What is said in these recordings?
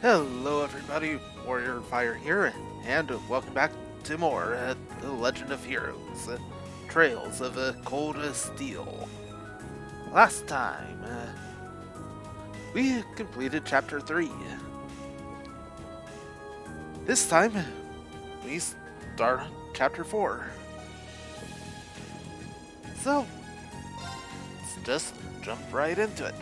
Hello everybody, Warrior Fire here, and welcome back to more The Legend of Heroes, Trails of Cold Steel. Last time, we completed Chapter 3. This time, we start Chapter 4. So, let's just jump right into it.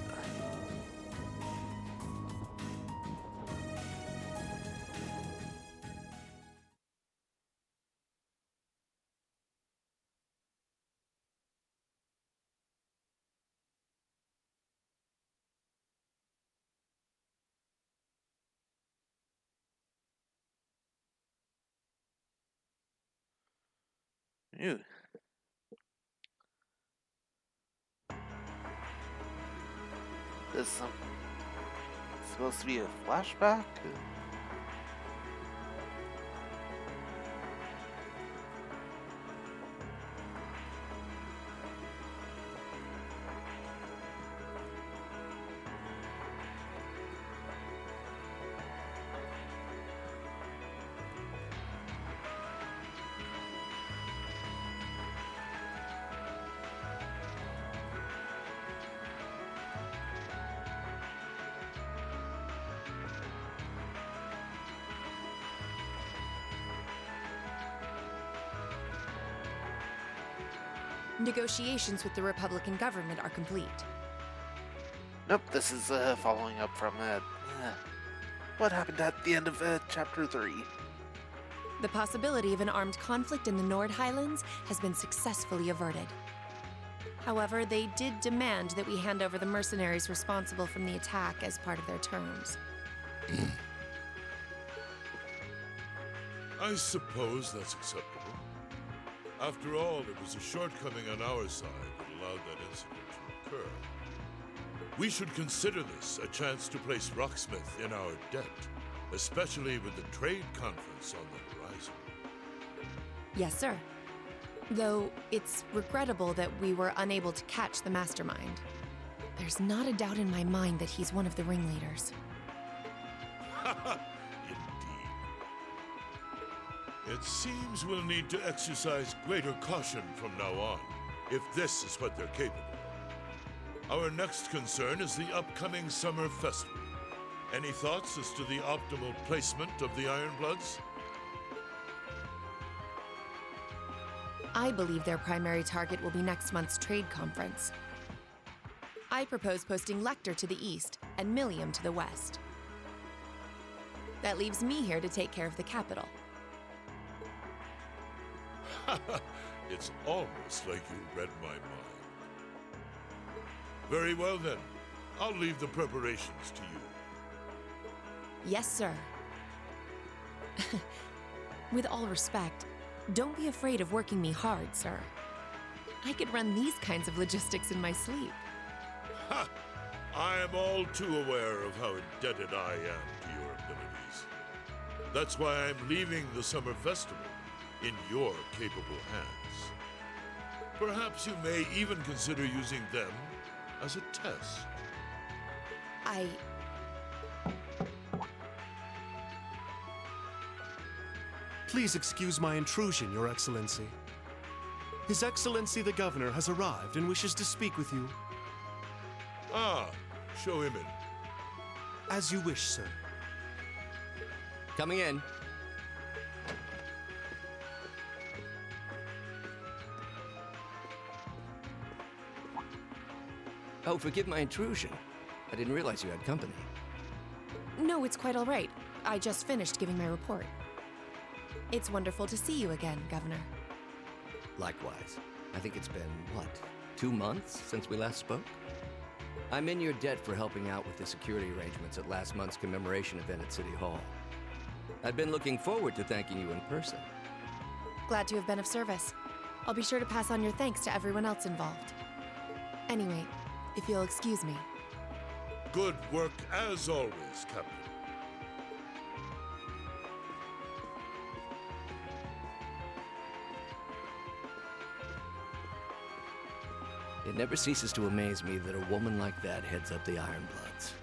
Ew. This is supposed to be a flashback? Negotiations with the Republican government are complete. Nope, this is following up from what happened at the end of Chapter 3. The possibility of an armed conflict in the Nord Highlands has been successfully averted. However, they did demand that we hand over the mercenaries responsible from the attack as part of their terms. I suppose that's acceptable. After all, it was a shortcoming on our side that allowed that incident to occur. We should consider this a chance to place Rocksmith in our debt, especially with the trade conference on the horizon. Yes, sir. Though it's regrettable that we were unable to catch the mastermind. There's not a doubt in my mind that he's one of the ringleaders. Indeed. It seems we'll need to exercise greater caution from now on, if this is what they're capable of. Our next concern is the upcoming summer festival. Any thoughts as to the optimal placement of the Ironbloods? I believe their primary target will be next month's trade conference. I propose posting Lecter to the east and Millium to the west. That leaves me here to take care of the capital. It's almost like you read my mind. Very well then. I'll leave the preparations to you. Yes, sir. With all respect, don't be afraid of working me hard, sir. I could run these kinds of logistics in my sleep. Ha! I am all too aware of how indebted I am to your abilities. That's why I'm leaving the summer festival in your capable hands. Perhaps you may even consider using them as a test. Please excuse my intrusion, Your Excellency. His Excellency the Governor has arrived and wishes to speak with you. Ah, show him in. As you wish, sir. Coming in. Oh, forgive my intrusion. I didn't realize you had company. No, it's quite all right. I just finished giving my report. It's wonderful to see you again, Governor. Likewise. I think it's been, what, 2 months since we last spoke? I'm in your debt for helping out with the security arrangements at last month's commemoration event at City Hall. I'd been looking forward to thanking you in person. Glad to have been of service. I'll be sure to pass on your thanks to everyone else involved. Anyway, if you'll excuse me. Good work as always, Captain. It never ceases to amaze me that a woman like that heads up the Ironbloods.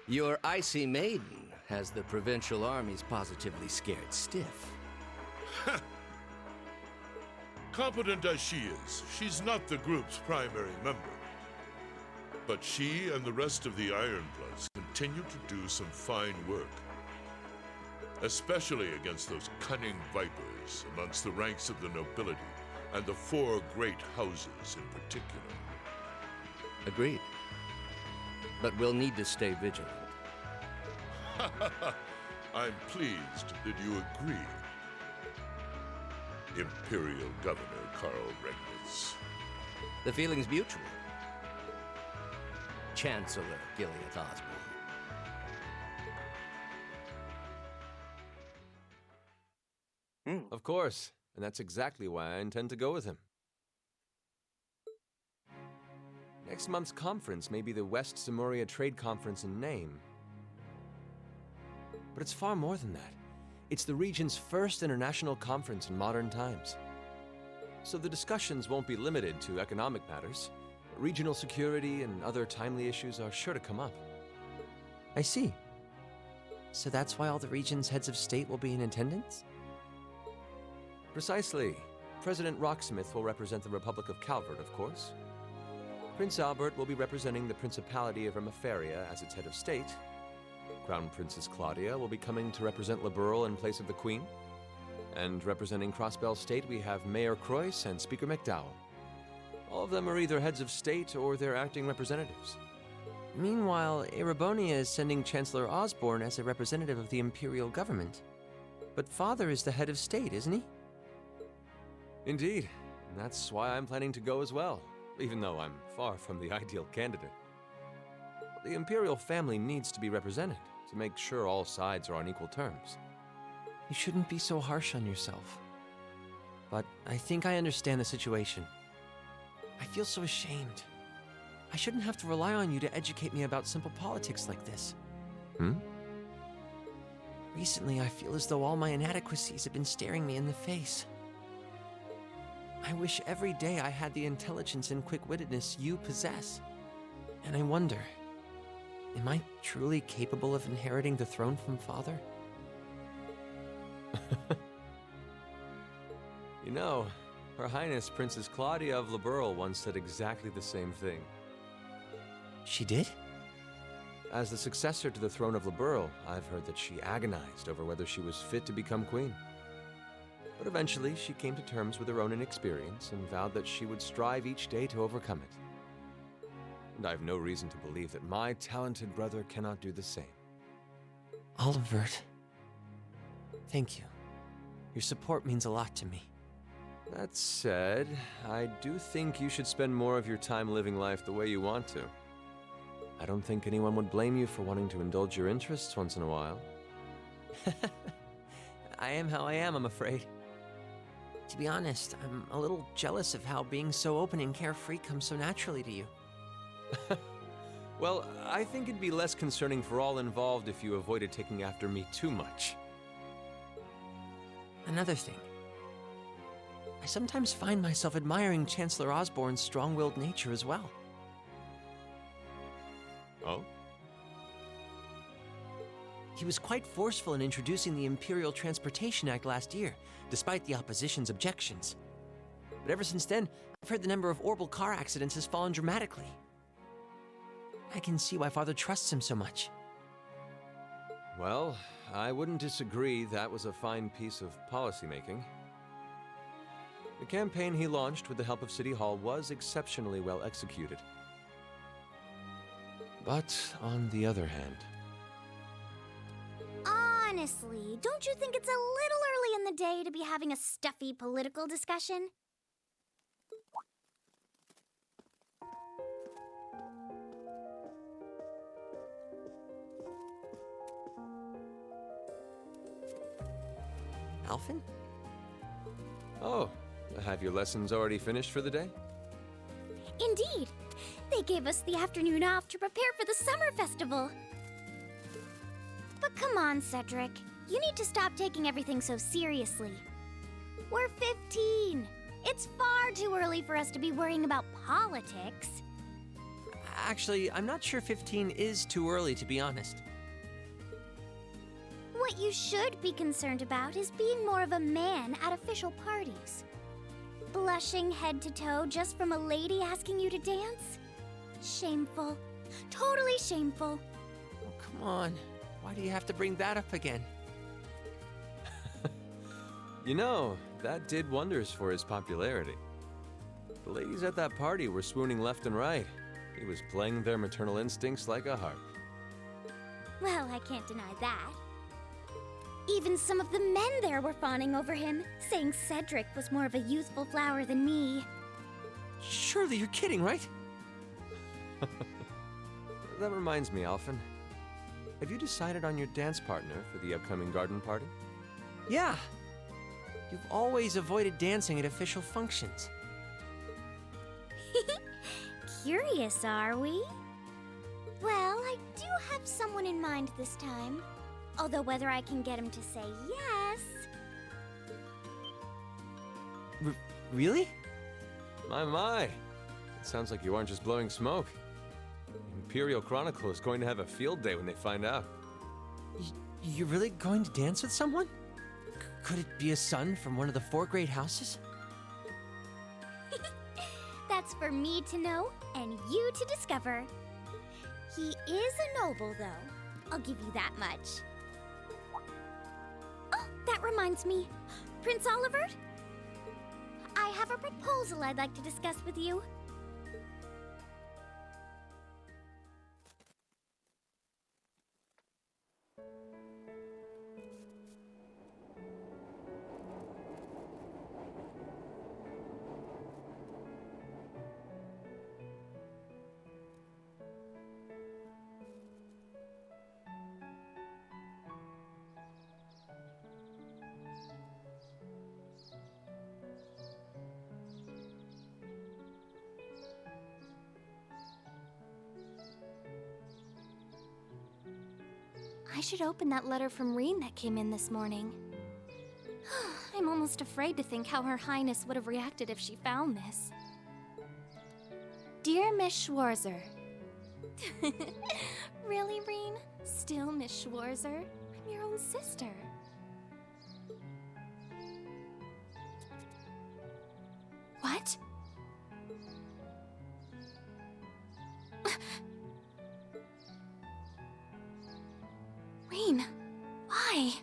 Your icy maiden has the provincial armies positively scared stiff. Competent as she is, she's not the group's primary member. But she and the rest of the Ironbloods continue to do some fine work. Especially against those cunning vipers amongst the ranks of the nobility and the four great houses in particular. Agreed. But we'll need to stay vigilant. I'm pleased that you agree, Imperial Governor Carl Regnitz. The feeling's mutual. Chancellor Gilead Osborne. Of course, and that's exactly why I intend to go with him. Next month's conference may be the West Zamoria Trade Conference in name. But it's far more than that. It's the region's first international conference in modern times. So the discussions won't be limited to economic matters. Regional security and other timely issues are sure to come up. I see. So that's why all the region's heads of state will be in attendance? Precisely. President Rocksmith will represent the Republic of Calvert, of course. Prince Albert will be representing the Principality of Remiferia as its head of state. Crown Princess Claudia will be coming to represent Liberl in place of the Queen. And representing Crossbell State, we have Mayor Croyce and Speaker McDowell. All of them are either heads of state or their acting representatives. Meanwhile, Erebonia is sending Chancellor Osborne as a representative of the Imperial government. But Father is the head of state, isn't he? Indeed, and that's why I'm planning to go as well, even though I'm far from the ideal candidate. The Imperial family needs to be represented to make sure all sides are on equal terms. You shouldn't be so harsh on yourself. But I think I understand the situation. I feel so ashamed. I shouldn't have to rely on you to educate me about simple politics like this. Recently, I feel as though all my inadequacies have been staring me in the face. I wish every day I had the intelligence and quick-wittedness you possess. And I wonder, am I truly capable of inheriting the throne from Father? You know, Her Highness Princess Claudia of Liberl once said exactly the same thing. She did? As the successor to the throne of Liberl, I've heard that she agonized over whether she was fit to become queen. But eventually, she came to terms with her own inexperience and vowed that she would strive each day to overcome it. And I have no reason to believe that my talented brother cannot do the same. Olivert, thank you. Your support means a lot to me. That said, I do think you should spend more of your time living life the way you want to. I don't think anyone would blame you for wanting to indulge your interests once in a while. I am how I am, I'm afraid. To be honest, I'm a little jealous of how being so open and carefree comes so naturally to you. Well, I think it'd be less concerning for all involved if you avoided taking after me too much. Another thing. I sometimes find myself admiring Chancellor Osborne's strong-willed nature as well. Oh? He was quite forceful in introducing the Imperial Transportation Act last year, despite the opposition's objections. But ever since then, I've heard the number of orbital car accidents has fallen dramatically. I can see why Father trusts him so much. Well, I wouldn't disagree that was a fine piece of policymaking. The campaign he launched with the help of City Hall was exceptionally well executed. But on the other hand... Honestly, don't you think it's a little early in the day to be having a stuffy political discussion? Alphen? Oh, have your lessons already finished for the day? Indeed. They gave us the afternoon off to prepare for the summer festival. But come on, Cedric. You need to stop taking everything so seriously. We're 15. It's far too early for us to be worrying about politics. Actually, I'm not sure 15 is too early, to be honest. What you should be concerned about is being more of a man at official parties. Blushing head to toe just from a lady asking you to dance? Shameful. Totally shameful. Oh, come on. Why do you have to bring that up again? You know, that did wonders for his popularity. The ladies at that party were swooning left and right. He was playing their maternal instincts like a harp. Well, I can't deny that. Even some of the men there were fawning over him, saying Cedric was more of a youthful flower than me. Surely you're kidding, right? That reminds me, Alphen. Have you decided on your dance partner for the upcoming garden party? Yeah. You've always avoided dancing at official functions. Curious, are we? Well, I do have someone in mind this time. Although whether I can get him to say yes... Really? My. It sounds like you aren't just blowing smoke. Imperial Chronicle is going to have a field day when they find out. You're really going to dance with someone? Could it be a son from one of the 4 great houses? That's for me to know and you to discover. He is a noble, though. I'll give you that much. Oh, that reminds me. Prince Olivert? I have a proposal I'd like to discuss with you. I should open that letter from Reen that came in this morning. I'm almost afraid to think how Her Highness would have reacted if she found this. Dear Miss Schwarzer. Really, Reen? Still Miss Schwarzer? I'm your own sister. What? Reen, why?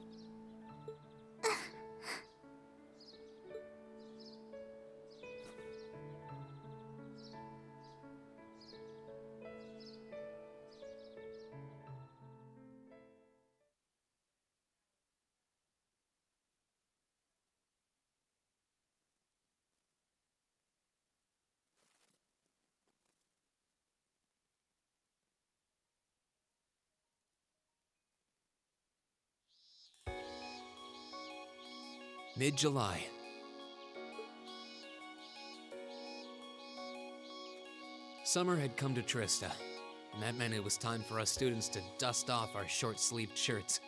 Mid-July. Summer had come to Trista, and that meant it was time for us students to dust off our short-sleeved shirts.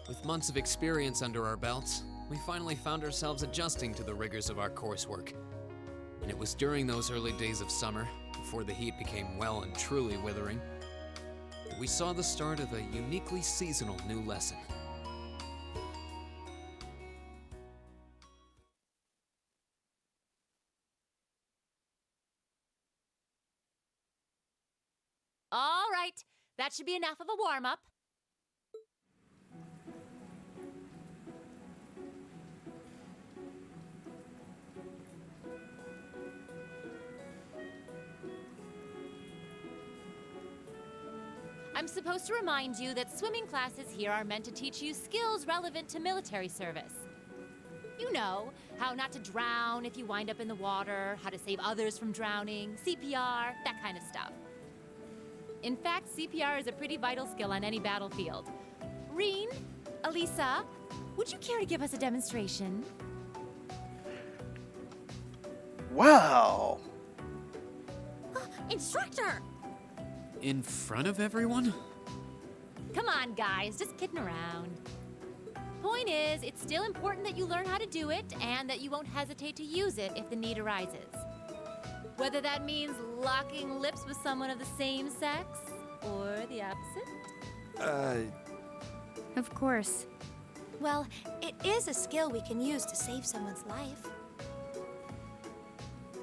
With months of experience under our belts, we finally found ourselves adjusting to the rigors of our coursework. And it was during those early days of summer, before the heat became well and truly withering, that we saw the start of a uniquely seasonal new lesson. All right, that should be enough of a warm-up. I'm supposed to remind you that swimming classes here are meant to teach you skills relevant to military service. You know, how not to drown if you wind up in the water, how to save others from drowning, CPR, that kind of stuff. In fact, CPR is a pretty vital skill on any battlefield. Reen, Elisa, would you care to give us a demonstration? Wow! Instructor! In front of everyone? Come on, guys, just kidding around. Point is, it's still important that you learn how to do it and that you won't hesitate to use it if the need arises. Whether that means locking lips with someone of the same sex or the opposite. Of course. Well, it is a skill we can use to save someone's life.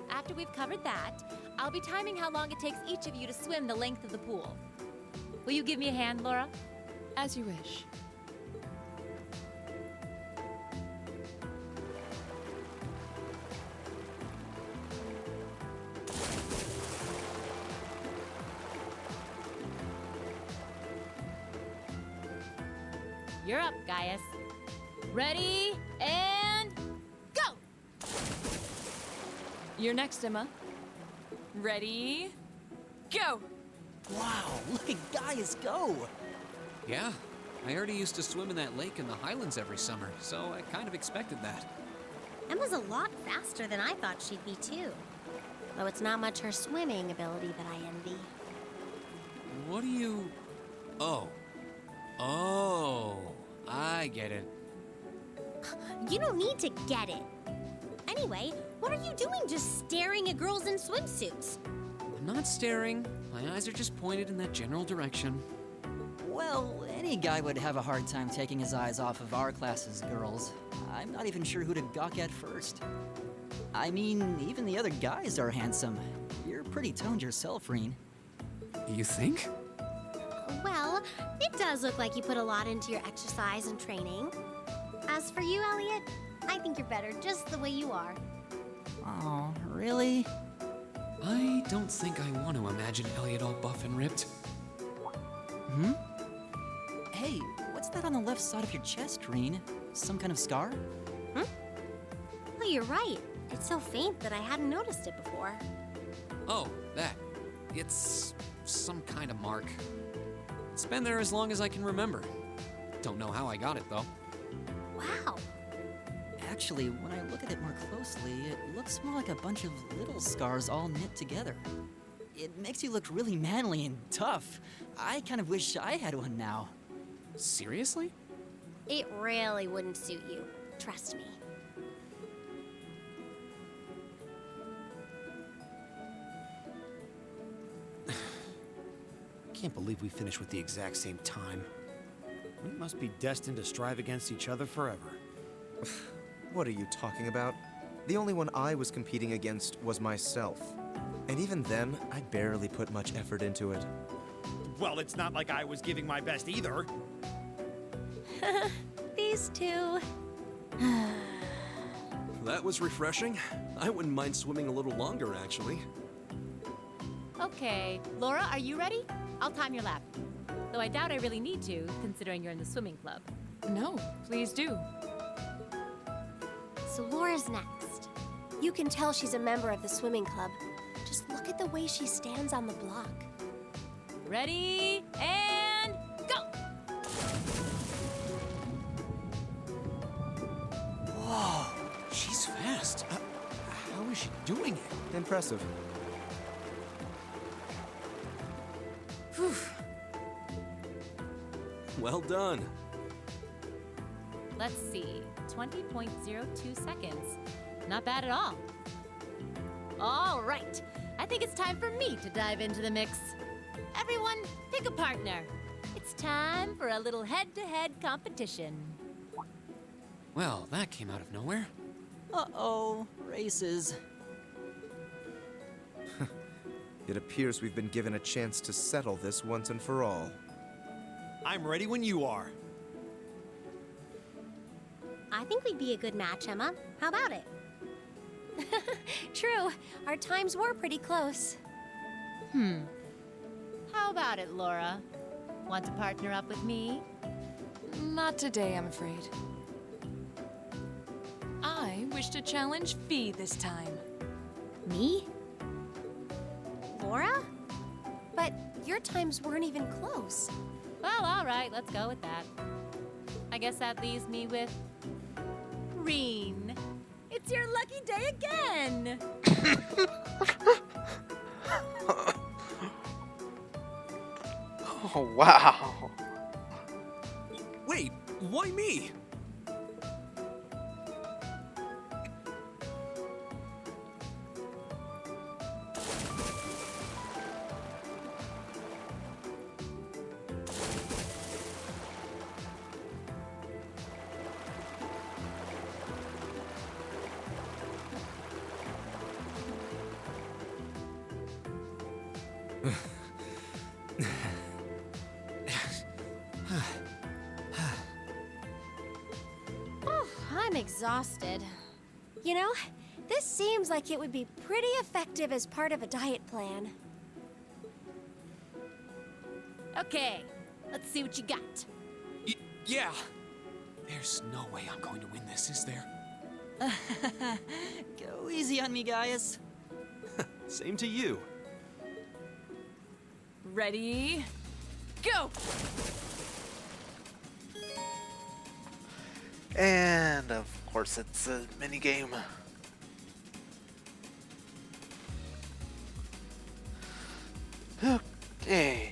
After we've covered that, I'll be timing how long it takes each of you to swim the length of the pool. Will you give me a hand, Laura? As you wish. You're up, Gaius. Ready, and go! You're next, Emma. Ready, go! Wow, look at Gaius go! Yeah, I already used to swim in that lake in the Highlands every summer, so I kind of expected that. Emma's a lot faster than I thought she'd be, too. Though it's not much her swimming ability that I envy. What do you... Oh. Oh, I get it. You don't need to get it. Anyway, what are you doing just staring at girls in swimsuits? I'm not staring. My eyes are just pointed in that general direction. Well, any guy would have a hard time taking his eyes off of our class's girls. I'm not even sure who to gawk at first. I mean, even the other guys are handsome. You're pretty toned yourself, Reen. You think? Well, it does look like you put a lot into your exercise and training. As for you, Elliot, I think you're better just the way you are. Oh, really? I don't think I want to imagine Elliot all buff and ripped. Hmm? Hey, what's that on the left side of your chest, Reen? Some kind of scar? Oh, you're right. It's so faint that I hadn't noticed it before. Oh, that. It's some kind of mark. It's been there as long as I can remember. Don't know how I got it, though. Wow. Actually, when I look at it more closely, it looks more like a bunch of little scars all knit together. It makes you look really manly and tough. I kind of wish I had one now. Seriously? It really wouldn't suit you. Trust me. Can't believe we finished with the exact same time. We must be destined to strive against each other forever. What are you talking about? The only one I was competing against was myself. And even then, I barely put much effort into it. Well, it's not like I was giving my best either. These two. That was refreshing. I wouldn't mind swimming a little longer, actually. Okay, Laura, are you ready? I'll time your lap. Though I doubt I really need to, considering you're in the swimming club. No, please do. So Laura's next. You can tell she's a member of the swimming club. Just look at the way she stands on the block. Ready, and go! Whoa, she's fast. How is she doing it? Impressive. Whew. Well done. Let's see, 20.02 seconds. Not bad at all. All right, I think it's time for me to dive into the mix. Everyone, pick a partner. It's time for a little head-to-head competition. Well, that came out of nowhere. Uh-oh, races. It appears we've been given a chance to settle this once and for all. I'm ready when you are. I think we'd be a good match, Emma. How about it? True, our times were pretty close. How about it, Laura? Want to partner up with me? Not today, I'm afraid. I wish to challenge Fee this time. Me? Laura? But your times weren't even close. Well, all right, let's go with that. I guess that leaves me with Reen. It's your lucky day again! Oh, wow. Wait, why me? I'm exhausted. You know, this seems like it would be pretty effective as part of a diet plan. Okay, let's see what you got. Yeah. There's no way I'm going to win this, is there? Go easy on me, Gaius. Same to you. Ready? Go! And of course, it's a mini game. Okay.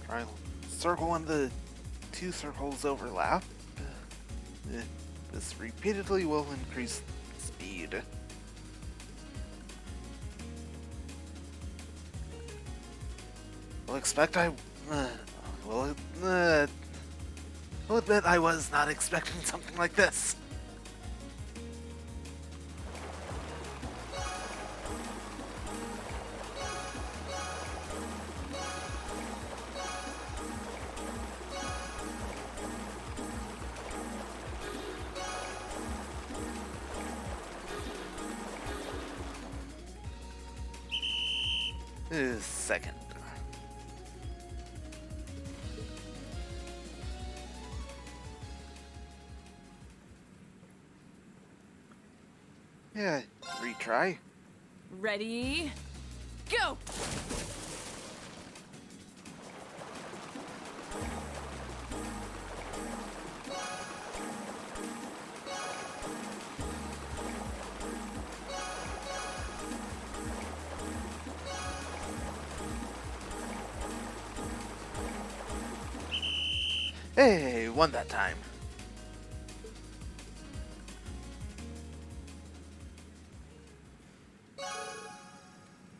Try circle when the two circles overlap. This repeatedly will increase speed. Will expect I will admit I was not expecting something like this. Second. Yeah, retry. Ready? Go! Hey, won that time.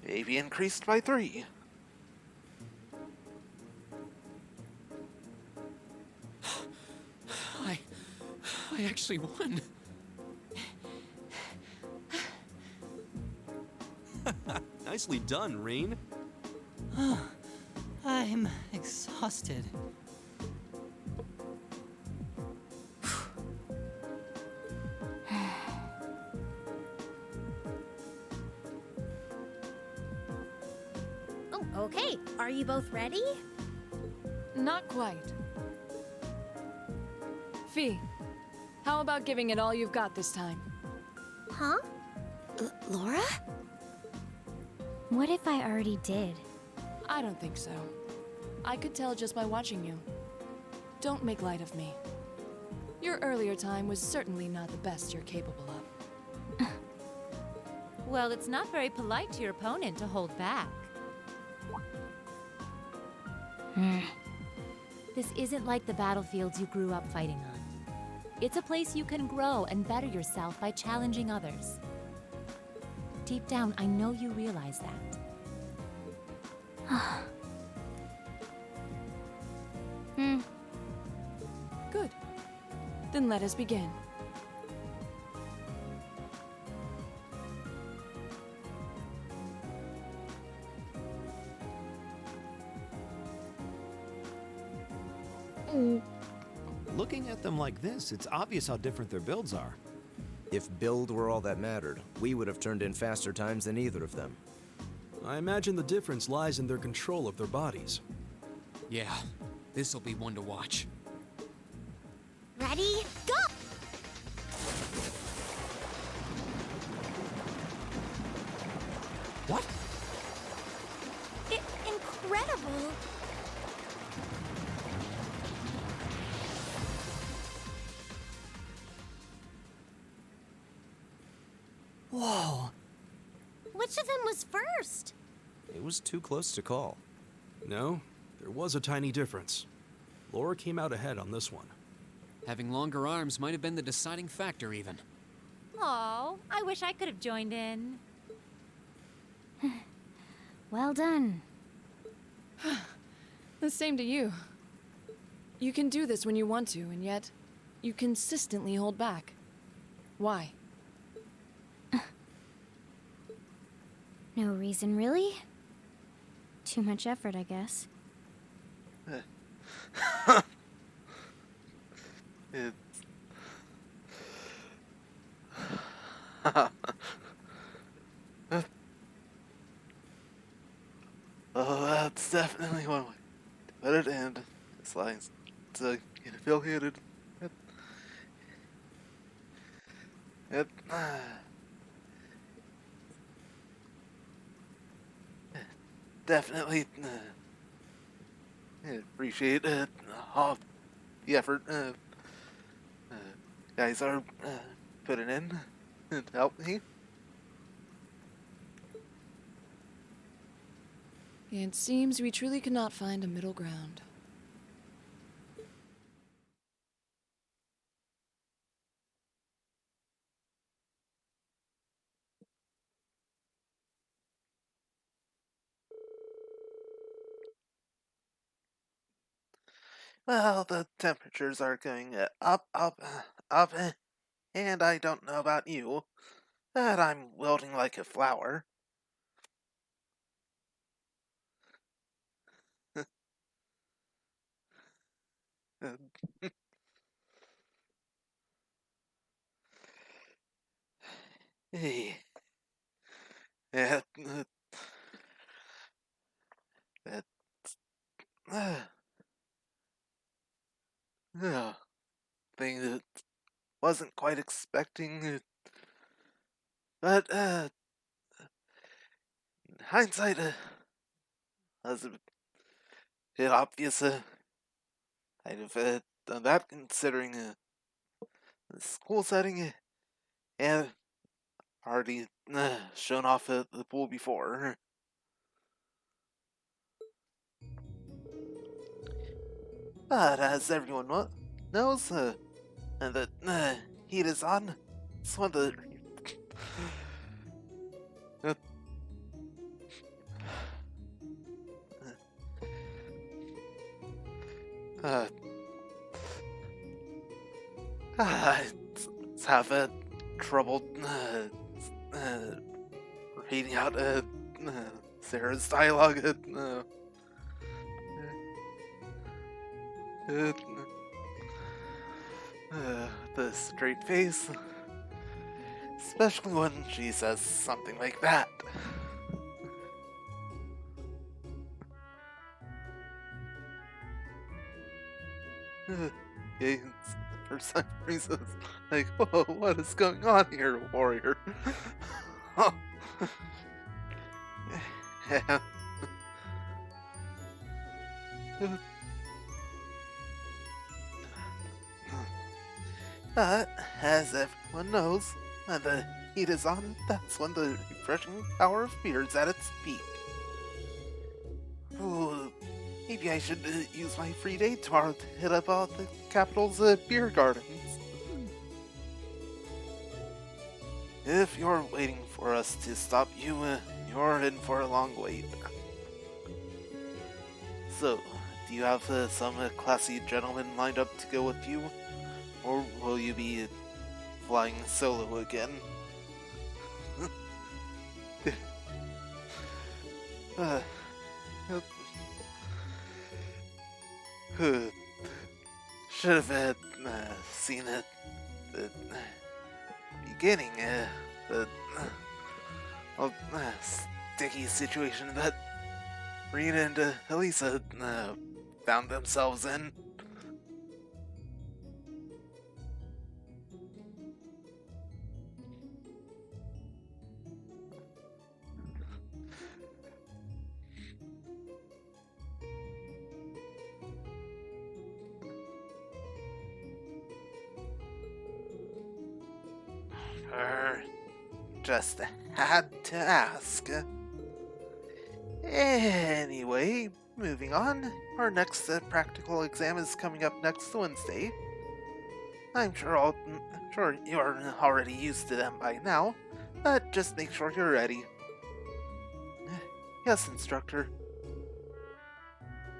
AP increased by 3. I actually won. Nicely done, Reen. I'm exhausted. Oh, okay. Are you both ready? Not quite. Fee, how about giving it all you've got this time? Huh? Laura? What if I already did? I don't think so. I could tell just by watching you. Don't make light of me. Your earlier time was certainly not the best you're capable of. Well, it's not very polite to your opponent to hold back. This isn't like the battlefields you grew up fighting on. It's a place you can grow and better yourself by challenging others. Deep down, I know you realize that. Good. Then let us begin. Looking at them like this, it's obvious how different their builds are. If build were all that mattered, we would have turned in faster times than either of them. I imagine the difference lies in their control of their bodies. Yeah, this'll be one to watch. Ready? Go! What? Incredible! Whoa. Which of them was first? It was too close to call. No, there was a tiny difference. Laura came out ahead on this one. Having longer arms might have been the deciding factor, even. Oh, I wish I could have joined in. Well done. The same to you. You can do this when you want to, and yet you consistently hold back. Why? No reason, really? Too much effort, I guess. It's... Oh, that's definitely one way to put it, and it's like to get affiliated. It definitely appreciate all the effort guys are putting in to help me. It seems we truly cannot find a middle ground. Well, the temperatures are going up, up, and I don't know about you, but I'm wilting like a flower. Hey, yeah, that, thing that wasn't quite expecting, but in hindsight, was a bit obvious. I'd have done that considering the school setting and already shown off at the pool before. But as everyone knows, and the heat is on, it's one of the it's have trouble reading out Sarah's dialogue. The straight face, especially when she says something like that. Yeah, it's the first time he says, like, "Whoa, what is going on here, warrior?" Yeah. But, as everyone knows, when the heat is on, that's when the refreshing power of beer is at its peak. Ooh, maybe I should use my free day tomorrow to hit up all the capital's beer gardens. If you're waiting for us to stop you, you're in for a long wait. So, do you have some classy gentlemen lined up to go with you? Or will you be flying solo again? Should have seen it at the beginning. The sticky situation that Rena and Elisa found themselves in. just had to ask. Anyway, moving on. Our next practical exam is coming up next Wednesday. I'm sure you're already used to them by now, but just make sure you're ready. Yes, instructor.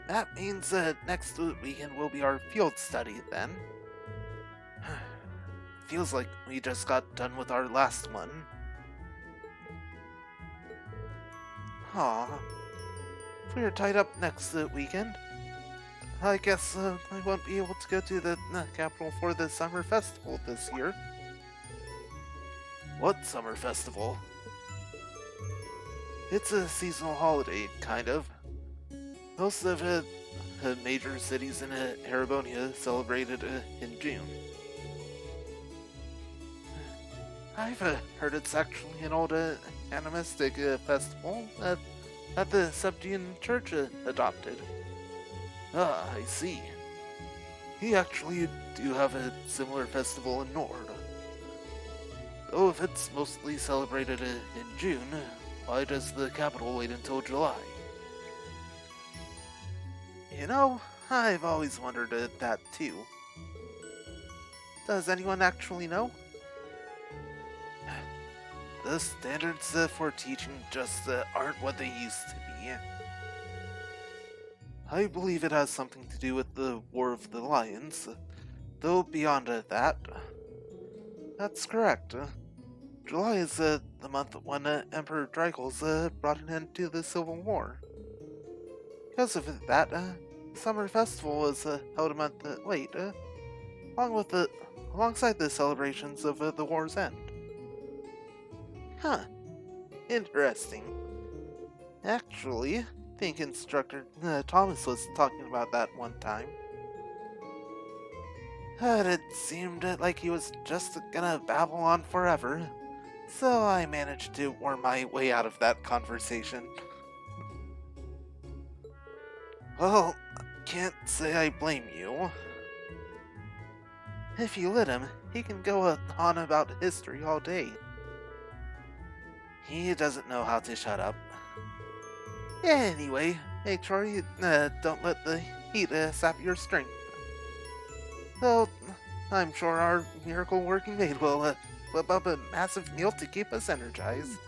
That means next weekend will be our field study then. Feels like we just got done with our last one. Aw. If we are tied up next weekend, I guess I won't be able to go to the capital for the summer festival this year. What summer festival? It's a seasonal holiday, kind of. Most of the major cities in Arabonia celebrate it in June. I've heard it's actually an old animistic festival that the Subdian Church adopted. Ah, I see. We actually do have a similar festival in Nord. Though if it's mostly celebrated in June, why does the capital wait until July? You know, I've always wondered that too. Does anyone actually know? The standards for teaching just aren't what they used to be. I believe it has something to do with the War of the Lions, though beyond that, that's correct. July is the month when Emperor Dragos brought an end to the Civil War. Because of that, Summer Festival was held a month late, alongside the celebrations of the war's end. Huh. Interesting. Actually, I think Instructor Thomas was talking about that one time. But it seemed like he was just gonna babble on forever, so I managed to worm my way out of that conversation. Well, can't say I blame you. If you let him, he can go on about history all day. He doesn't know how to shut up. Anyway, make sure you don't let the heat sap your strength. Though, I'm sure our miracle working maid will whip up a massive meal to keep us energized.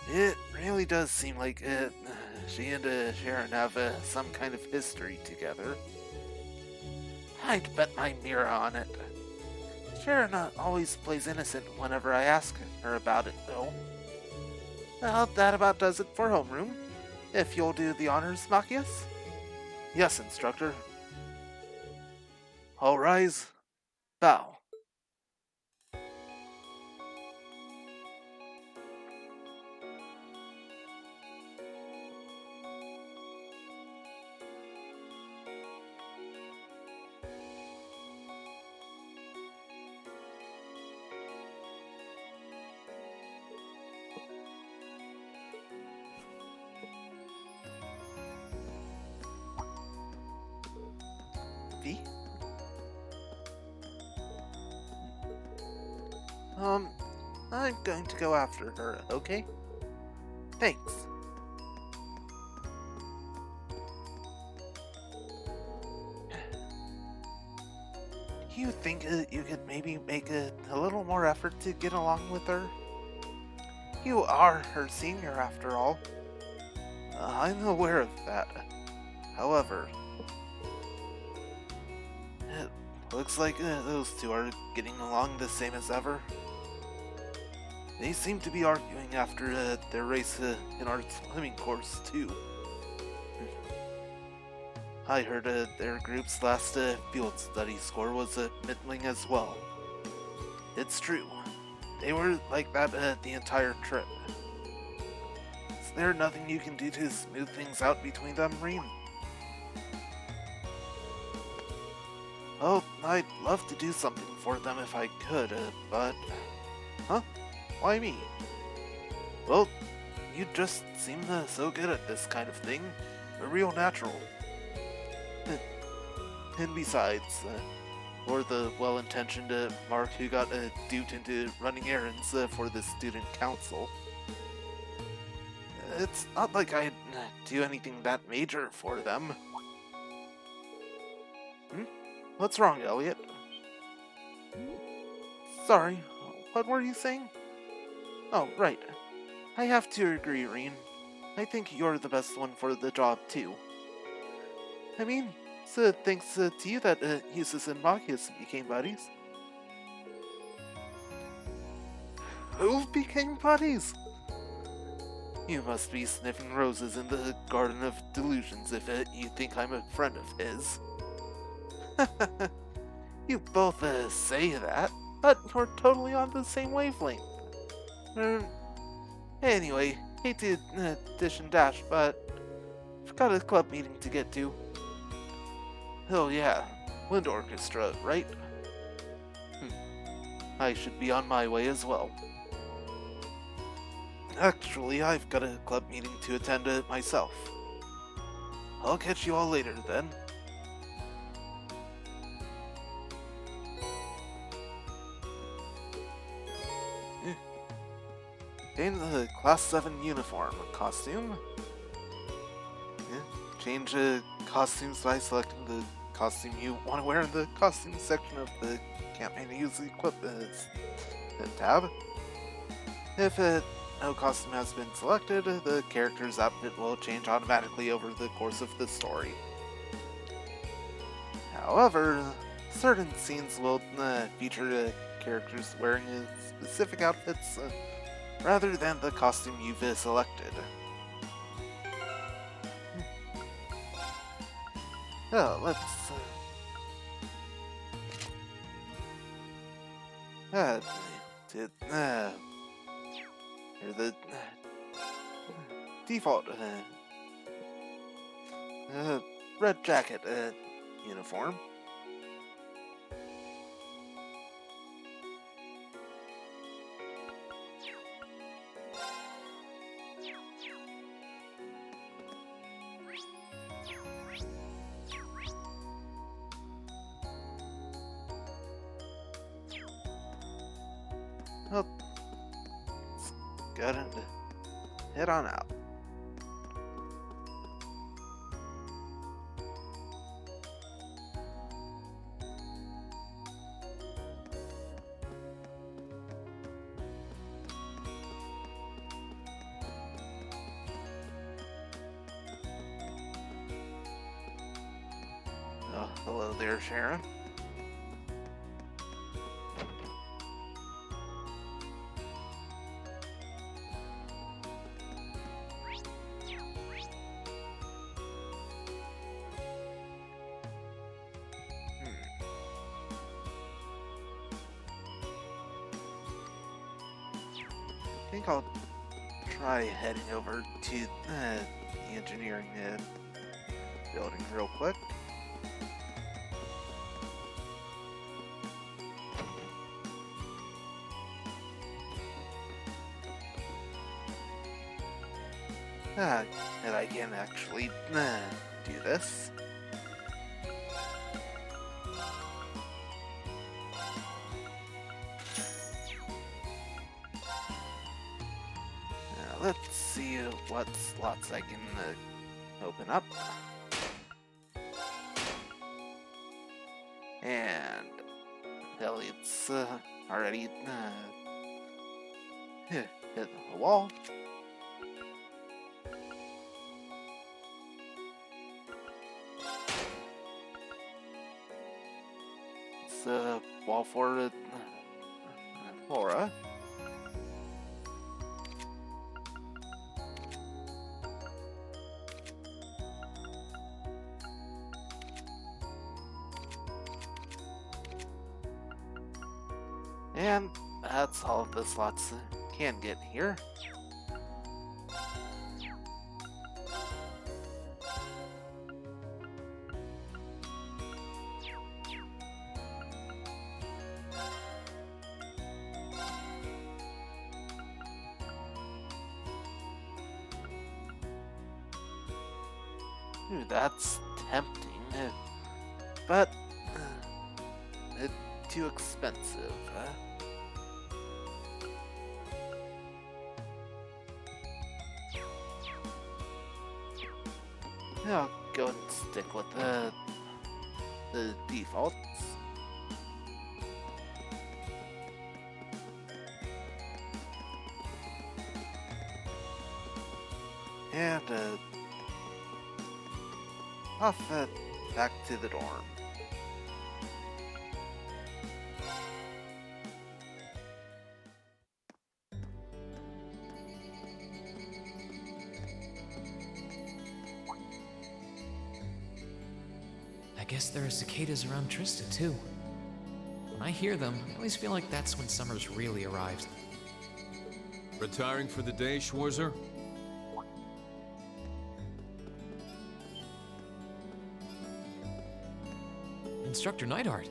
It really does seem like she and Sharon have some kind of history together. I'd bet my mirror on it. Sharon always plays innocent whenever I ask her about it, though. Well, that about does it for homeroom. If you'll do the honors, Machias? Yes, instructor. All rise. Bow. V? I'm going to go after her, okay? Thanks. You think you could maybe make a little more effort to get along with her? You are her senior, after all. I'm aware of that. However, it looks like those two are getting along the same as ever. They seem to be arguing after their race in our swimming course, too. I heard their group's last field study score was middling as well. It's true. They were like that the entire trip. Is there nothing you can do to smooth things out between them, Reem? Well, I'd love to do something for them if I could, but... Huh? Why me? Well, you just seem so good at this kind of thing. A real natural. And besides, or the well-intentioned Mark who got duped into running errands for the student council. It's not like I'd do anything that major for them. What's wrong, Elliot? Sorry, what were you saying? Oh, right. I have to agree, Reen. I think you're the best one for the job, too. I mean, so thanks to you that Eustace and Marcus became buddies. Who became buddies? You must be sniffing roses in the Garden of Delusions if you think I'm a friend of his. You both say that, but you're totally on the same wavelength. Anyway, hate to dish and dash, but I've got a club meeting to get to. Oh yeah, wind orchestra, right? I should be on my way as well. Actually, I've got a club meeting to attend myself. I'll catch you all later then. In the Class 7 uniform costume. Change costumes by selecting the costume you want to wear in the costume section of the campaign to use the equip tab. If no costume has been selected, the character's outfit will change automatically over the course of the story. However, certain scenes will feature characters wearing specific outfits rather than the costume you've selected. Oh, let's here the default red jacket uniform. Well, let's go ahead and head on out. Oh, hello there, Sharon. I think I'll try heading over to the engineering building real quick. And I can actually do this. Let's see what slots I can open up. And Elliot's already hit the wall. It's a wall for Laura. And that's all of the slots can get here. Ooh, that's tempting. But too expensive, huh? Yeah, I'll go and stick with the defaults. And off back to the dorm. I guess there are cicadas around Trista, too. When I hear them, I always feel like that's when summer's really arrives. Retiring for the day, Schwarzer? Instructor Neidhart.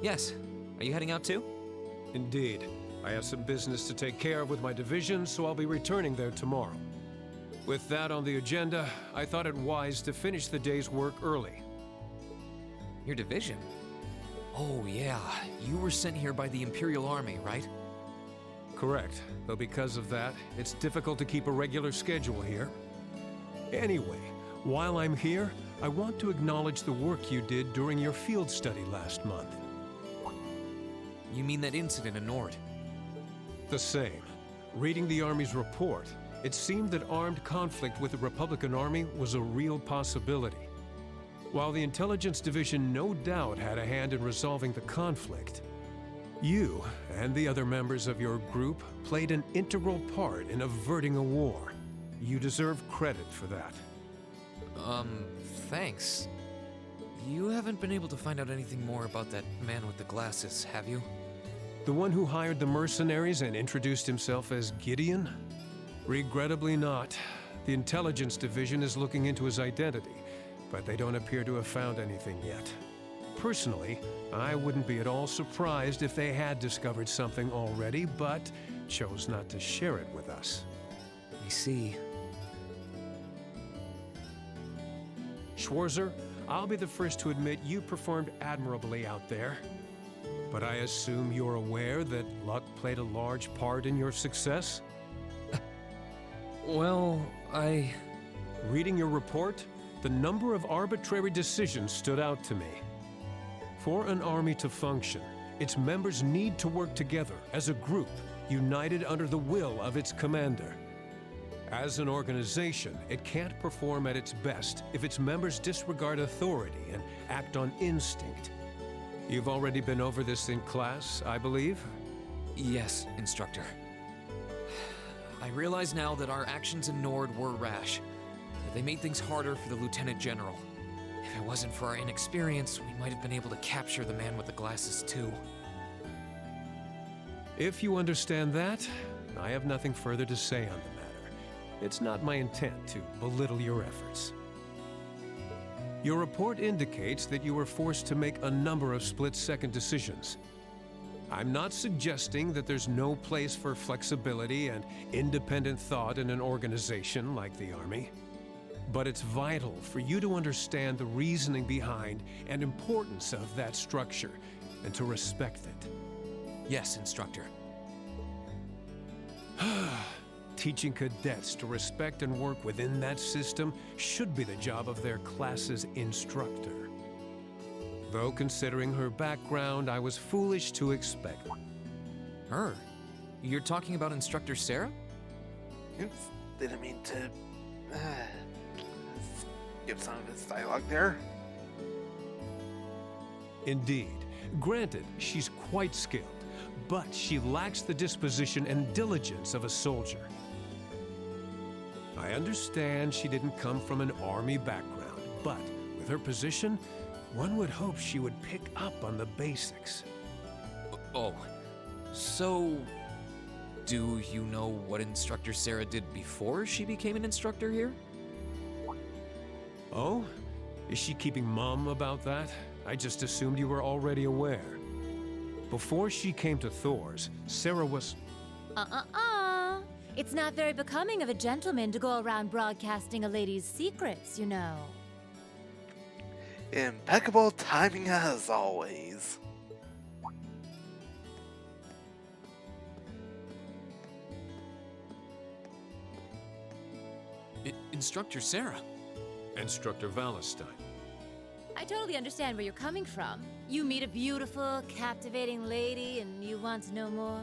Yes. Are you heading out too? Indeed. I have some business to take care of with my division, so I'll be returning there tomorrow. With that on the agenda, I thought it wise to finish the day's work early. Your division? Oh, yeah. You were sent here by the Imperial Army, right? Correct. Though because of that, it's difficult to keep a regular schedule here. Anyway, while I'm here, I want to acknowledge the work you did during your field study last month. You mean that incident in Nord? The same. Reading the Army's report, it seemed that armed conflict with the Republican Army was a real possibility. While the Intelligence Division no doubt had a hand in resolving the conflict, you and the other members of your group played an integral part in averting a war. You deserve credit for that. Thanks. You haven't been able to find out anything more about that man with the glasses, have you? The one who hired the mercenaries and introduced himself as Gideon? Regrettably not. The Intelligence Division is looking into his identity, but they don't appear to have found anything yet. Personally, I wouldn't be at all surprised if they had discovered something already, but chose not to share it with us. I see. Schwarzer, I'll be the first to admit you performed admirably out there. But I assume you're aware that luck played a large part in your success? Well, Reading your report, the number of arbitrary decisions stood out to me. For an army to function, its members need to work together as a group, united under the will of its commander. As an organization, it can't perform at its best if its members disregard authority and act on instinct. You've already been over this in class, I believe? Yes, Instructor. I realize now that our actions in Nord were rash. That they made things harder for the Lieutenant General. If it wasn't for our inexperience, we might have been able to capture the man with the glasses too. If you understand that, I have nothing further to say on the matter. It's not my intent to belittle your efforts. Your report indicates that you were forced to make a number of split-second decisions. I'm not suggesting that there's no place for flexibility and independent thought in an organization like the Army. But it's vital for you to understand the reasoning behind and importance of that structure, and to respect it. Yes, Instructor. Teaching cadets to respect and work within that system should be the job of their class's instructor. Though considering her background, I was foolish to expect. Her? You're talking about Instructor Sarah? Oops, didn't mean to skip some of his dialogue there. Indeed. Granted, she's quite skilled, but she lacks the disposition and diligence of a soldier. I understand she didn't come from an army background, but with her position, one would hope she would pick up on the basics. Oh, so do you know what Instructor Sarah did before she became an instructor here? Oh? Is she keeping mum about that? I just assumed you were already aware. Before she came to Thor's, Sarah was... It's not very becoming of a gentleman to go around broadcasting a lady's secrets, you know. Impeccable timing as always. Instructor Sarah. Instructor Valentine. I totally understand where you're coming from. You meet a beautiful, captivating lady and you want to know more.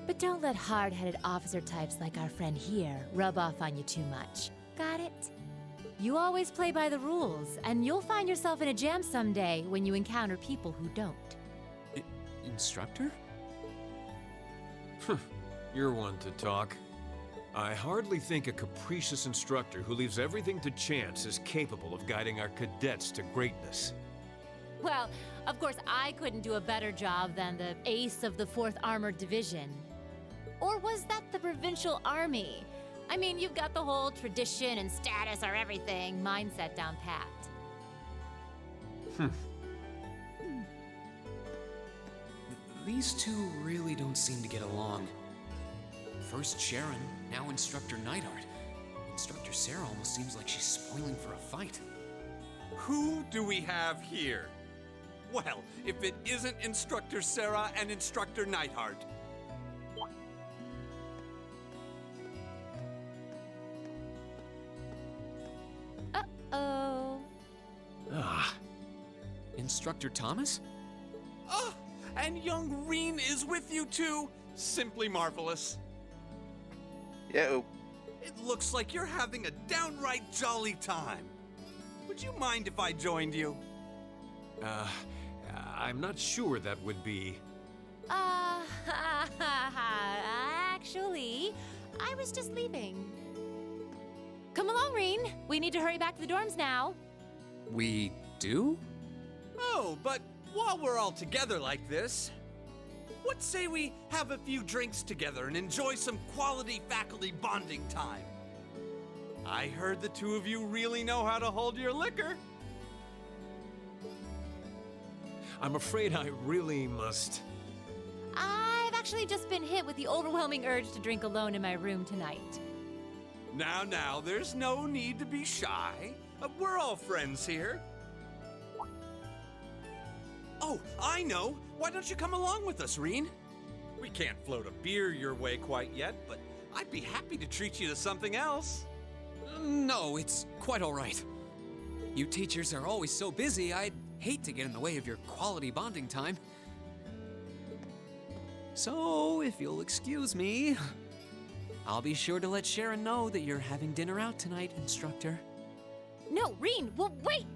But don't let hard-headed officer types like our friend here rub off on you too much. Got it? You always play by the rules, and you'll find yourself in a jam someday when you encounter people who don't. Instructor? You're one to talk. I hardly think a capricious instructor who leaves everything to chance is capable of guiding our cadets to greatness. Well, of course, I couldn't do a better job than the ace of the 4th Armored Division. Or was that the Provincial Army? I mean, you've got the whole tradition and status are everything mindset down pat. These two really don't seem to get along. First Sharon, now Instructor Neidhart. Instructor Sarah almost seems like she's spoiling for a fight. Who do we have here? Well, if it isn't Instructor Sarah and Instructor Neidhart. Uh-oh. Instructor Thomas? Oh, and young Reen is with you too. Simply marvelous. Yo. It looks like you're having a downright jolly time. Would you mind if I joined you? I'm not sure that would be... Actually, I was just leaving. Come along, Reen. We need to hurry back to the dorms now. We do? Oh, but while we're all together like this, what say we have a few drinks together and enjoy some quality faculty bonding time? I heard the two of you really know how to hold your liquor. I'm afraid I really must... I've actually just been hit with the overwhelming urge to drink alone in my room tonight. Now, there's no need to be shy. We're all friends here. Oh, I know. Why don't you come along with us, Reen? We can't float a beer your way quite yet, but I'd be happy to treat you to something else. No, it's quite all right. You teachers are always so busy, I'd hate to get in the way of your quality bonding time. So, if you'll excuse me, I'll be sure to let Sharon know that you're having dinner out tonight, Instructor. No, Reen, well, wait!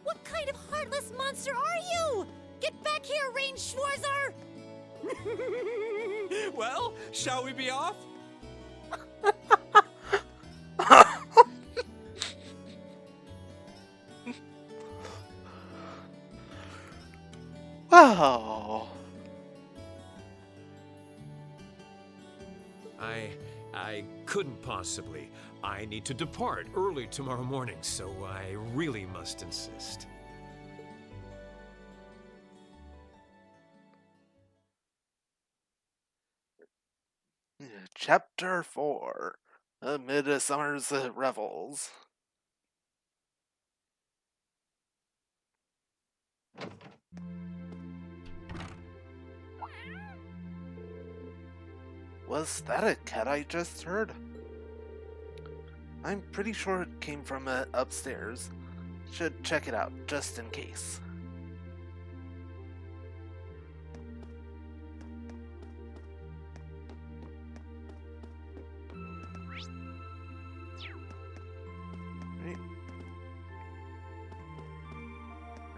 What kind of heartless monster are you? Get back here, Reen Schwarzer! Well, shall we be off? Wow. I couldn't possibly. I need to depart early tomorrow morning, so I really must insist. Chapter 4. Amid Summer's Revels. Was that a cat I just heard? I'm pretty sure it came from upstairs. Should check it out, just in case.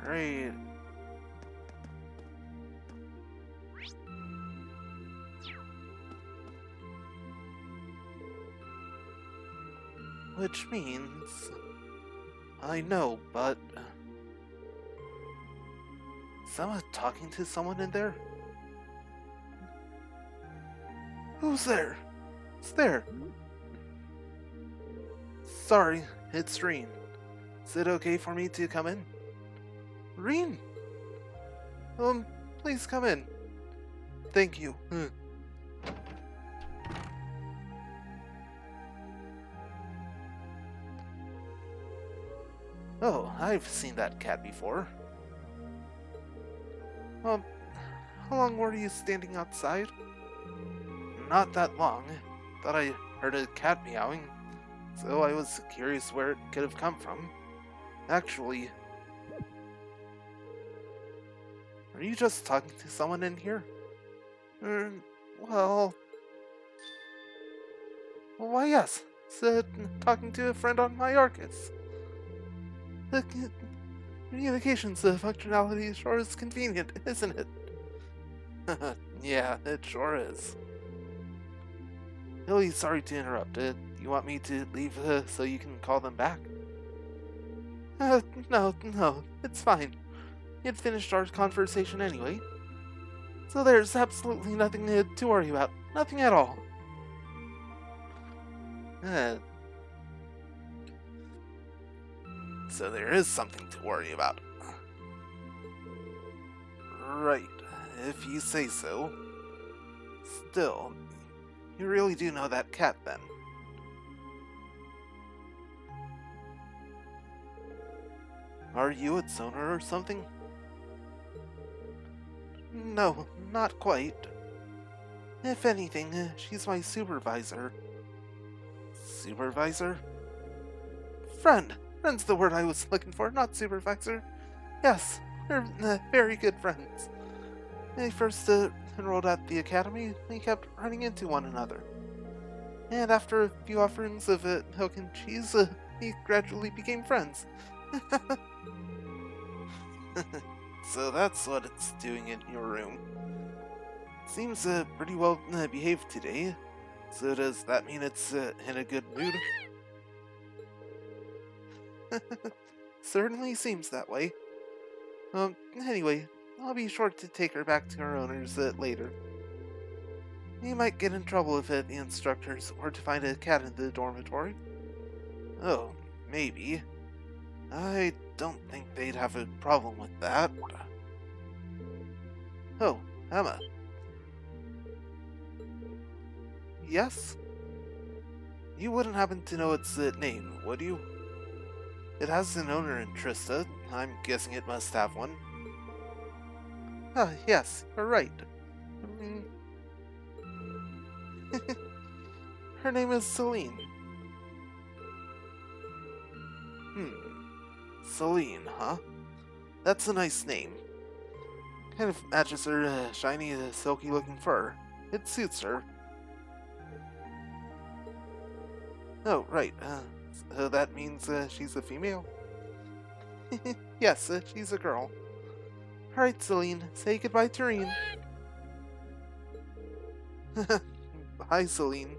Right. Which means... I know, but... Is someone talking to someone in there? Who's there? It's there. Sorry, it's Reen. Is it okay for me to come in? Reen! Please come in. Thank you. Oh, I've seen that cat before. How long were you standing outside? Not that long. Thought I heard a cat meowing. so I was curious where it could have come from. Actually, are you just talking to someone in here? Well... Why, yes. It's talking to a friend on my Arcus. The communications functionality sure is convenient, isn't it? Yeah, it sure is. Really sorry to interrupt. You want me to leave so you can call them back? No, it's fine. We had finished our conversation anyway. So there's absolutely nothing to worry about. Nothing at all. So there is something to worry about. Right, if you say so. Still, you really do know that cat then. Are you its owner or something? No, not quite. If anything, she's my supervisor. Supervisor? Friend! Friend's the word I was looking for, not supervisor. Yes, we're very good friends. When I first enrolled at the academy, we kept running into one another. And after a few offerings of milk and cheese, we gradually became friends. So that's what it's doing in your room. Seems pretty well behaved today. So does that mean it's in a good mood? Certainly seems that way. Anyway, I'll be sure to take her back to her owners later. You might get in trouble if the instructors were to find a cat in the dormitory. Oh, maybe. I don't think they'd have a problem with that. Oh, Emma. Yes? You wouldn't happen to know its name, would you? It has an owner in Trista. I'm guessing it must have one. Ah, yes, you're right. Her name is Celine. Celine, huh? That's a nice name. Kind of matches her shiny, silky-looking fur. It suits her. Oh, right. So that means she's a female? Yes, she's a girl. Alright, Celine, say goodbye to Reen. Hi, Celine.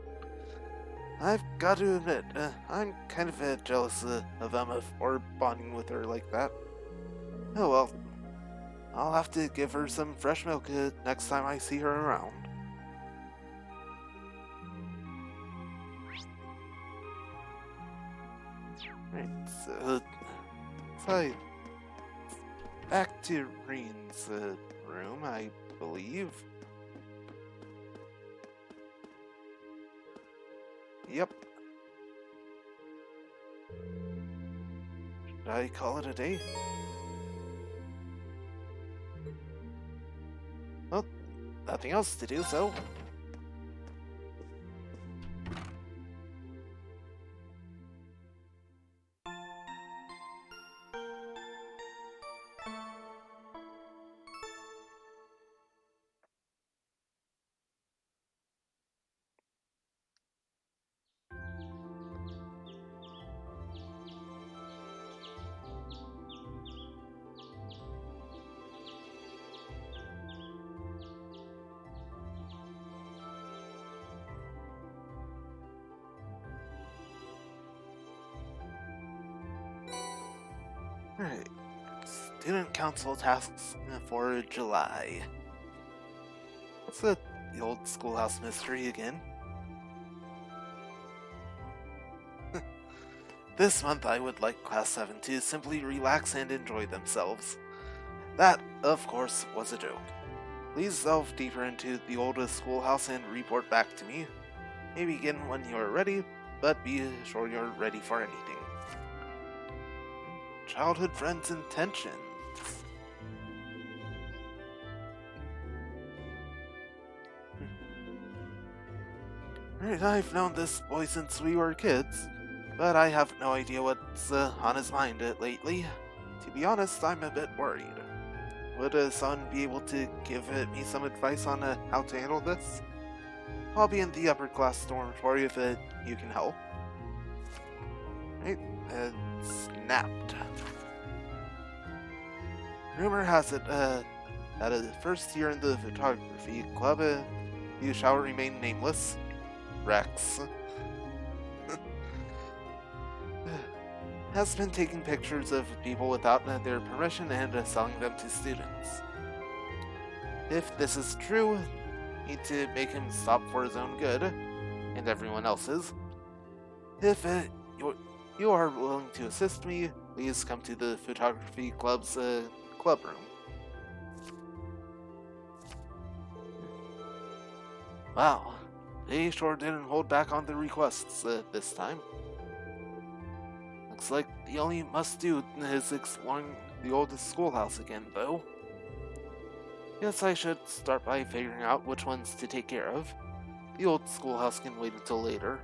I've got to admit, I'm kind of jealous of Emma for bonding with her like that. Oh well, I'll have to give her some fresh milk next time I see her around. Right, so back to Reen's room, I believe. Yep. Should I call it a day? Well, nothing else to do, so... Alright. Student council tasks for July. It's the old schoolhouse mystery again. This month I would like Class 7 to simply relax and enjoy themselves. That, of course, was a joke. Please delve deeper into the old schoolhouse and report back to me. Maybe again when you're ready, but be sure you're ready for anything. Childhood friends' intentions. Right, I've known this boy since we were kids, but I have no idea what's on his mind lately. To be honest, I'm a bit worried. Would someone be able to give me some advice on how to handle this? I'll be in the upper class dormitory if you can help. Right, snapped. Rumor has it that first year in the photography club, you shall remain nameless. Rex. Has been taking pictures of people without their permission and selling them to students. If this is true, need to make him stop for his own good, and everyone else's. If you are willing to assist me, please come to the photography club's club room. Wow, they sure didn't hold back on the requests this time. Looks like the only must-do is exploring the old schoolhouse again, though. Guess I should start by figuring out which ones to take care of. The old schoolhouse can wait until later.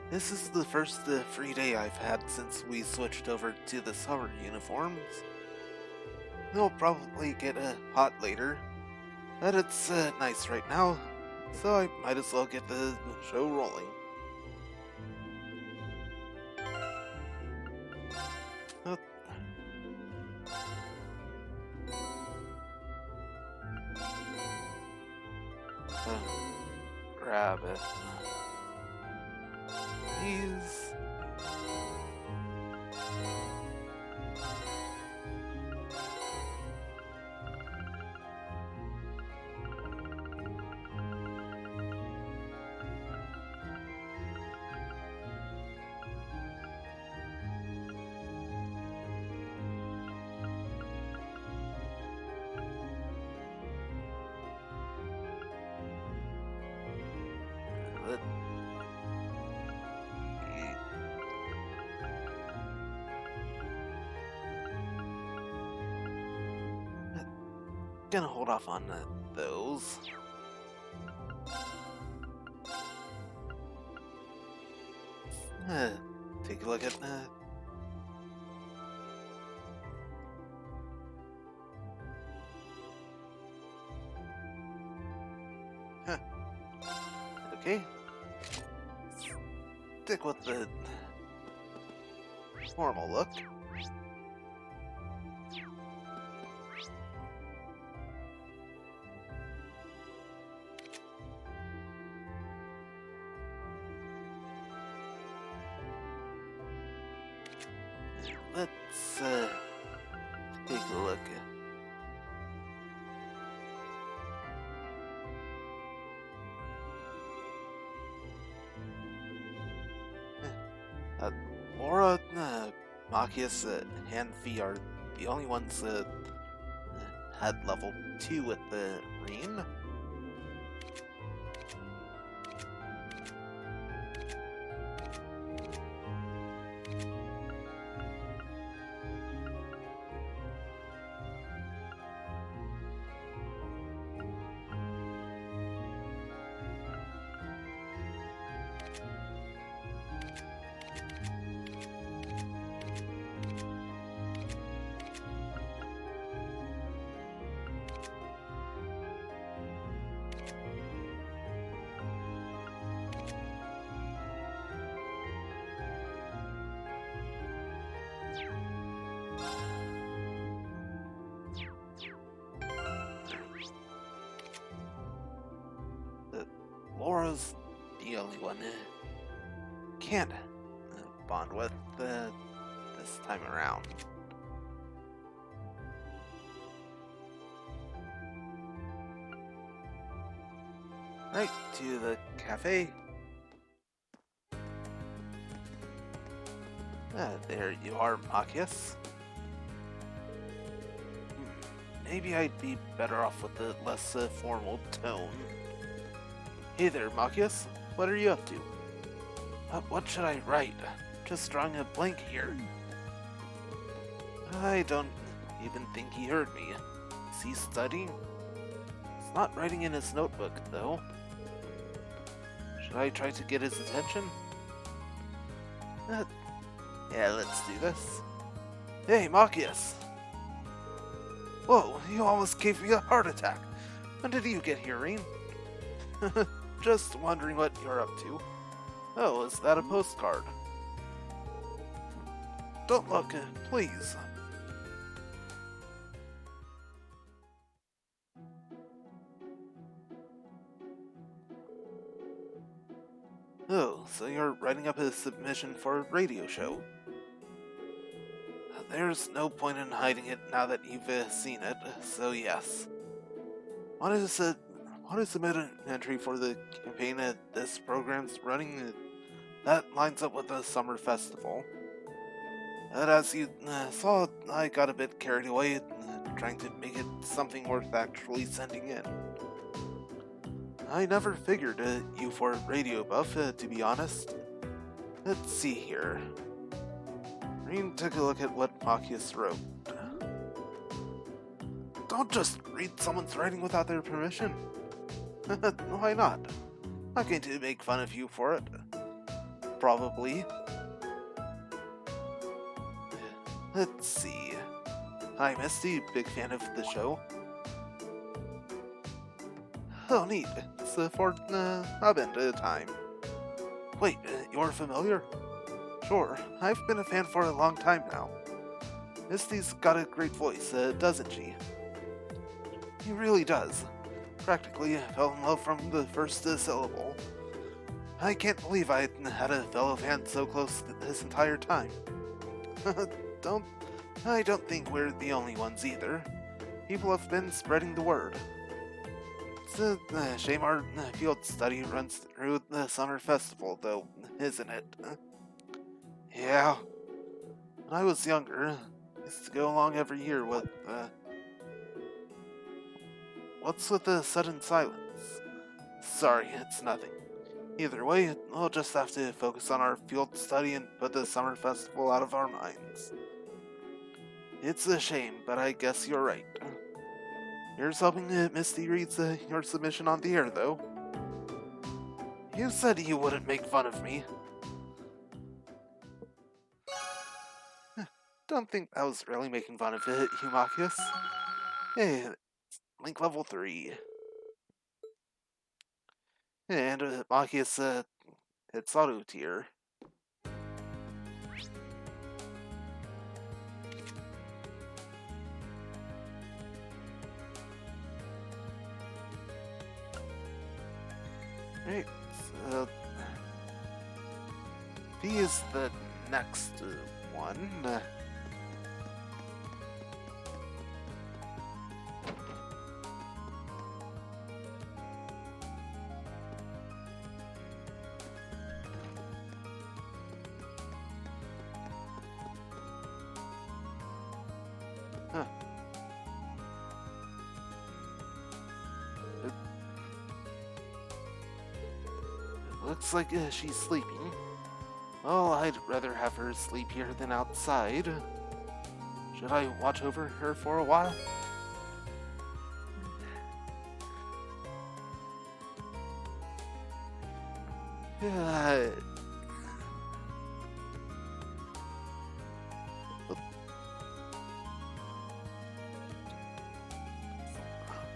This is the first free day I've had since we switched over to the summer uniforms. It'll probably get hot later, but it's nice right now, so I might as well get the show rolling. Grab it. Please. Gonna hold off on those. Take a look at that. Huh. Okay. Stick with the formal look. Let's take a look. Laura, Machias, and Fee are the only ones that had level 2 with the Reen. Laura's the only one can't bond with this time around. Right to the cafe. There you are, Machias. Maybe I'd be better off with a less formal tone. Hey there, Machias. What are you up to? What should I write? Just drawing a blank here. I don't even think he heard me. Is he studying? He's not writing in his notebook, though. Should I try to get his attention? Yeah, let's do this. Hey, Machias! Whoa, you almost gave me a heart attack. When did you get here, Reen? Just wondering what you're up to. Oh, is that a postcard? Don't look, please. Oh, so you're writing up a submission for a radio show. There's no point in hiding it now that you've seen it, so yes. Want to submit an entry for the campaign this program's running? That lines up with the summer festival. But as you saw, I got a bit carried away trying to make it something worth actually sending in. I never figured you for a radio buff, to be honest. Let's see here. Reen took a look at what Machias wrote. Don't just read someone's writing without their permission. Why not? I'm going to make fun of you for it. Probably. Let's see. Hi, Misty. Big fan of the show. Oh, neat. It's for Abend time. Wait, you're familiar? Sure, I've been a fan for a long time now. Misty's got a great voice, doesn't she? He really does. Practically fell in love from the first syllable. I can't believe I had a fellow fan so close this entire time. I don't think we're the only ones either. People have been spreading the word. It's a shame our field study runs through the summer festival, though, isn't it? Yeah. When I was younger, I used to go along every year with, What's with the sudden silence? Sorry, it's nothing. Either way, we'll just have to focus on our field study and put the summer festival out of our minds. It's a shame, but I guess you're right. Here's hoping Misty reads your submission on the air, though. You said you wouldn't make fun of me. Don't think I was really making fun of it, Machias. Hey, Link level 3. And Machias, it's auto tier. Right, so B is the next one. Huh. Looks like she's sleeping. Well, I'd rather have her sleep here than outside. Should I watch over her for a while?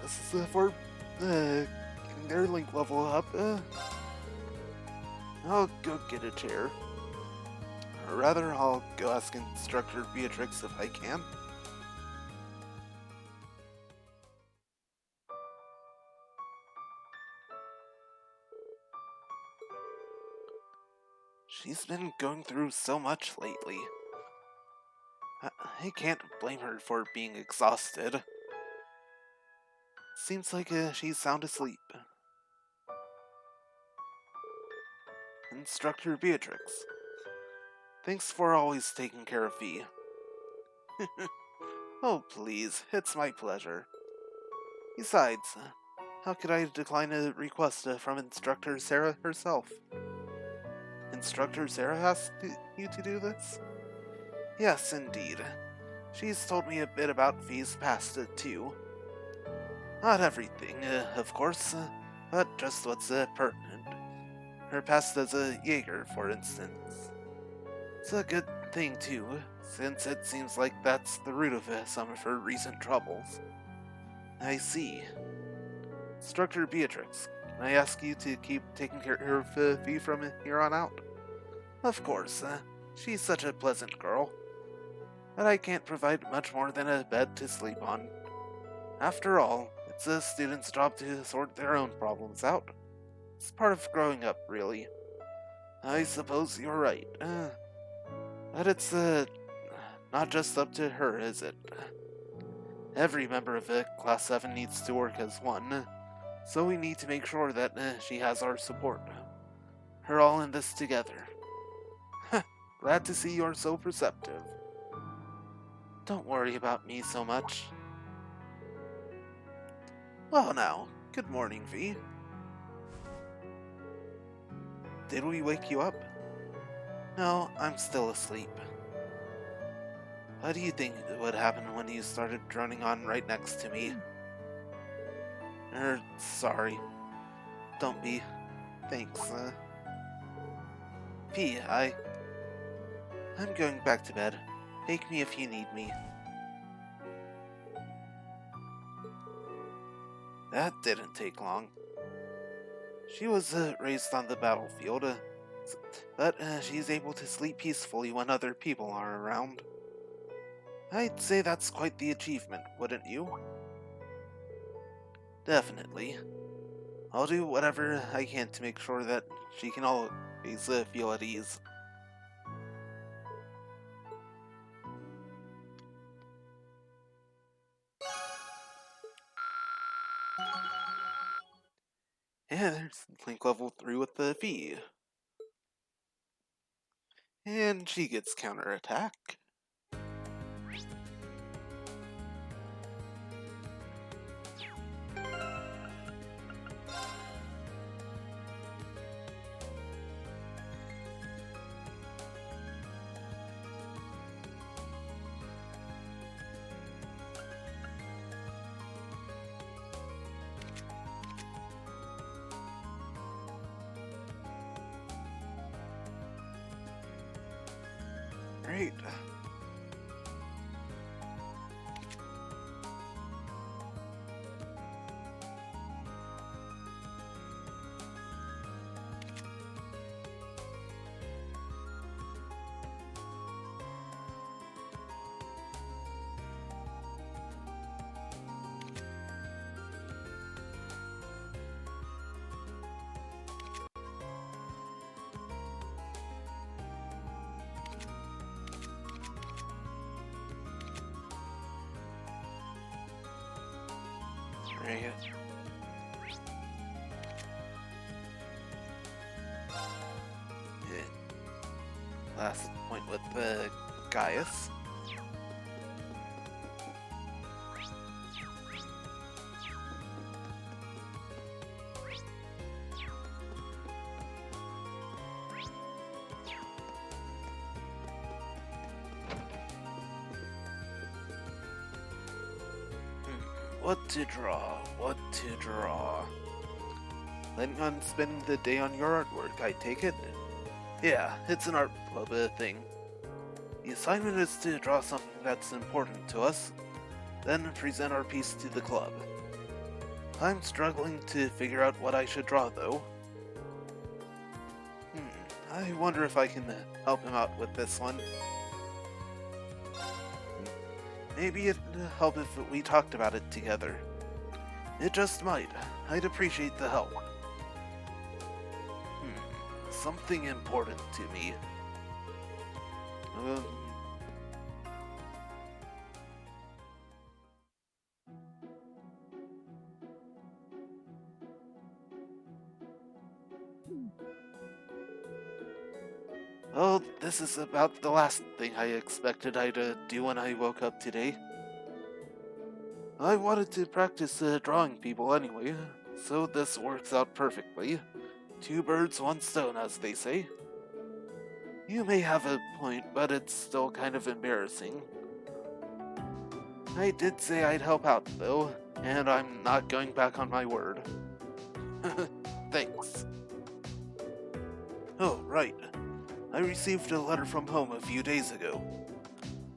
This is for getting their Link level up. I'll go get a chair. Or rather, I'll go ask Instructor Beatrix if I can. She's been going through so much lately. I can't blame her for being exhausted. Seems like she's sound asleep. Instructor Beatrix. Thanks for always taking care of V. Oh, please, it's my pleasure. Besides, how could I decline a request from Instructor Sarah herself? Instructor Sarah asked you to do this? Yes, indeed. She's told me a bit about V's past, too. Not everything, of course, but just what's pertinent. Her past as a Jaeger, for instance. It's a good thing, too, since it seems like that's the root of some of her recent troubles. I see. Instructor Beatrix, can I ask you to keep taking care of Fee from here on out? Of course, she's such a pleasant girl. But I can't provide much more than a bed to sleep on. After all, it's a student's job to sort their own problems out. It's part of growing up, really. I suppose you're right. But it's, not just up to her, is it? Every member of Class 7 needs to work as one, so we need to make sure that she has our support. We're all in this together. Glad to see you're so perceptive. Don't worry about me so much. Well now, good morning, V. Did we wake you up? No, I'm still asleep. What do you think would happen when you started droning on right next to me? Sorry. Don't be. Thanks, P, I'm going back to bed. Wake me if you need me. That didn't take long. She was raised on the battlefield, but she's able to sleep peacefully when other people are around. I'd say that's quite the achievement, wouldn't you? Definitely. I'll do whatever I can to make sure that she can always feel at ease. Yeah, there's Link level 3 with the V. And she gets counterattack. Great. Right. Yeah. Last point with Gaius. What to draw? What to draw? Planning on spending the day on your artwork, I take it? Yeah, it's an art club thing. The assignment is to draw something that's important to us, then present our piece to the club. I'm struggling to figure out what I should draw, though. I wonder if I can help him out with this one. Maybe it'd help if we talked about it together. It just might. I'd appreciate the help. Something important to me. Well, this is about the last thing I expected I'd do when I woke up today. I wanted to practice drawing people anyway, so this works out perfectly. 2 birds, 1 stone, as they say. You may have a point, but it's still kind of embarrassing. I did say I'd help out, though. and I'm not going back on my word. Thanks. Oh, right. I received a letter from home a few days ago.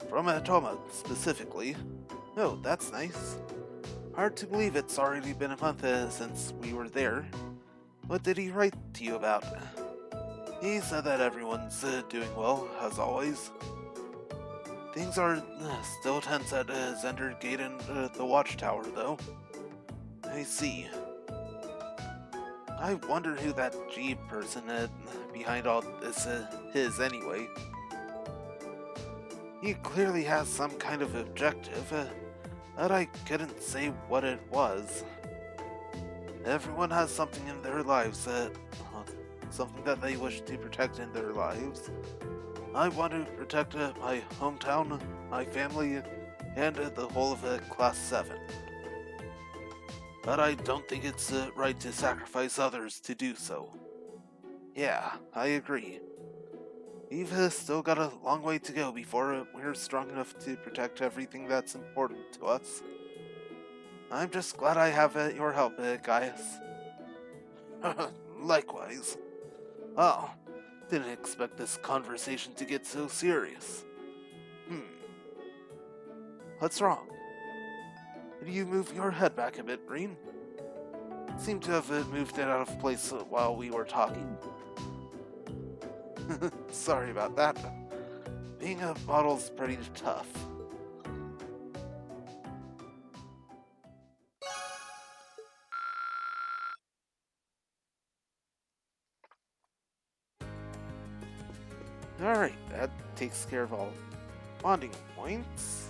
From Atoma, specifically. Oh, that's nice. Hard to believe it's already been a month since we were there. What did he write to you about? He said that everyone's doing well, as always. Things are still tense at Zender Gate and the Watchtower, though. I see. I wonder who that G person behind all this is anyway. He clearly has some kind of objective, but I couldn't say what it was. Everyone has something in their lives, something that they wish to protect in their lives. I want to protect my hometown, my family, and the whole of Class 7. But I don't think it's right to sacrifice others to do so. Yeah, I agree. We've still got a long way to go before we're strong enough to protect everything that's important to us. I'm just glad I have your help, Gaius. Likewise. Oh, didn't expect this conversation to get so serious. What's wrong? Did you move your head back a bit, Breen? Seemed to have moved it out of place while we were talking. Sorry about that. Being a model's pretty tough. Alright, that takes care of all bonding points.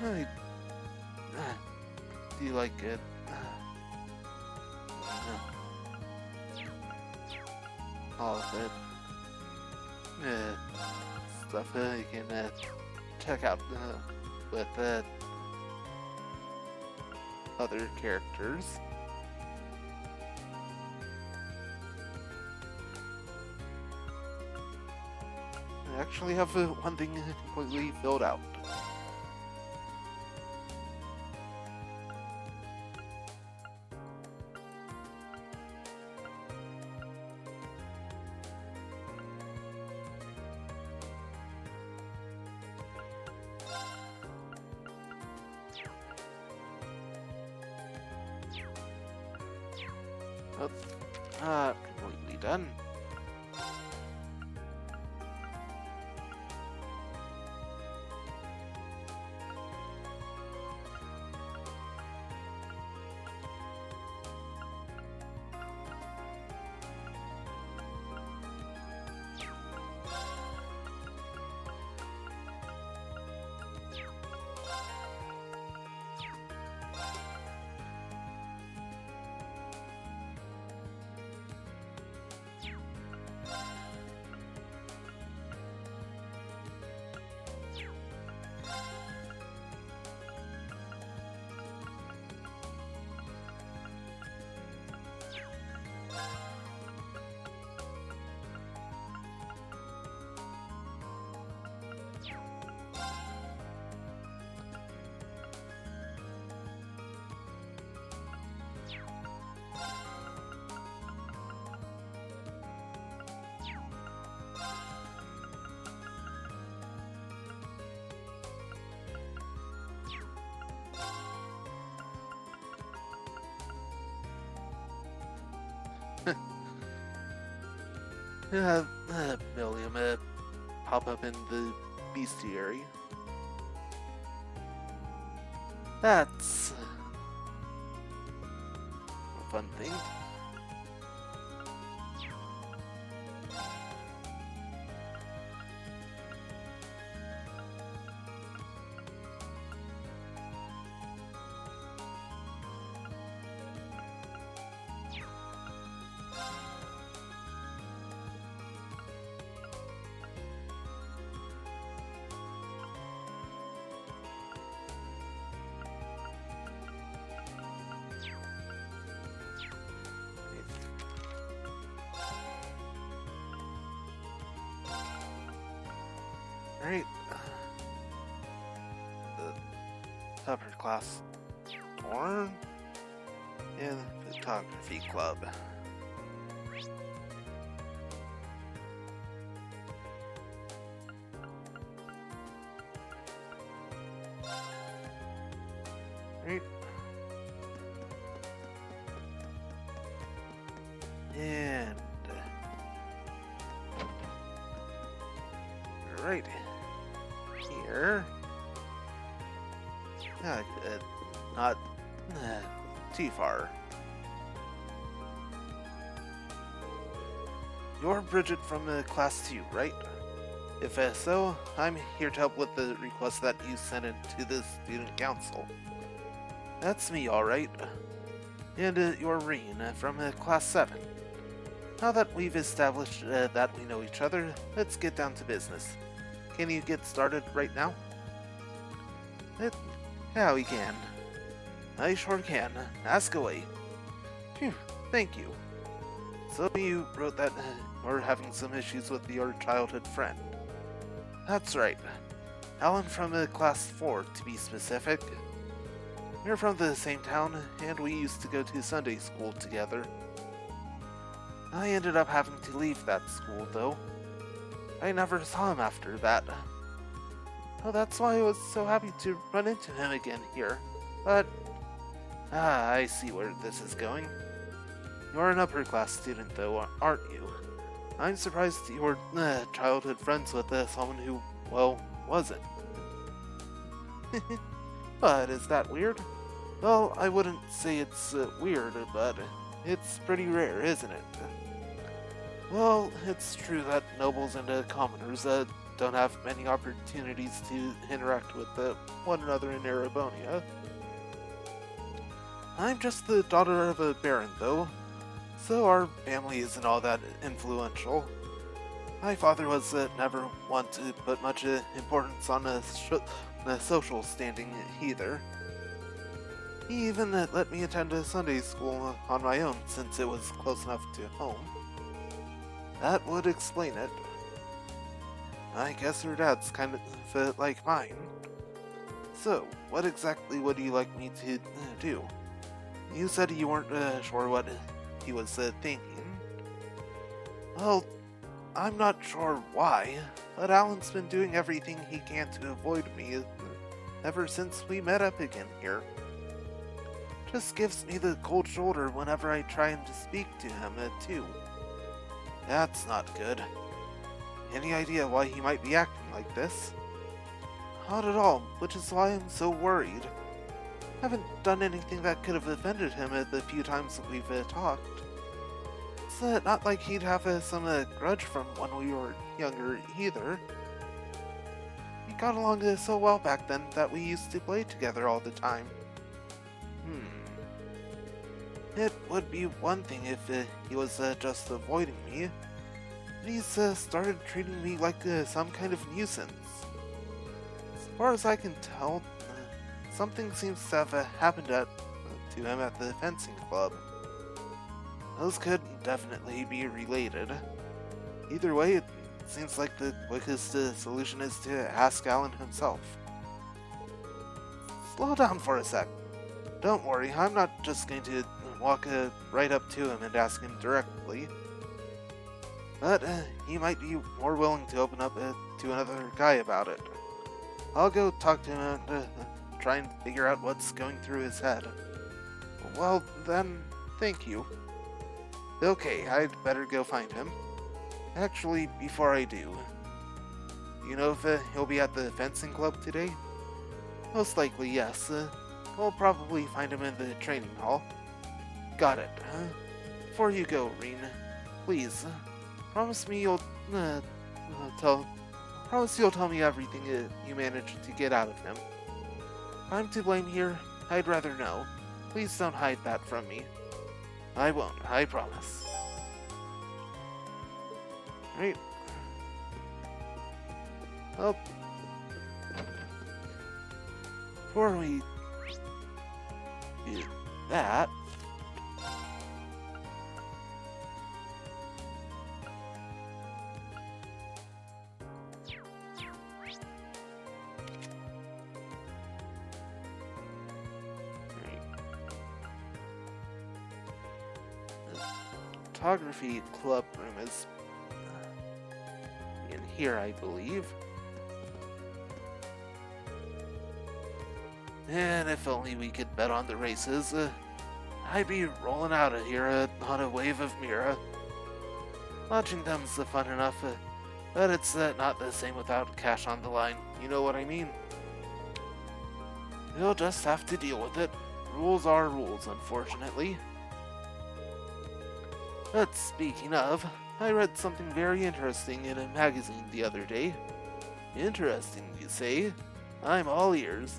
I do like it. All of it. Stuff you can check out with other characters. I actually have one thing completely filled out. Completely done. Milliam, pop up in the bestiary. That's a fun thing. Alright. The upper class porn and photography club. Right. And right here. Not too far. You're Bridget from Class 2, right? If so, I'm here to help with the request that you sent in to the Student Council. That's me, alright. And you're Reen from Class 7. Now that we've established that we know each other, let's get down to business. Can you get started right now? Yeah, we can. I sure can. Ask away. Phew, thank you. So you wrote that we're having some issues with your childhood friend. That's right. Alan from Class 4, to be specific. We're from the same town, and we used to go to Sunday school together. I ended up having to leave that school, though. I never saw him after that. Oh, that's why I was so happy to run into him again here. But, I see where this is going. You're an upper class student, though, aren't you? I'm surprised you were childhood friends with someone who, well, wasn't. But is that weird? Well, I wouldn't say it's weird, but it's pretty rare, isn't it? Well, it's true that nobles and commoners don't have many opportunities to interact with one another in Erebonia. I'm just the daughter of a baron, though, so our family isn't all that influential. My father was never one to put much importance on a social standing either. He even let me attend a Sunday school on my own since it was close enough to home. That would explain it. I guess her dad's kind of like mine. So, what exactly would you like me to do? You said you weren't sure what he was thinking. Well, I'm not sure why, but Alan's been doing everything he can to avoid me ever since we met up again here. Just gives me the cold shoulder whenever I try and to speak to him, too. That's not good. Any idea why he might be acting like this? Not at all, which is why I'm so worried. Haven't done anything that could have offended him the few times that we've talked. It's not like he'd have some grudge from when we were younger either. We got along so well back then that we used to play together all the time. It would be one thing if he was just avoiding me. But he's started treating me like some kind of nuisance. As far as I can tell, something seems to have happened to him at the fencing club. Those could definitely be related. Either way, it seems like the quickest solution is to ask Alan himself. Slow down for a sec. Don't worry, I'm not just going to walk right up to him and ask him directly. But he might be more willing to open up to another guy about it. I'll go talk to him and try and figure out what's going through his head. Well, then, thank you. Okay, I'd better go find him. Actually, before I do, you know if he'll be at the fencing club today? Most likely, yes. We'll probably find him in the training hall. Got it. Before you go, Reen, please, promise me you'll promise you'll tell me everything you managed to get out of him. If I'm to blame here, I'd rather know. Please don't hide that from me. I won't, I promise. Right. Well, before we do that, photography club room is in here, I believe. And if only we could bet on the races, I'd be rolling out of here on a wave of Mira. Watching them's fun enough, but it's not the same without cash on the line. You know what I mean? You'll just have to deal with it. Rules are rules, unfortunately. But speaking of, I read something very interesting in a magazine the other day. Interesting, you say? I'm all ears.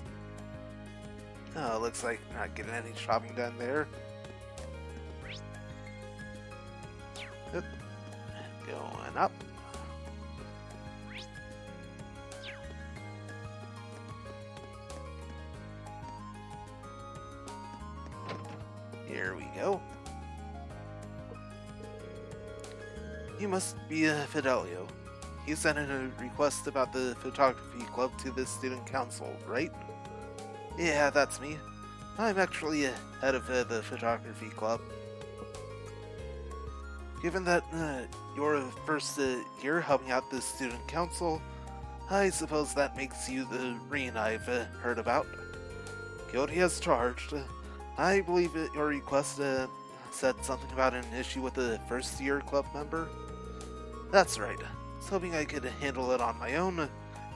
Oh, looks like not getting any shopping done there. Going up. Here we go. You must be Fidelio. You sent in a request about the photography club to the student council, right? Yeah, that's me. I'm actually head of the photography club. Given that you're first here helping out the student council, I suppose that makes you the Reen I've heard about. Guilty as charged. I believe your request said something about an issue with a first-year club member. That's right. I was hoping I could handle it on my own.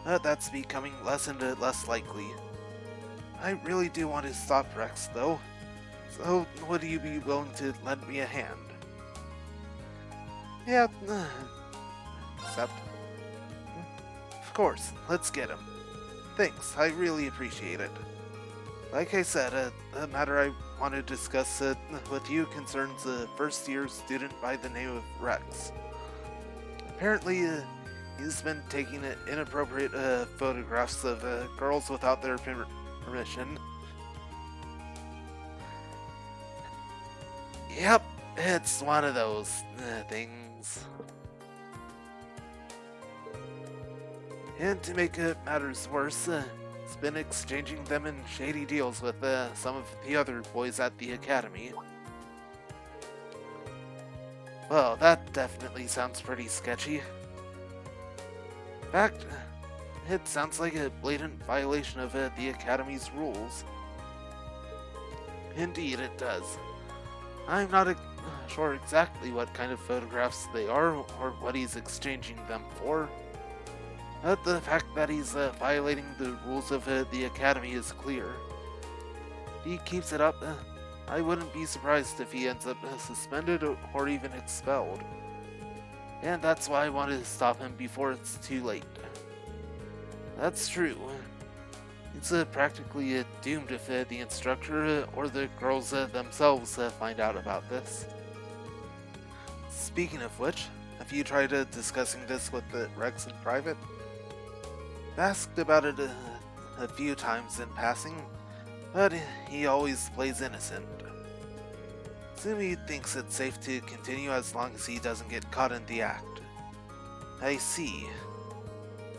That's becoming less and less likely. I really do want to stop Rex, though. So, would you be willing to lend me a hand? Yeah, except... Of course, let's get him. Thanks, I really appreciate it. Like I said, the matter I want to discuss with you concerns a first-year student by the name of Rex. Apparently, he's been taking inappropriate photographs of girls without their permission. Yep, it's one of those things. And to make matters worse, he's been exchanging them in shady deals with some of the other boys at the academy. Well, that definitely sounds pretty sketchy. In fact, it sounds like a blatant violation of the Academy's rules. Indeed, it does. I'm not sure exactly what kind of photographs they are or what he's exchanging them for. But the fact that he's violating the rules of the Academy is clear. If he keeps it up, I wouldn't be surprised if he ends up suspended or even expelled. And that's why I wanted to stop him before it's too late. That's true. It's practically doomed if the instructor or the girls themselves find out about this. Speaking of which, have you tried discussing this with Rex in private? I've asked about it a few times in passing, but he always plays innocent. Assume he thinks it's safe to continue as long as he doesn't get caught in the act. I see.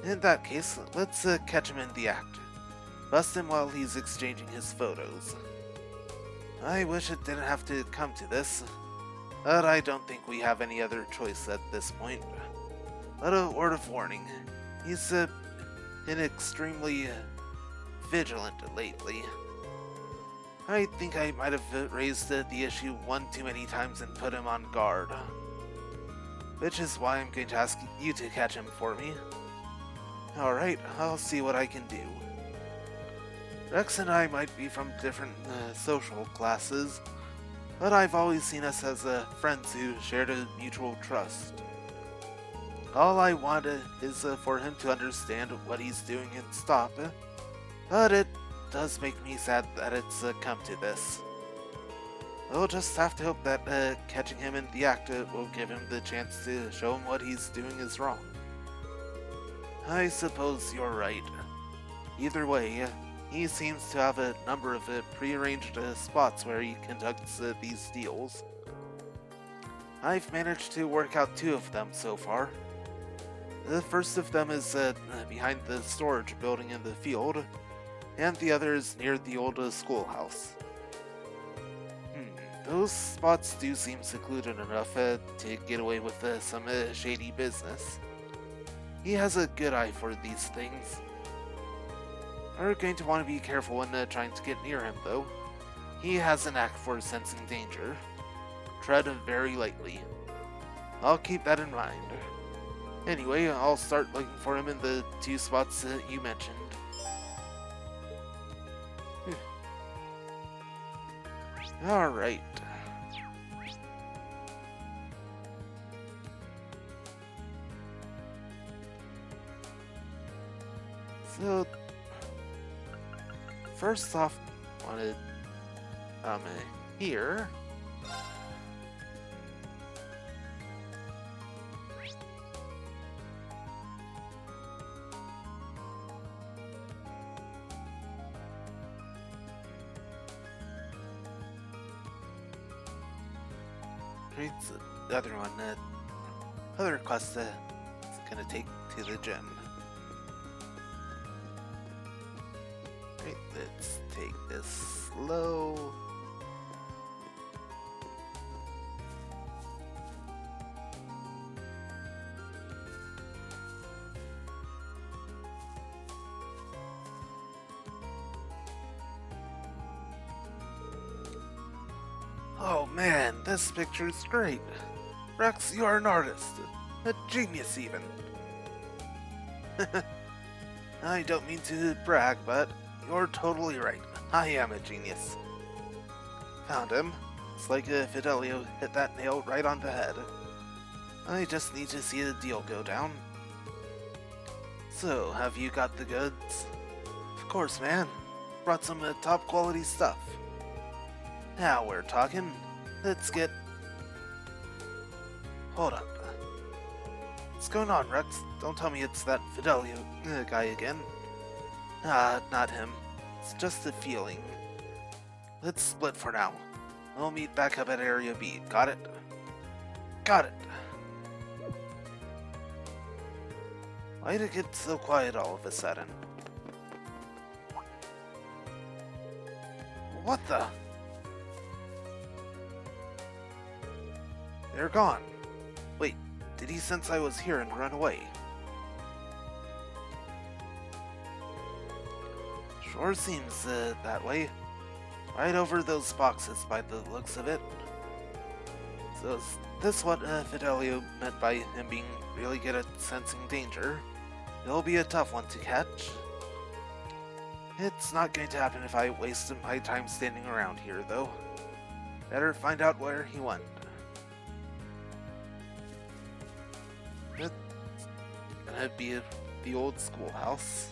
In that case, let's catch him in the act. Bust him while he's exchanging his photos. I wish it didn't have to come to this, but I don't think we have any other choice at this point. But a word of warning, he's been extremely vigilant lately. I think I might have raised the issue one too many times and put him on guard. which is why I'm going to ask you to catch him for me. Alright, I'll see what I can do. Rex and I might be from different social classes, but I've always seen us as friends who shared a mutual trust. All I want is for him to understand what he's doing and stop, but it does make me sad that it's come to this. We'll just have to hope that catching him in the act will give him the chance to show him what he's doing is wrong. I suppose you're right. Either way, he seems to have a number of prearranged spots where he conducts these deals. I've managed to work out 2 of them so far. The first of them is behind the storage building in the field, and the other is near the old schoolhouse. Those spots do seem secluded enough to get away with some shady business. He has a good eye for these things. We're going to want to be careful when trying to get near him, though. He has an knack for sensing danger. Tread very lightly. I'll keep that in mind. Anyway, I'll start looking for him in the 2 spots you mentioned. Alright. So, first off, I wanted here. It's the other one, other quest it's gonna take to the gym. Right, let's take this slow. Oh man, this picture is great. Rex, you are an artist. A genius, even. I don't mean to brag, but you're totally right. I am a genius. Found him. It's like Fidelio hit that nail right on the head. I just need to see the deal go down. So, have you got the goods? Of course, man. Brought some top quality stuff. Now we're talking. Let's get... Hold up. What's going on, Rex? Don't tell me it's that Fidelio guy again. Not him. It's just a feeling. Let's split for now. We'll meet back up at Area B. Got it? Got it. Why'd it get so quiet all of a sudden? What the? They're gone. Wait, did he sense I was here and run away? Sure seems that way. Right over those boxes by the looks of it. So is this what Fidelio meant by him being really good at sensing danger? It'll be a tough one to catch. It's not going to happen if I waste my time standing around here, though. Better find out where he went. It's gonna be the old schoolhouse.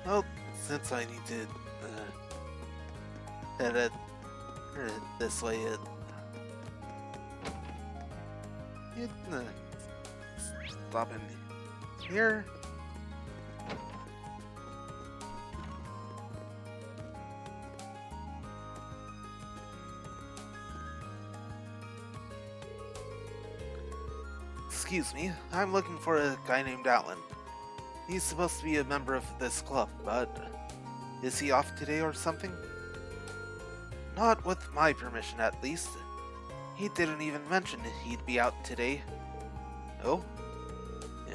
Well, since I need to head this way, stop in here. Excuse me, I'm looking for a guy named Alan. He's supposed to be a member of this club, but is he off today or something? Not with my permission, at least. He didn't even mention he'd be out today. Oh?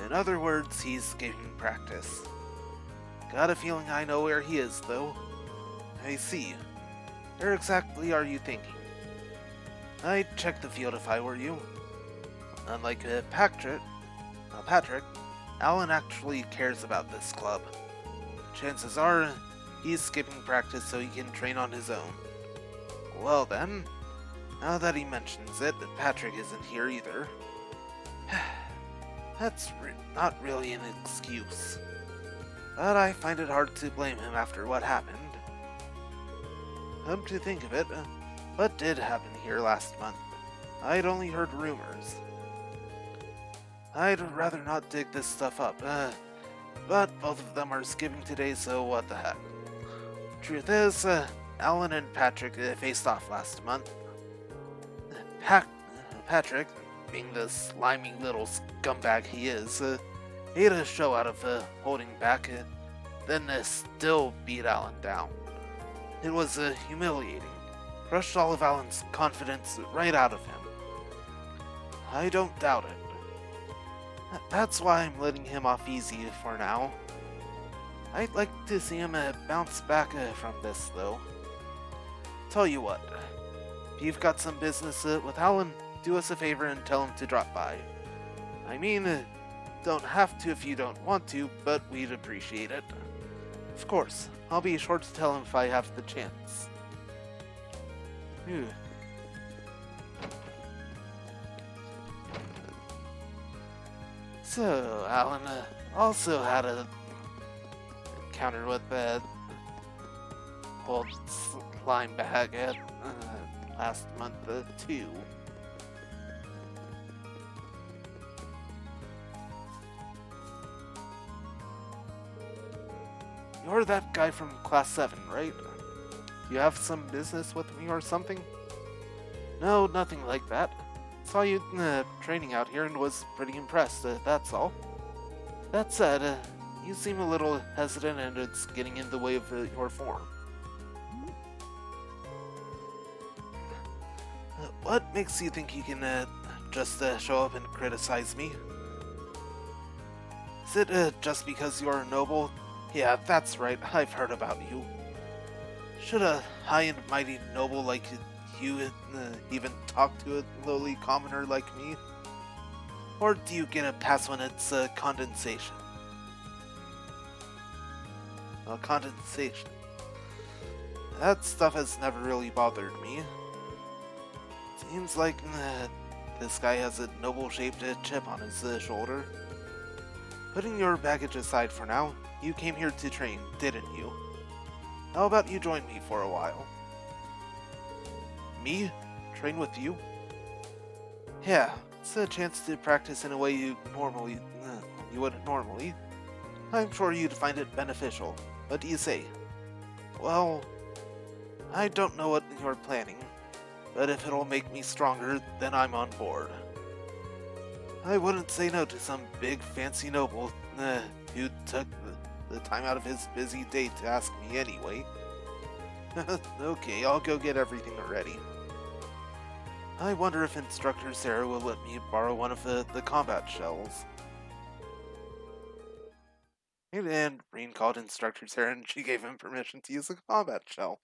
In other words, he's giving practice. Got a feeling I know where he is, though. I see. Where exactly are you thinking? I'd check the field if I were you. Unlike Patrick, Alan actually cares about this club. Chances are, he's skipping practice so he can train on his own. Well then, now that he mentions it, Patrick isn't here either. That's not really an excuse. But I find it hard to blame him after what happened. Come to think of it, what did happen here last month? I'd only heard rumors. I'd rather not dig this stuff up, but both of them are skipping today, so what the heck. Truth is, Alan and Patrick faced off last month. Patrick, being the slimy little scumbag he is, made a show out of holding back, then still beat Alan down. It was humiliating. Crushed all of Alan's confidence right out of him. I don't doubt it. That's why I'm letting him off easy for now. I'd like to see him bounce back from this, though. Tell you what, if you've got some business with Alan, do us a favor and tell him to drop by. I mean, don't have to if you don't want to, but we'd appreciate it. Of course, I'll be sure to tell him if I have the chance. Phew. So, Alan also had an encounter with that old slime bag last month, too. You're that guy from Class 7, right? Do you have some business with me or something? No, nothing like that. Saw you training out here and was pretty impressed, that's all. That said, you seem a little hesitant and it's getting in the way of your form. What makes you think you can just show up and criticize me? Is it just because you're noble? Yeah, that's right, I've heard about you. Should a high and mighty noble like you even talk to a lowly commoner like me? Or do you get a pass when it's condensation? Well, condensation. That stuff has never really bothered me. Seems like this guy has a noble-shaped chip on his shoulder. Putting your baggage aside for now, you came here to train, didn't you? How about you join me for a while? Me? Train with you? Yeah, it's a chance to practice in a way you wouldn't normally. I'm sure you'd find it beneficial. What do you say? Well, I don't know what you're planning, but if it'll make me stronger, then I'm on board. I wouldn't say no to some big fancy noble who took the time out of his busy day to ask me anyway. Okay, I'll go get everything ready. I wonder if Instructor Sarah will let me borrow one of the combat shells. And Breen called Instructor Sarah and she gave him permission to use a combat shell.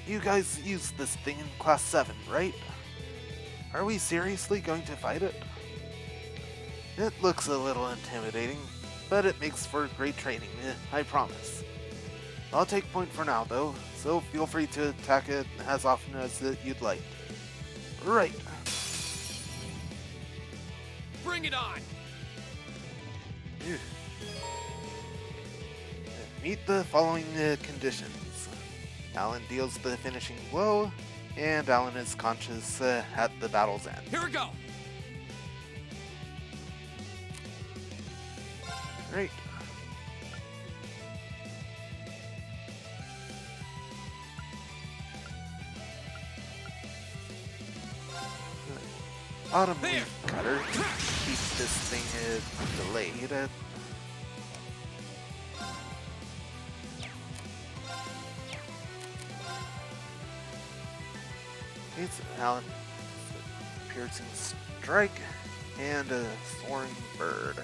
You guys used this thing in Class 7, right? Are we seriously going to fight it? It looks a little intimidating, but it makes for great training, I promise. I'll take point for now, though, so feel free to attack it as often as you'd like. Right. Bring it on! Meet the following conditions. Alan deals the finishing blow, and Alan is conscious at the battle's end. Here we go! Great. Autumn leaf cutter. Keep this thing delayed. It's Alan. Piercing strike. And a soaring bird.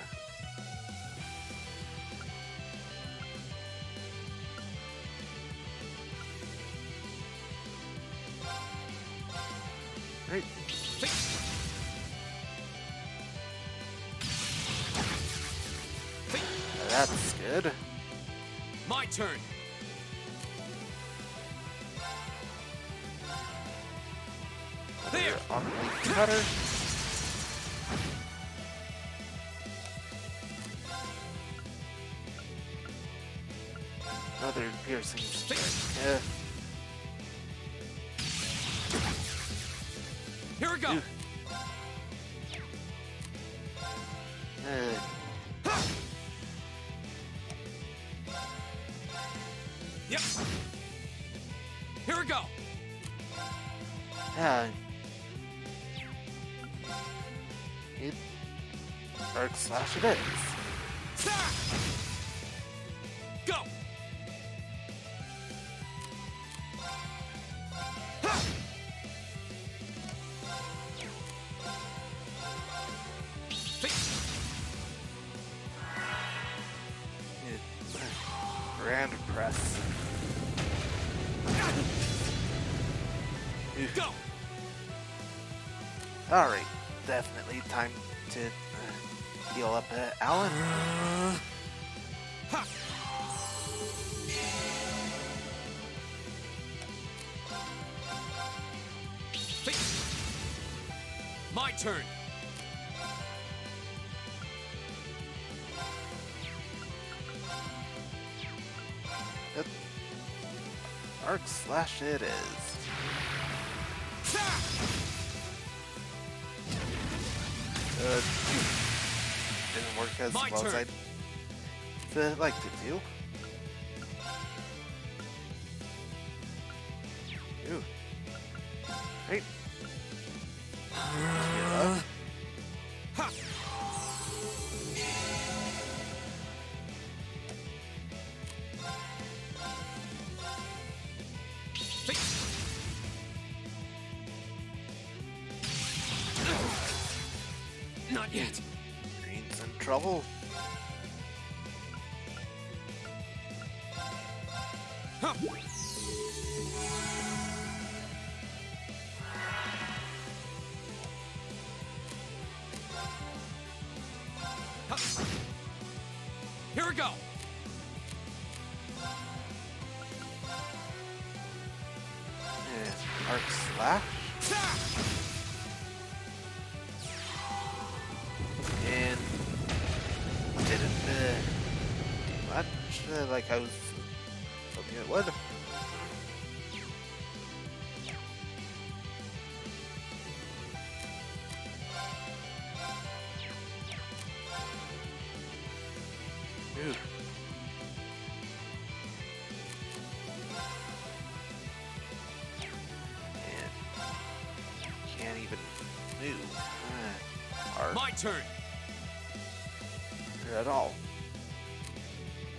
Right. That's good. My turn. There. On the cutter. Another piercing strike. Yeah. Here we go. Yep. Here we go. Yeah. Arc slash it is. Go. Grand press. Go. Alright, definitely time to heal up Alan. My turn. Arc slash it is. Didn't work as well as I'd like to do. Ooh. Right. Not yet. Green's in trouble. Huh. Here we go. Arc slash. And didn't much like I was hoping it would. Ooh. And can't even move. My turn. At all.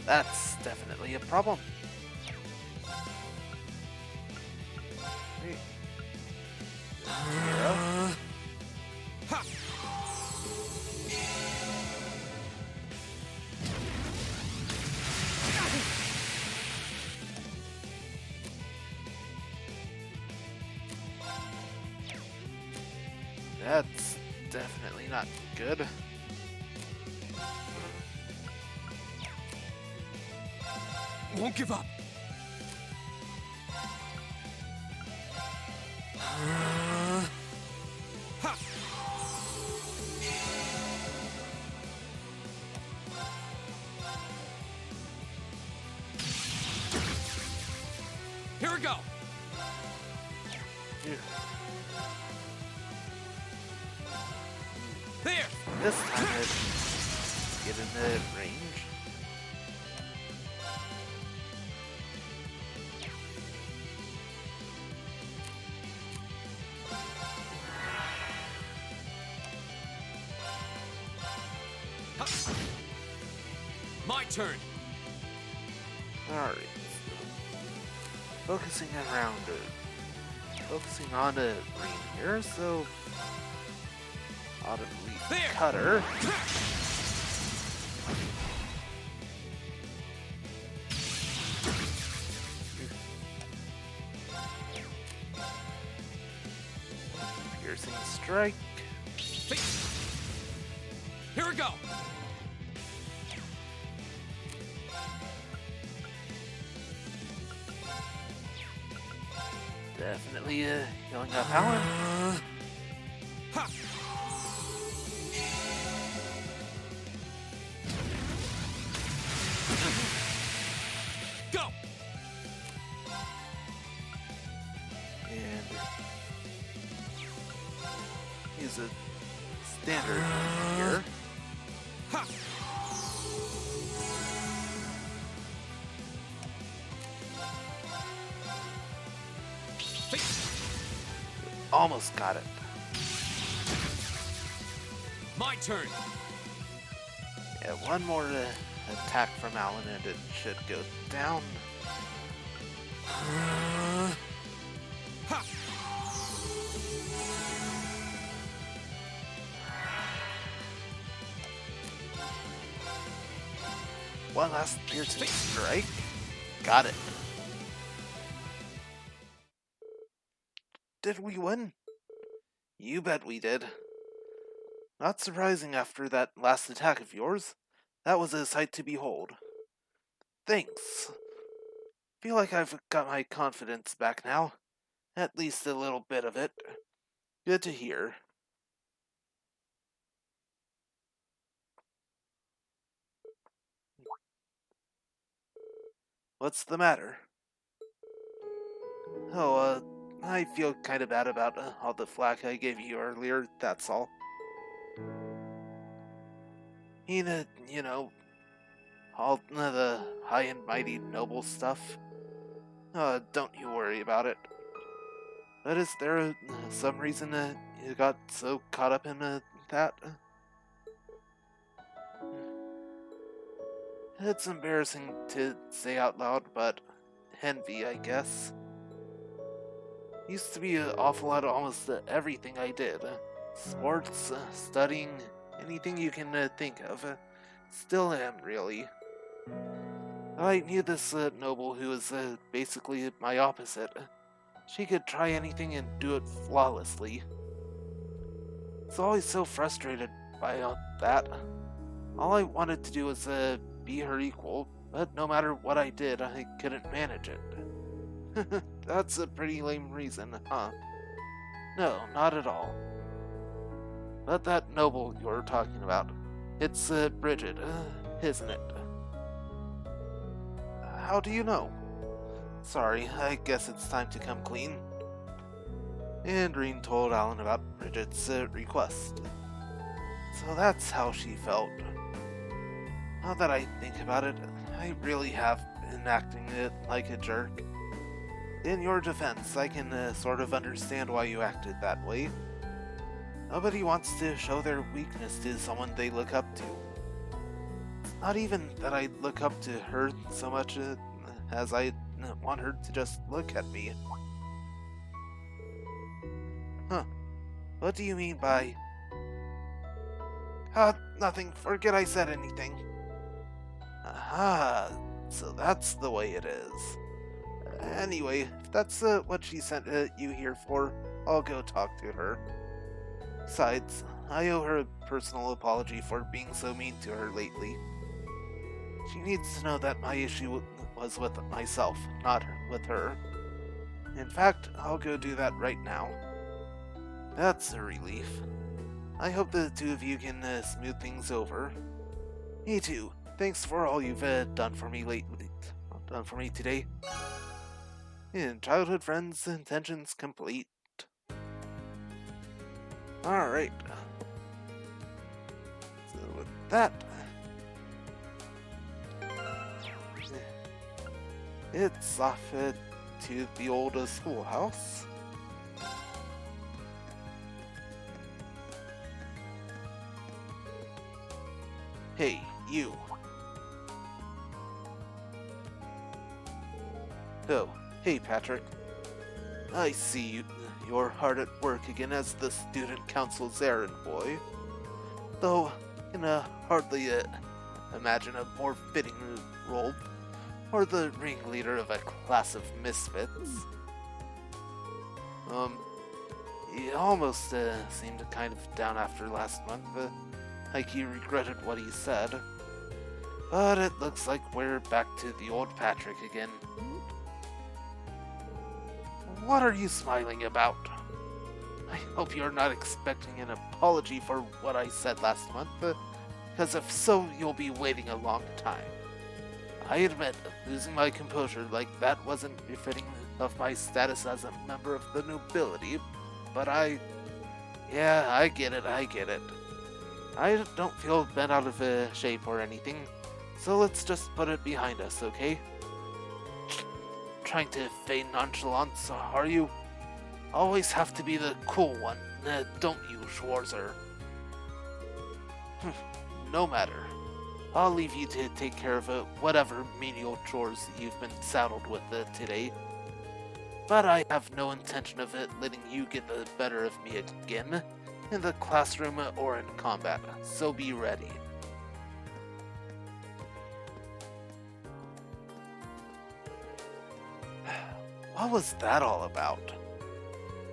That's definitely a problem. Hero. That's definitely not good. Won't give up. Here we go. There. This time I get in the range. My turn. Alright. Focusing around focusing on a green here, so autumn leaf cutter. Piercing strike. Here we go. Definitely healing up Alan. Go. And use a standard here. Almost got it. My turn. Yeah, one more attack from Alan and it should go down. One last piercing strike. Got it. Did we win? You bet we did. Not surprising after that last attack of yours. That was a sight to behold. Thanks. Feel like I've got my confidence back now. At least a little bit of it. Good to hear. What's the matter? Oh, I feel kind of bad about all the flack I gave you earlier, that's all. You know, all the high and mighty noble stuff. Don't you worry about it. But is there some reason you got so caught up in that? It's embarrassing to say out loud, but envy, I guess. Used to be an awful lot of almost everything I did. Sports, studying, anything you can think of. Still am, really. I knew this noble who was basically my opposite. She could try anything and do it flawlessly. I was always so frustrated by that. All I wanted to do was be her equal, but no matter what I did, I couldn't manage it. That's a pretty lame reason, huh? No, not at all. But that noble you're talking about, it's Bridget, isn't it? How do you know? Sorry, I guess it's time to come clean. And Reen told Alan about Bridget's request. So that's how she felt. Now that I think about it, I really have been acting it like a jerk. In your defense, I can sort of understand why you acted that way. Nobody wants to show their weakness to someone they look up to. It's not even that I look up to her so much as I want her to just look at me. Huh. What do you mean by... nothing. Forget I said anything. Aha, so that's the way it is. Anyway, if that's what she sent you here for, I'll go talk to her. Besides, I owe her a personal apology for being so mean to her lately. She needs to know that my issue was with myself, not with her. In fact, I'll go do that right now. That's a relief. I hope the two of you can smooth things over. Me too. Thanks for all you've done for me today. And childhood friends, intentions complete. Alright. So with that, it's off to the old schoolhouse. Hey, you. Oh, hey Patrick. I see you're hard at work again as the student council's errand boy. Though, I can hardly imagine a more fitting role for the ringleader of a class of misfits. He almost seemed kind of down after last month, like he regretted what he said. But it looks like we're back to the old Patrick again. What are you smiling about? I hope you're not expecting an apology for what I said last month, because if so, you'll be waiting a long time. I admit, losing my composure like that wasn't befitting of my status as a member of the nobility, but yeah, I get it. I don't feel bent out of shape or anything, so let's just put it behind us, okay? Trying to feign nonchalance, are you? Always have to be the cool one, don't you, Schwarzer? No matter. I'll leave you to take care of whatever menial chores you've been saddled with today. But I have no intention of letting you get the better of me again, in the classroom or in combat, so be ready. What was that all about?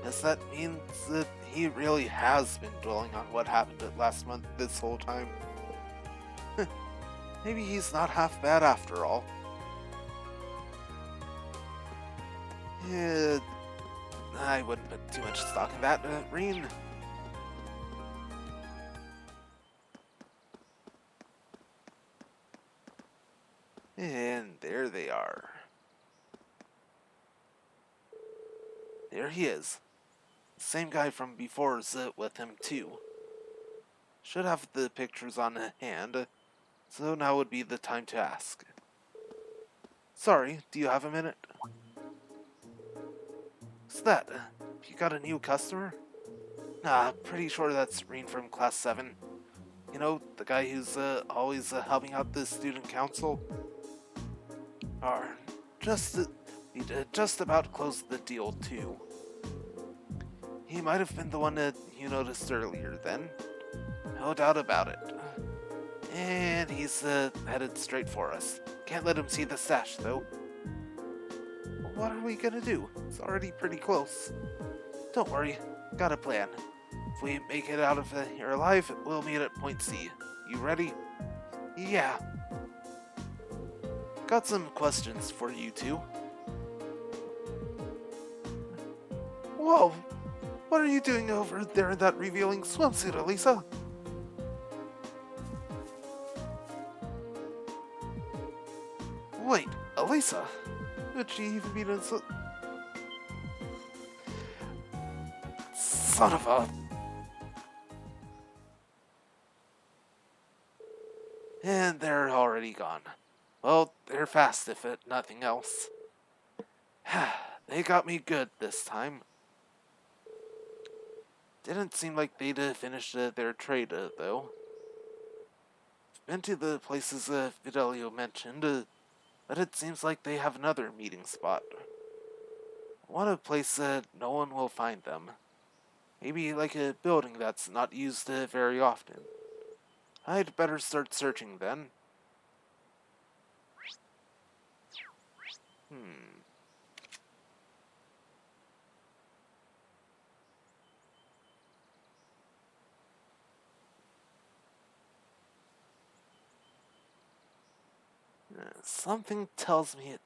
Guess that means that he really has been dwelling on what happened last month this whole time. Maybe he's not half bad after all. Yeah, I wouldn't put too much stock in that, Reen. And there they are. There he is. Same guy from before's with him too. Should have the pictures on hand, so now would be the time to ask. Sorry, do you have a minute? What's that? You got a new customer? Nah, pretty sure that's Reen from Class 7. You know, the guy who's always helping out the student council? We just about closed the deal too. He might have been the one that you noticed earlier then. No doubt about it. And he's headed straight for us. Can't let him see the stash though. What are we gonna do? It's already pretty close. Don't worry, got a plan. If we make it out of here alive, we'll meet at Point C. You ready? Yeah. Got some questions for you two. Whoa! What are you doing over there in that revealing swimsuit, Elisa? Wait, Elisa? Would she even be in son of a... And they're already gone. Well, they're fast if nothing else. They got me good this time. Didn't seem like they'd finished their trade, though. Been to the places Fidelio mentioned, but it seems like they have another meeting spot. Want a place no one will find them. Maybe like a building that's not used very often. I'd better start searching then. Something tells me it...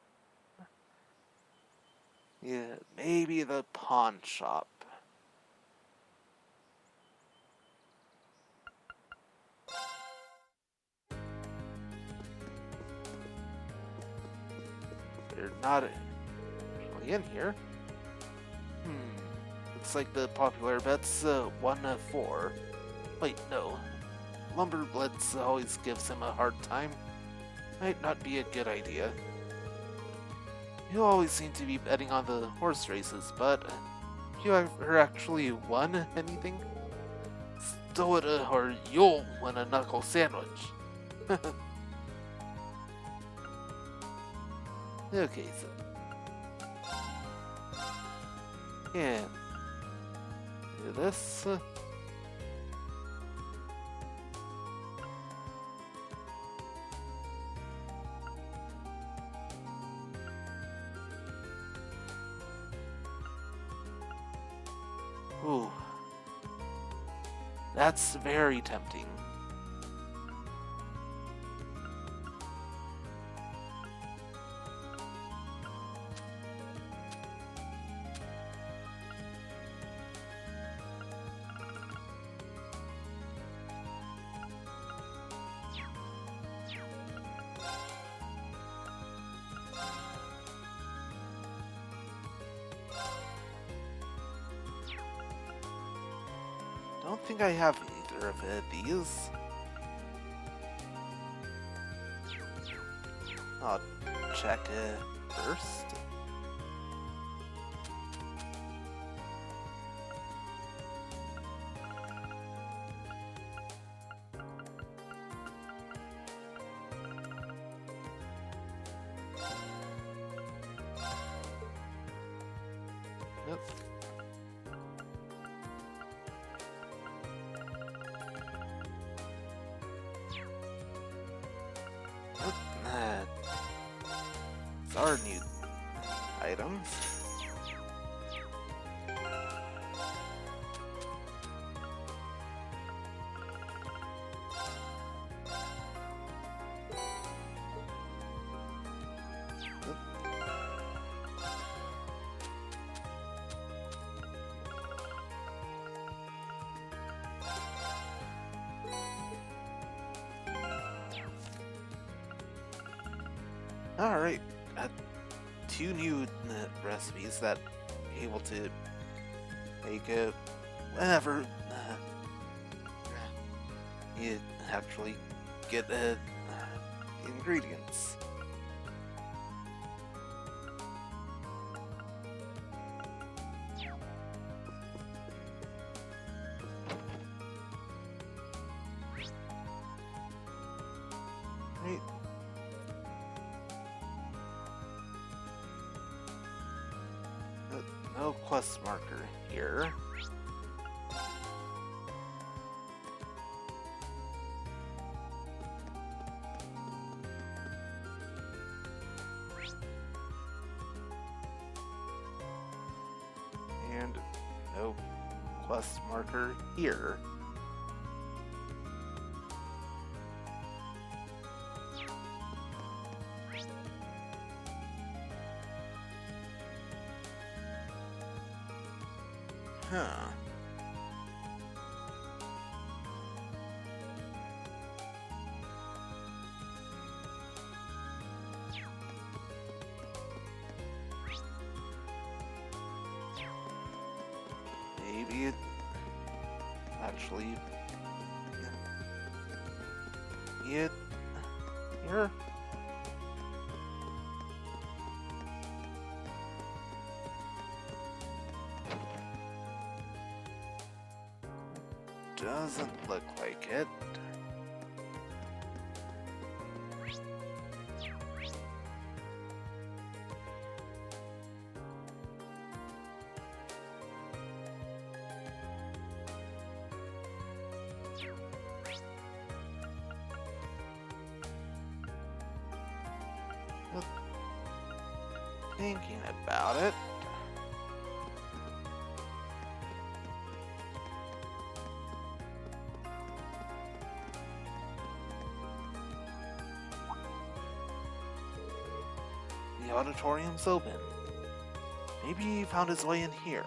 Yeah, maybe the pawn shop. They're not really in here. Looks like the popular bet's 1-4. Wait, no. Lumberblitz always gives him a hard time. Might not be a good idea. You always seem to be betting on the horse races, but have you ever actually won anything? Stow it or you'll win a knuckle sandwich. Okay, so... Yeah. Do this. That's very tempting. Don't think I have either of these. I'll check first. Yep. These are new items. Alright, two new recipes that I'm able to make whenever you actually get ingredients. Right. No quest marker here. And no quest marker here. Huh. Maybe it actually it here. Doesn't look like it. Thinking about it. The auditorium's open. Maybe he found his way in here.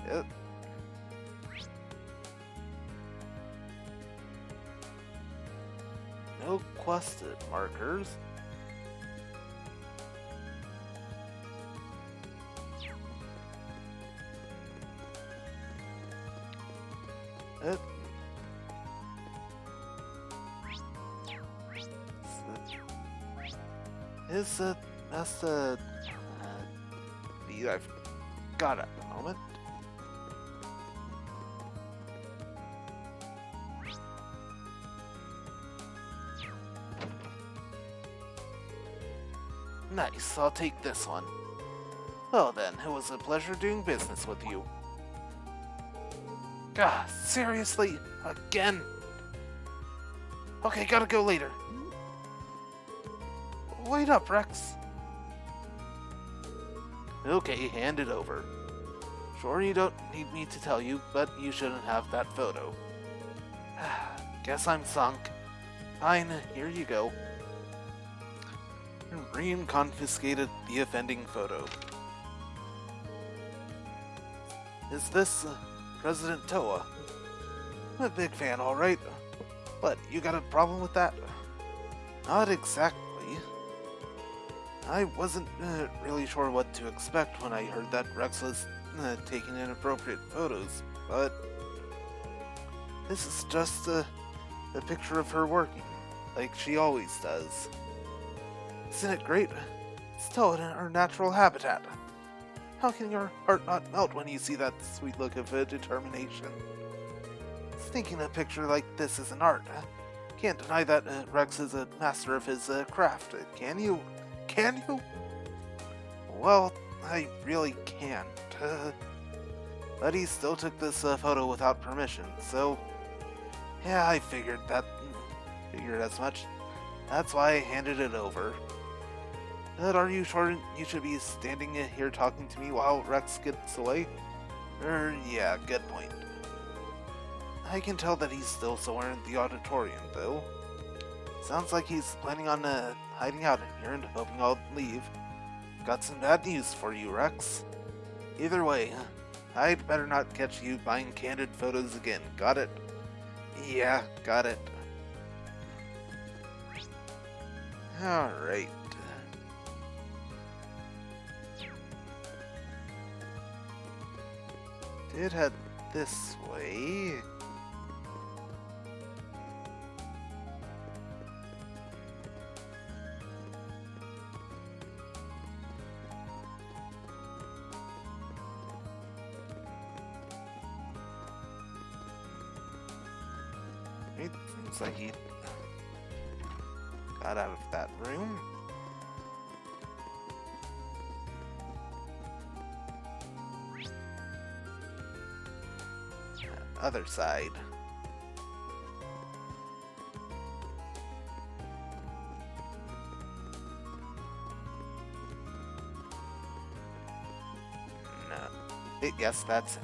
Yep. No quested markers. That's the I've got at the moment. Nice, I'll take this one. Well then, it was a pleasure doing business with you. God, seriously? Again? Okay, gotta go later. Wait up, Rex. Okay, hand it over. Sure, you don't need me to tell you, but you shouldn't have that photo. Guess I'm sunk. Fine, here you go. Reem confiscated the offending photo. Is this President Toa? I'm a big fan, alright. But you got a problem with that? Not exactly. I wasn't really sure what to expect when I heard that Rex was taking inappropriate photos, but this is just a picture of her working, like she always does. Isn't it great? It's Toa in her natural habitat. How can your heart not melt when you see that sweet look of determination? Thinking a picture like this is an art. Can't deny that Rex is a master of his craft, can you? Can you? Well, I really can't. But he still took this photo without permission, so yeah, I figured as much. That's why I handed it over. But are you sure you should be standing here talking to me while Rex gets away? Yeah, good point. I can tell that he's still somewhere in the auditorium, though. Sounds like he's planning on hiding out in here and hoping I'll leave. Got some bad news for you, Rex. Either way, I'd better not catch you buying candid photos again, got it? Yeah, got it. Alright. Did head this way. It seems like he got out of that room. Other side. No. Yes, that's him.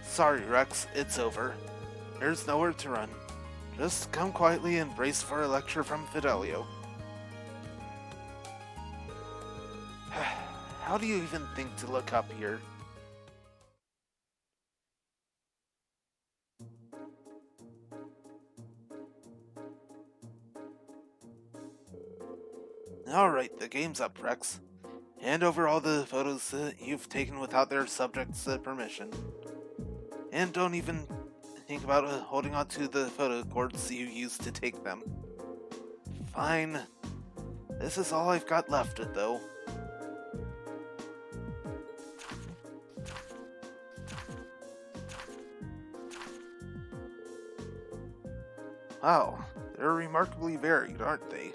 Sorry, Rex, it's over. There's nowhere to run. Just come quietly and brace for a lecture from Fidelio. How do you even think to look up here? Alright, the game's up, Rex. Hand over all the photos you've taken without their subject's permission. And don't even think about holding on to the photo cords you used to take them. Fine. This is all I've got left, though. Wow, they're remarkably varied, aren't they?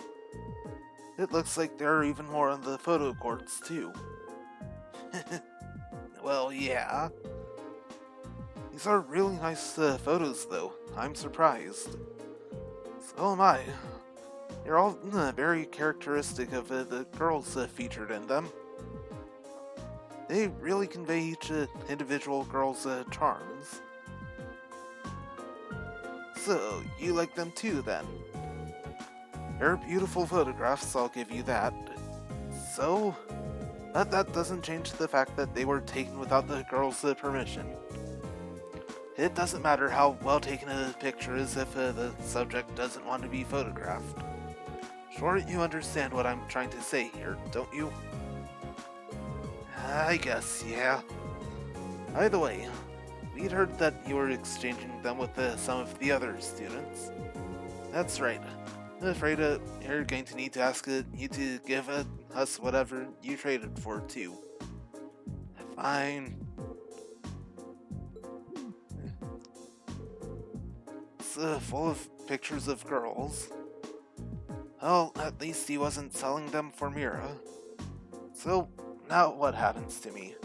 It looks like there are even more on the photo cords, too. Well, yeah. These are really nice photos, though. I'm surprised. So am I. They're all very characteristic of the girls featured in them. They really convey each individual girl's charms. So, you like them too, then? They're beautiful photographs, I'll give you that. So, but that doesn't change the fact that they were taken without the girl's permission. It doesn't matter how well taken a picture is if the subject doesn't want to be photographed. Sure, you understand what I'm trying to say here, don't you? I guess, yeah. Either way, we'd heard that you were exchanging them with some of the other students. That's right. I'm afraid you're going to need to ask you to give us whatever you traded for, too. Fine. It's full of pictures of girls. Well, at least he wasn't selling them for Mira. So, now what happens to me?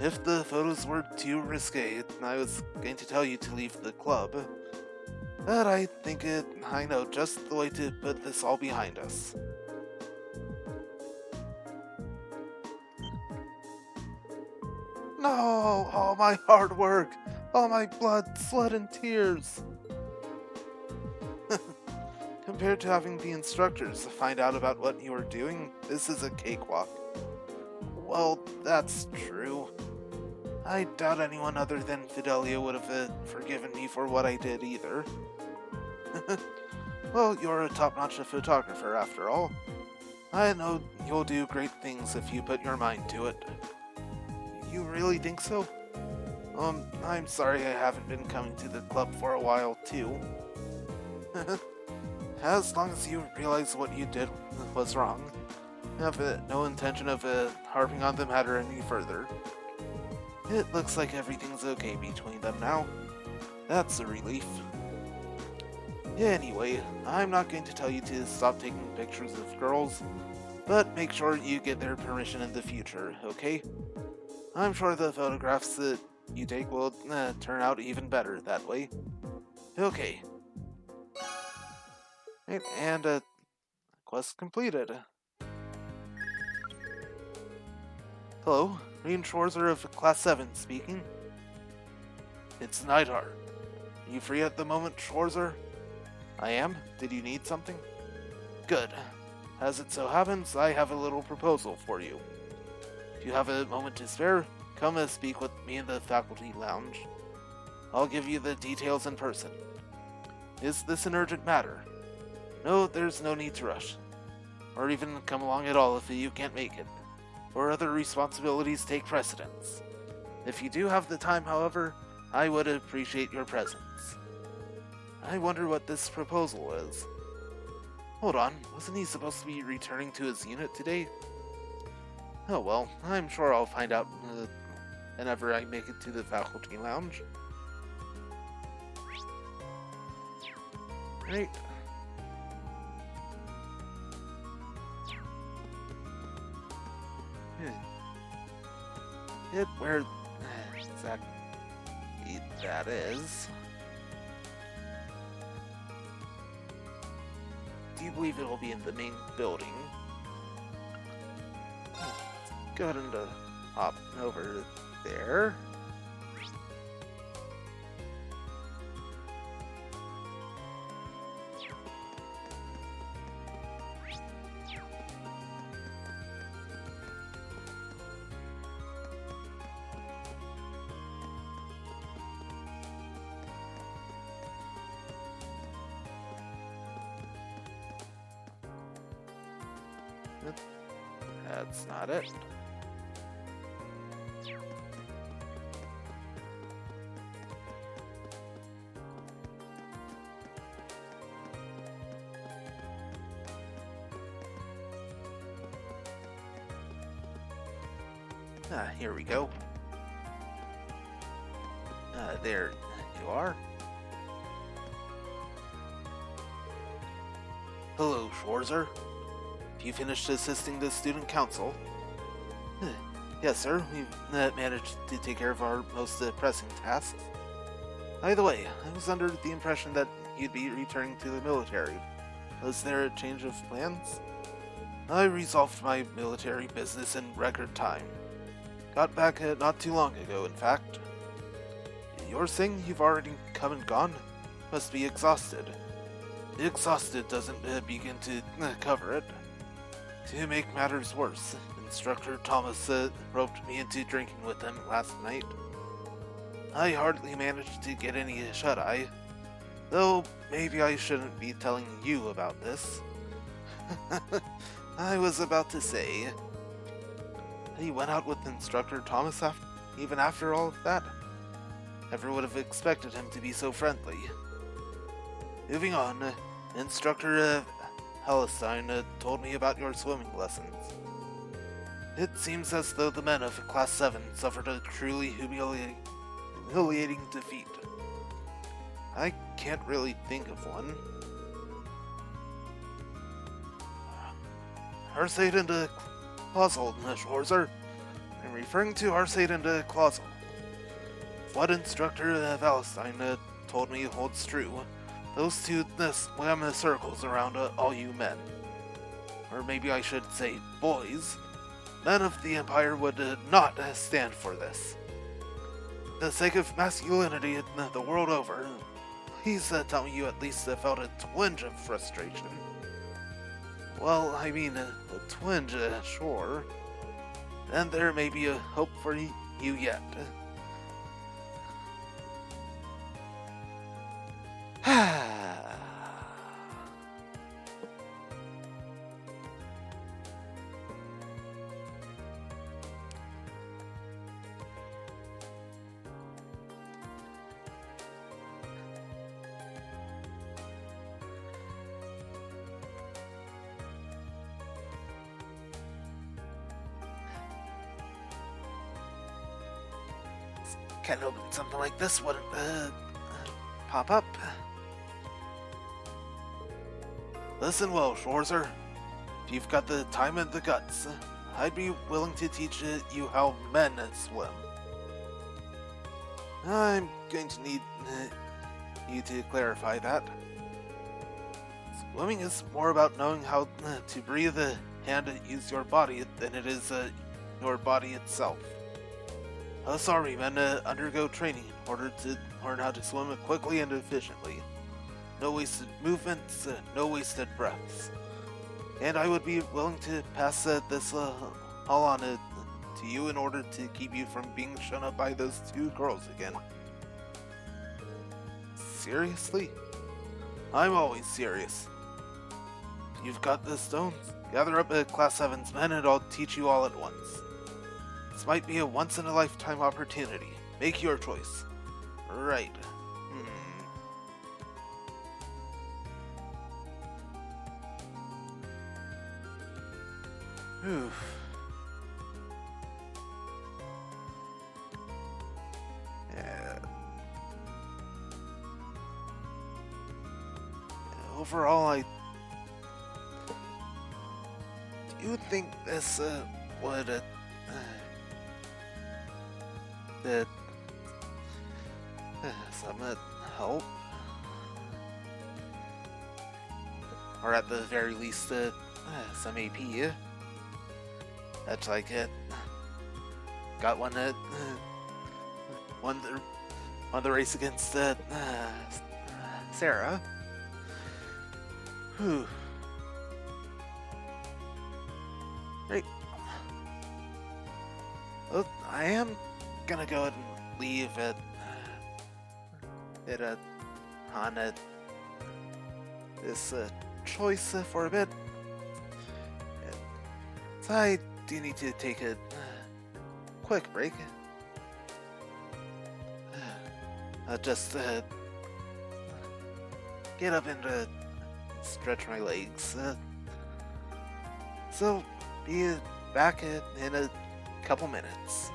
If the photos were too risque, I was going to tell you to leave the club. But I think I know just the way to put this all behind us. No! All my hard work! All my blood, sweat, and tears! Compared to having the instructors find out about what you are doing, this is a cakewalk. Well, that's true. I doubt anyone other than Fidelia would have forgiven me for what I did either. Well, you're a top-notch photographer after all. I know you'll do great things if you put your mind to it. You really think so? I'm sorry I haven't been coming to the club for a while, too. As long as you realize what you did was wrong, I have no intention of harping on the matter any further. It looks like everything's okay between them now. That's a relief. Anyway, I'm not going to tell you to stop taking pictures of girls, but make sure you get their permission in the future, okay? I'm sure the photographs that you take will turn out even better that way. Okay. Right, and quest completed. Hello, Reinforcer of Class 7 speaking. It's Neidhart. Are you free at the moment, Schwarzer? I am. Did you need something? Good. As it so happens, I have a little proposal for you. If you have a moment to spare, come and speak with me in the faculty lounge. I'll give you the details in person. Is this an urgent matter? No, there's no need to rush. Or even come along at all if you can't make it, or other responsibilities take precedence. If you do have the time, however, I would appreciate your presence. I wonder what this proposal is. Hold on, wasn't he supposed to be returning to his unit today? Oh well, I'm sure I'll find out whenever I make it to the faculty lounge. Right. It where exactly that is. Do you believe it will be in the main building? Let's go ahead and hop over there. That's not it. Here we go. There you are. Hello, Schwarzer. Have you finished assisting the student council? Yes, sir. We've managed to take care of our most pressing tasks. By the way, I was under the impression that you'd be returning to the military. Was there a change of plans? I resolved my military business in record time. Got back not too long ago, in fact. You're saying you've already come and gone? Must be exhausted. Exhausted doesn't begin to cover it. To make matters worse, Instructor Thomas roped me into drinking with him last night. I hardly managed to get any shut-eye, though maybe I shouldn't be telling you about this. I was about to say, he went out with Instructor Thomas even after all of that? Never would have expected him to be so friendly. Moving on, Instructor Hallenstein told me about your swimming lessons. It seems as though the men of Class 7 suffered a truly humiliating defeat. I can't really think of one. Arsate and Clausel, Schwarzer. I'm referring to Arsate and Clausel. What Instructor Valestein told me holds true. Those two swam circles around all you men. Or maybe I should say boys. Men of the Empire would not stand for this. the sake of masculinity in the world over, please tell me you at least felt a twinge of frustration. Well, I mean, a twinge, sure. And there may be a hope for you yet. Can't open something like this wouldn't pop up. Listen well, Schwarzer. If you've got the time and the guts, I'd be willing to teach you how men swim. I'm going to need you to clarify that. Swimming is more about knowing how to breathe and use your body than it is your body itself. Sorry, men undergo training in order to learn how to swim quickly and efficiently. No wasted movements, no wasted breaths. And I would be willing to pass this all on to you in order to keep you from being shown up by those two girls again. Seriously? I'm always serious. You've got the stones. Gather up Class 7's men and I'll teach you all at once. This might be a once-in-a-lifetime opportunity. Make your choice. Right. Oof. Yeah. Overall, I do think this would some help, or at the very least some AP. That's like it. Got one won the race against Sarah. Whew. Right. Well, I am gonna go ahead and leave it on this choice for a bit. So I do need to take a quick break. Just get up and stretch my legs. So be back in a couple minutes.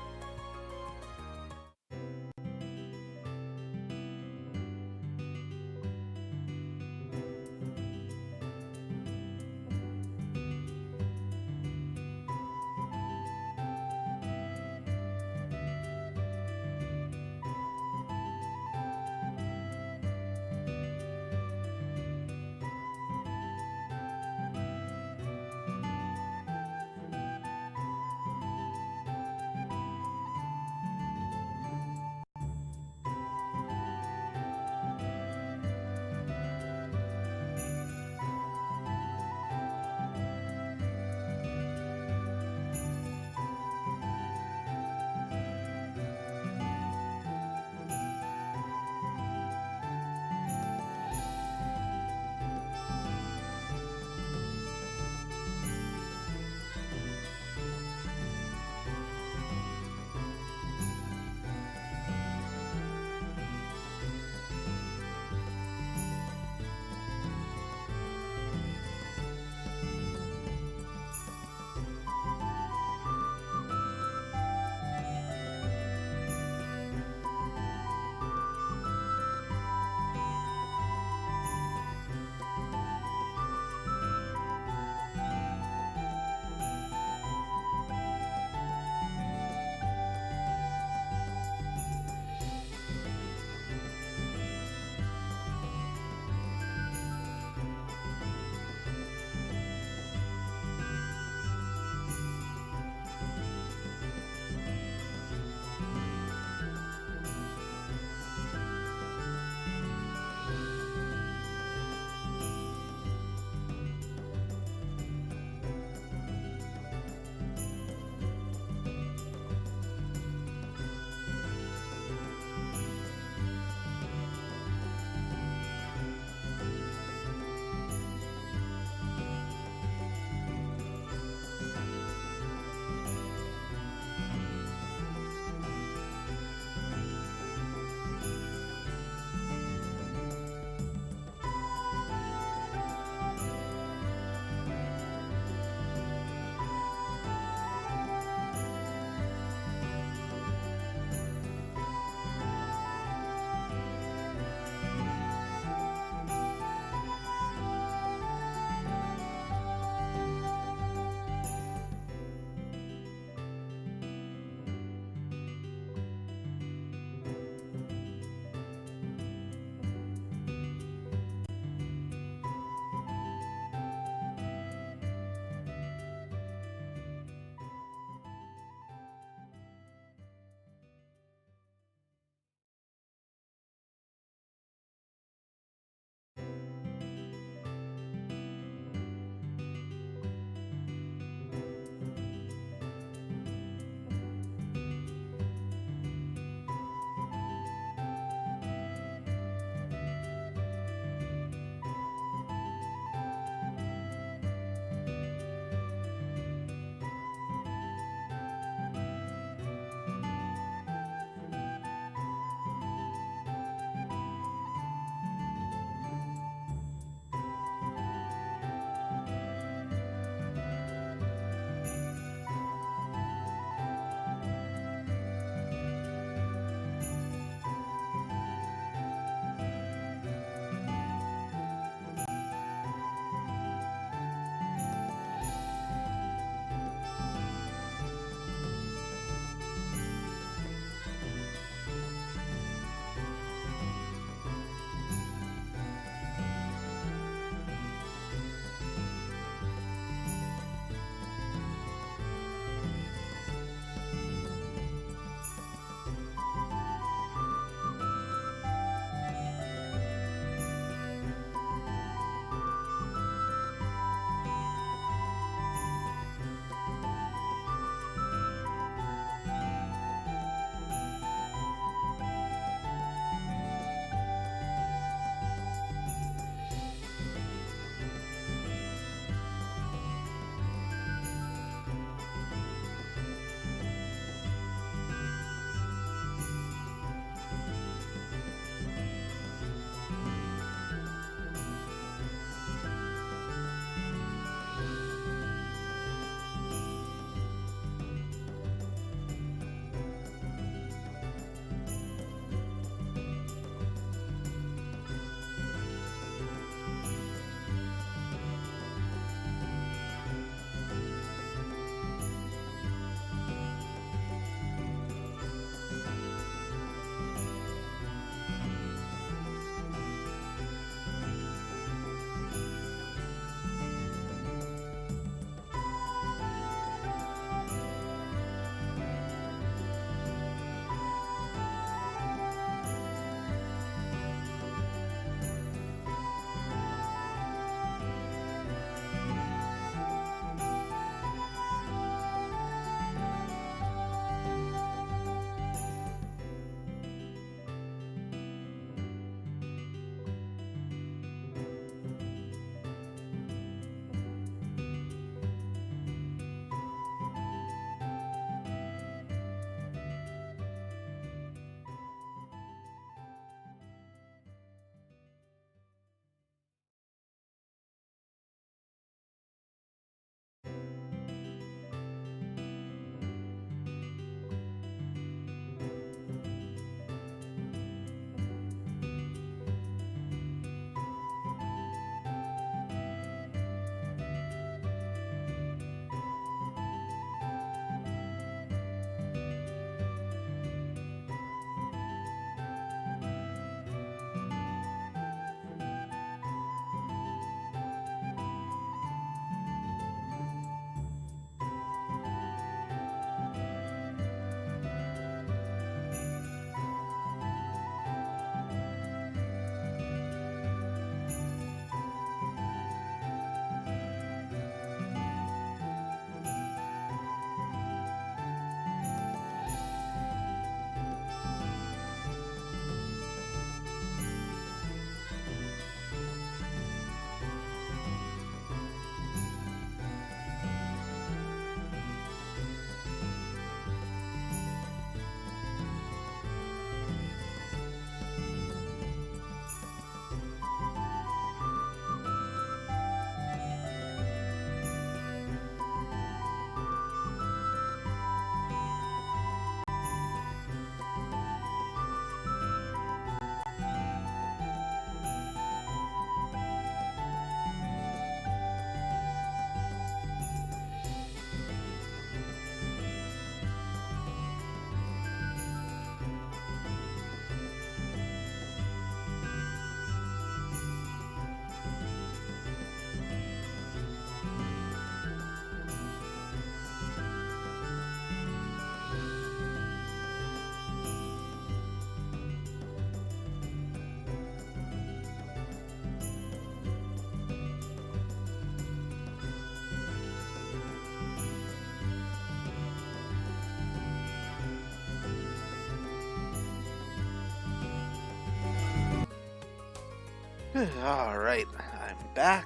Alright, I'm back.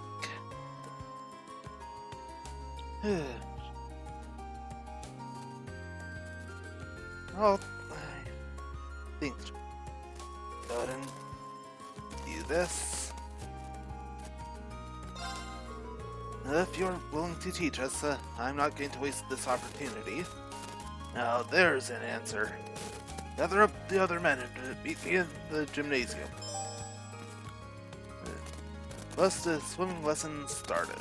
Well, I think go ahead and do this. If you're willing to teach us, I'm not going to waste this opportunity. Now there's an answer. Gather up the other men and meet me in the gymnasium. Thus the swimming lesson started.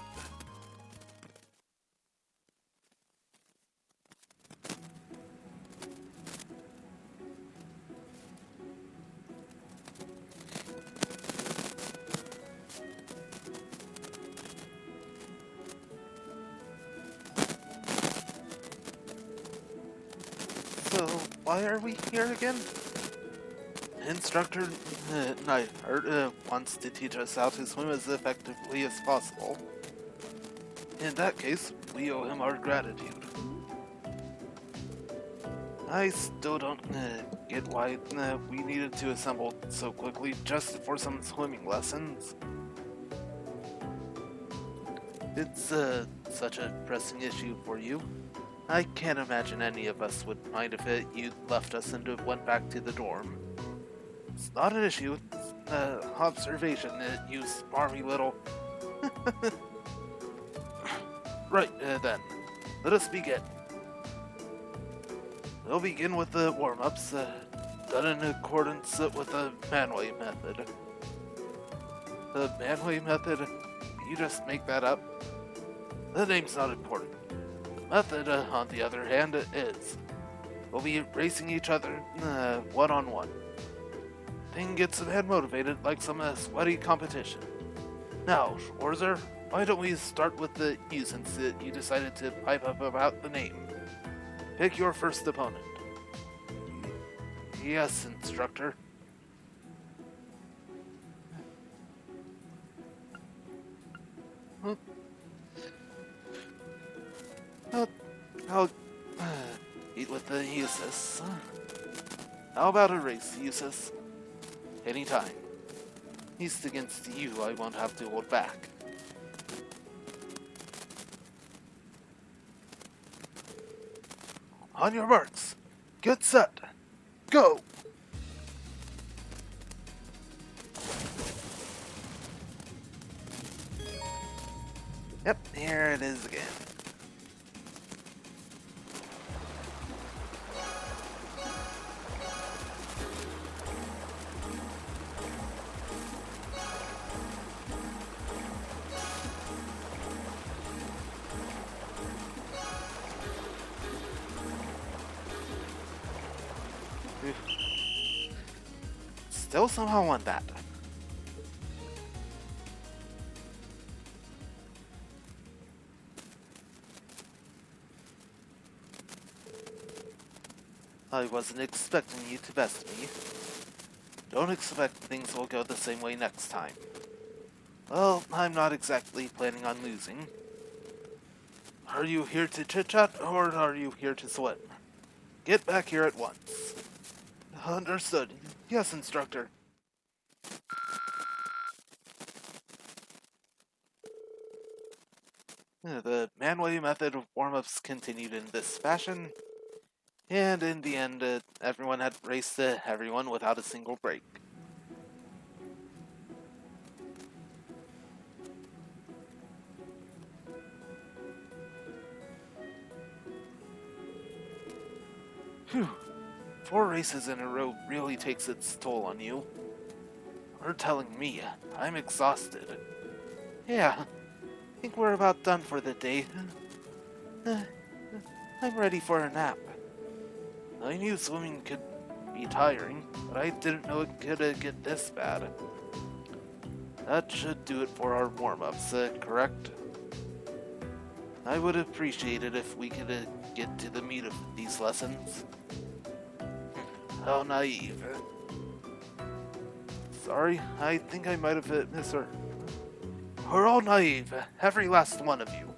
So, why are we here again? Instructor Neihart wants to teach us how to swim as effectively as possible. In that case, we owe him our gratitude. I still don't get why we needed to assemble so quickly just for some swimming lessons. It's such a pressing issue for you. I can't imagine any of us would mind if you left us and went back to the dorm. It's not an issue, it's an observation, you smarmy little... Right, then. Let us begin. We'll begin with the warm-ups, done in accordance with the Manway method. The Manway method? You just make that up? The name's not important. The method, on the other hand, is. We'll be racing each other, one-on-one. Thing gets a man motivated like some sweaty competition. Now, Schwarzer, why don't we start with you since you decided to pipe up about the name? Pick your first opponent. Yes, instructor. I'll eat with the Eustace. How about a race, Eustace? Anytime. East against you, I won't have to hold back. On your marks. Get set. Go! Yep, here it is again. Still somehow won that. I wasn't expecting you to best me. Don't expect things will go the same way next time. Well, I'm not exactly planning on losing. Are you here to chit-chat, or are you here to swim? Get back here at once. Understood. Yes, instructor. The Manway method of warm-ups continued in this fashion, and in the end, everyone had raced everyone without a single break. Phew. 4 races in a row really takes its toll on you. You're telling me I'm exhausted. Yeah, I think we're about done for the day. I'm ready for a nap. I knew swimming could be tiring, but I didn't know it could get this bad. That should do it for our warm-ups, correct? I would appreciate it if we could get to the meat of these lessons. How naive. Sorry, I think I might have misheard. We're all naive, every last one of you.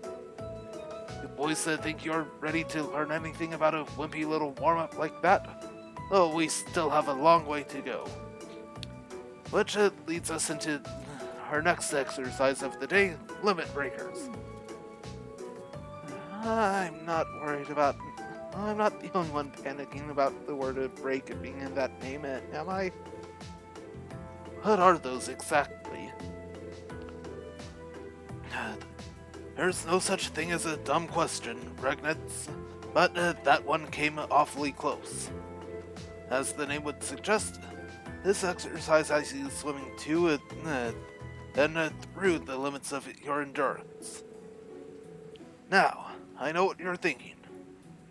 You boys think you're ready to learn anything about a wimpy little warm-up like that? Oh, we still have a long way to go. Which leads us into our next exercise of the day, Limit Breakers. I'm not worried about... I'm not the only one panicking about the word break being in that name, am I? What are those exactly? There's no such thing as a dumb question, Regnitz, but that one came awfully close. As the name would suggest, this exercise has you swimming to and through the limits of your endurance. Now, I know what you're thinking.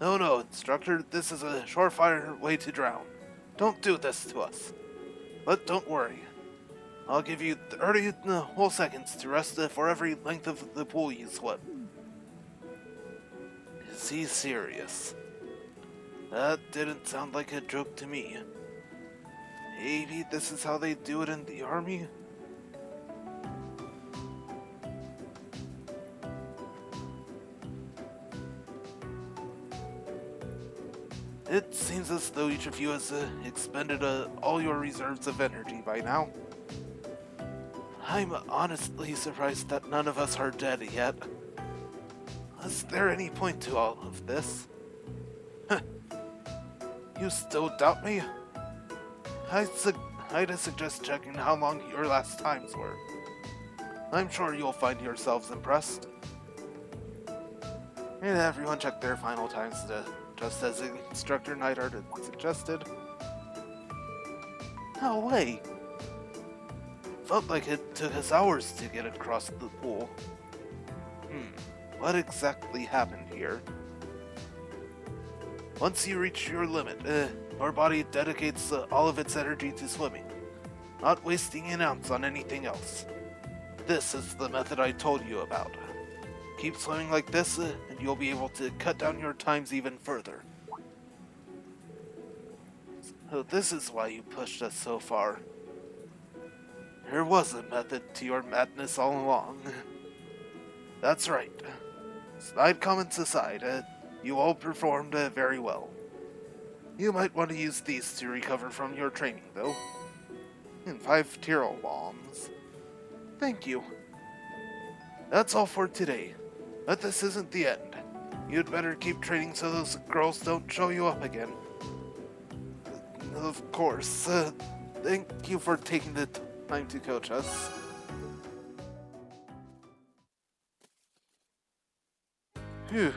No, instructor, this is a surefire way to drown. Don't do this to us. But don't worry. I'll give you 30 whole seconds to rest for every length of the pool you swim. Is he serious? That didn't sound like a joke to me. Maybe this is how they do it in the army? It seems as though each of you has expended all your reserves of energy by now. I'm honestly surprised that none of us are dead yet. Is there any point to all of this? You still doubt me? I'd suggest checking how long your last times were. I'm sure you'll find yourselves impressed. And everyone check their final times just as Instructor Neidhart had suggested. No way! Felt like it took us hours to get across the pool. What exactly happened here? Once you reach your limit, your body dedicates all of its energy to swimming, not wasting an ounce on anything else. This is the method I told you about. Keep swimming like this, and you'll be able to cut down your times even further. So this is why you pushed us so far. There was a method to your madness all along. That's right. Snide comments aside, you all performed very well. You might want to use these to recover from your training, though. And 5 Tyrol bombs. Thank you. That's all for today. But this isn't the end. You'd better keep training so those girls don't show you up again. Of course. Thank you for taking the time to coach us. Phew.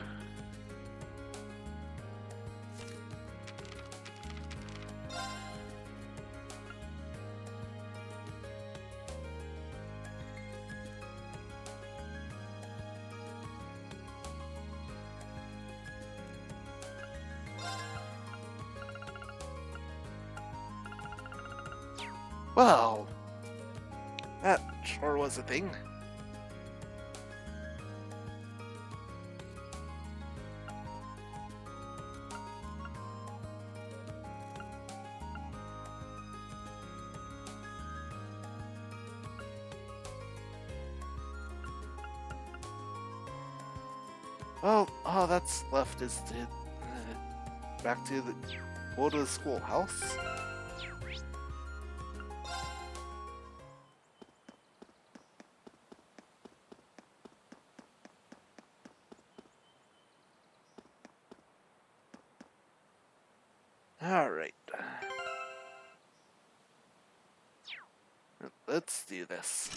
Well, that sure was a thing. Well, all that's left is to back to go to the schoolhouse. Alright. Let's do this.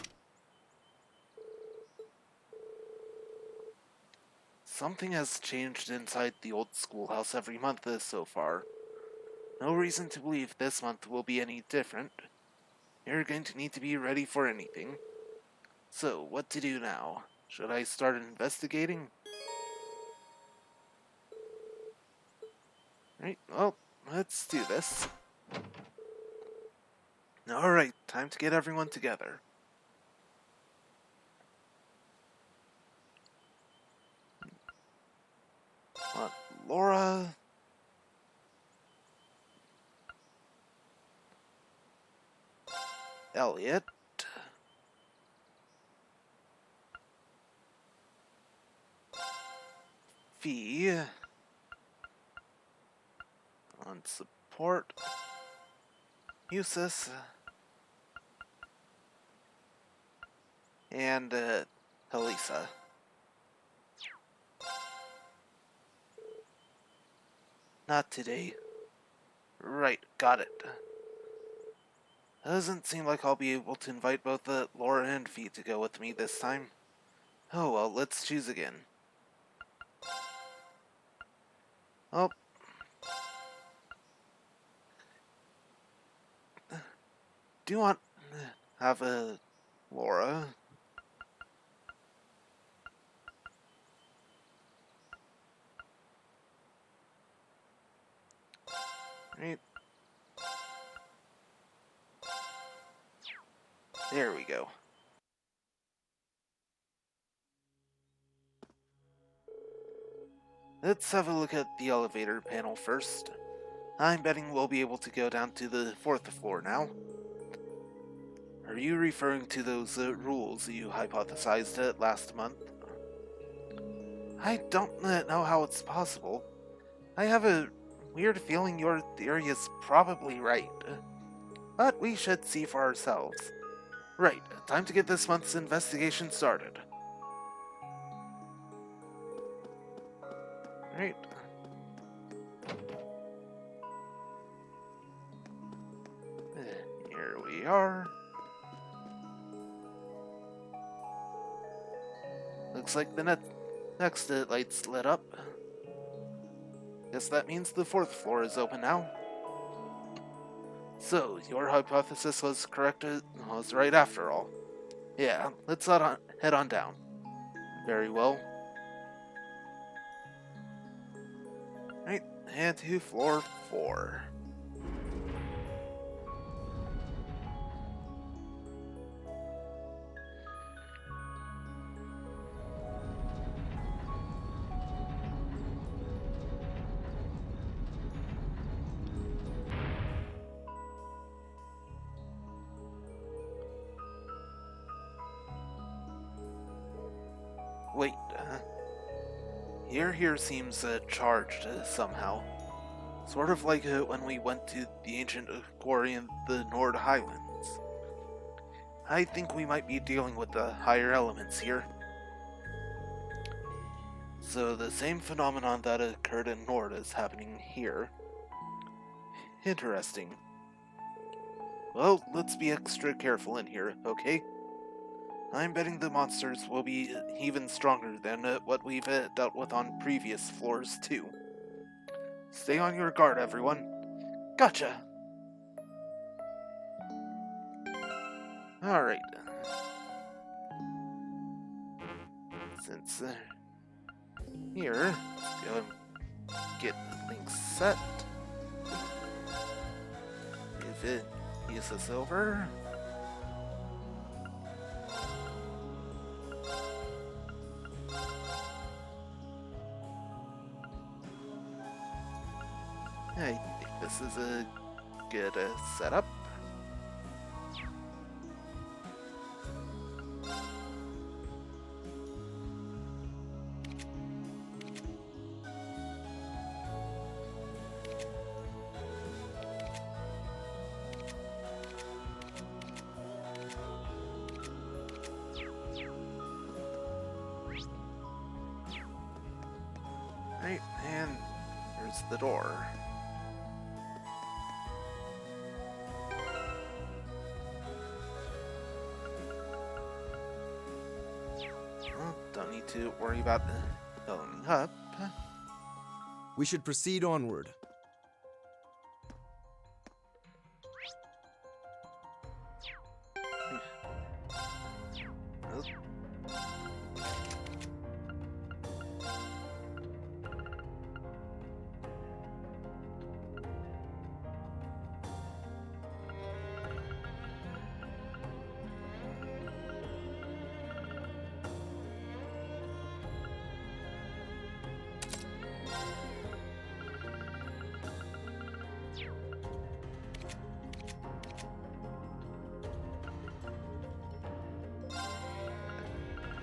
Something has changed inside the old schoolhouse every month so far. No reason to believe this month will be any different. You're going to need to be ready for anything. So, what to do now? Should I start investigating? Right, well, let's do this. Alright, time to get everyone together. Laura... Elliot... Fee... On support... Eustace... and Helisa. Not today. Right, got it. Doesn't seem like I'll be able to invite both Laura and Fee to go with me this time. Oh well, let's choose again. Oh. Do you want have a Laura? Right. There we go. Let's have a look at the elevator panel first. I'm betting we'll be able to go down to the 4th floor now. Are you referring to those rules you hypothesized last month? I don't know how it's possible. I have a weird feeling your theory is probably right. But we should see for ourselves. Right, time to get this month's investigation started. Right. Here we are. Looks like the next light's lit up. Guess that means the 4th floor is open now. So, your hypothesis was correct, was right after all. Yeah, let's head on down. Very well. Right, and to floor 4. Wait, here seems charged somehow. Sort of like when we went to the ancient quarry in the Nord Highlands. I think we might be dealing with the higher elements here. So the same phenomenon that occurred in Nord is happening here. Interesting. Well, let's be extra careful in here, okay? I'm betting the monsters will be even stronger than what we've dealt with on previous floors, too. Stay on your guard, everyone. Gotcha! Alright. Since here, let's go and get the link set. If it uses over. I think this is a good setup. Right, and here's the door. Well, don't need to worry about going up. We should proceed onward.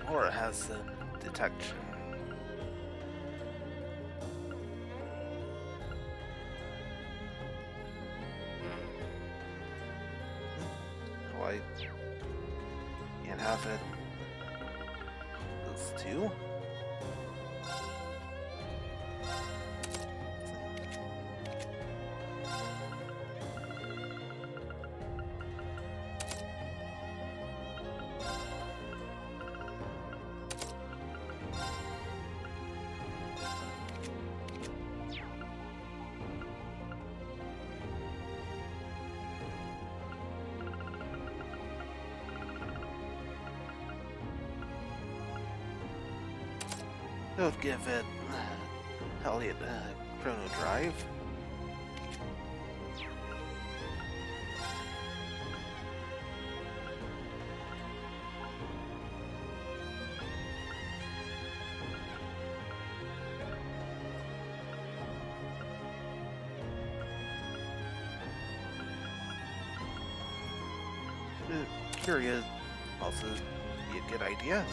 Or it has detection. Oh, I can't have it those two. I'll give it Elliot Chrono Drive. Curious also be a good idea.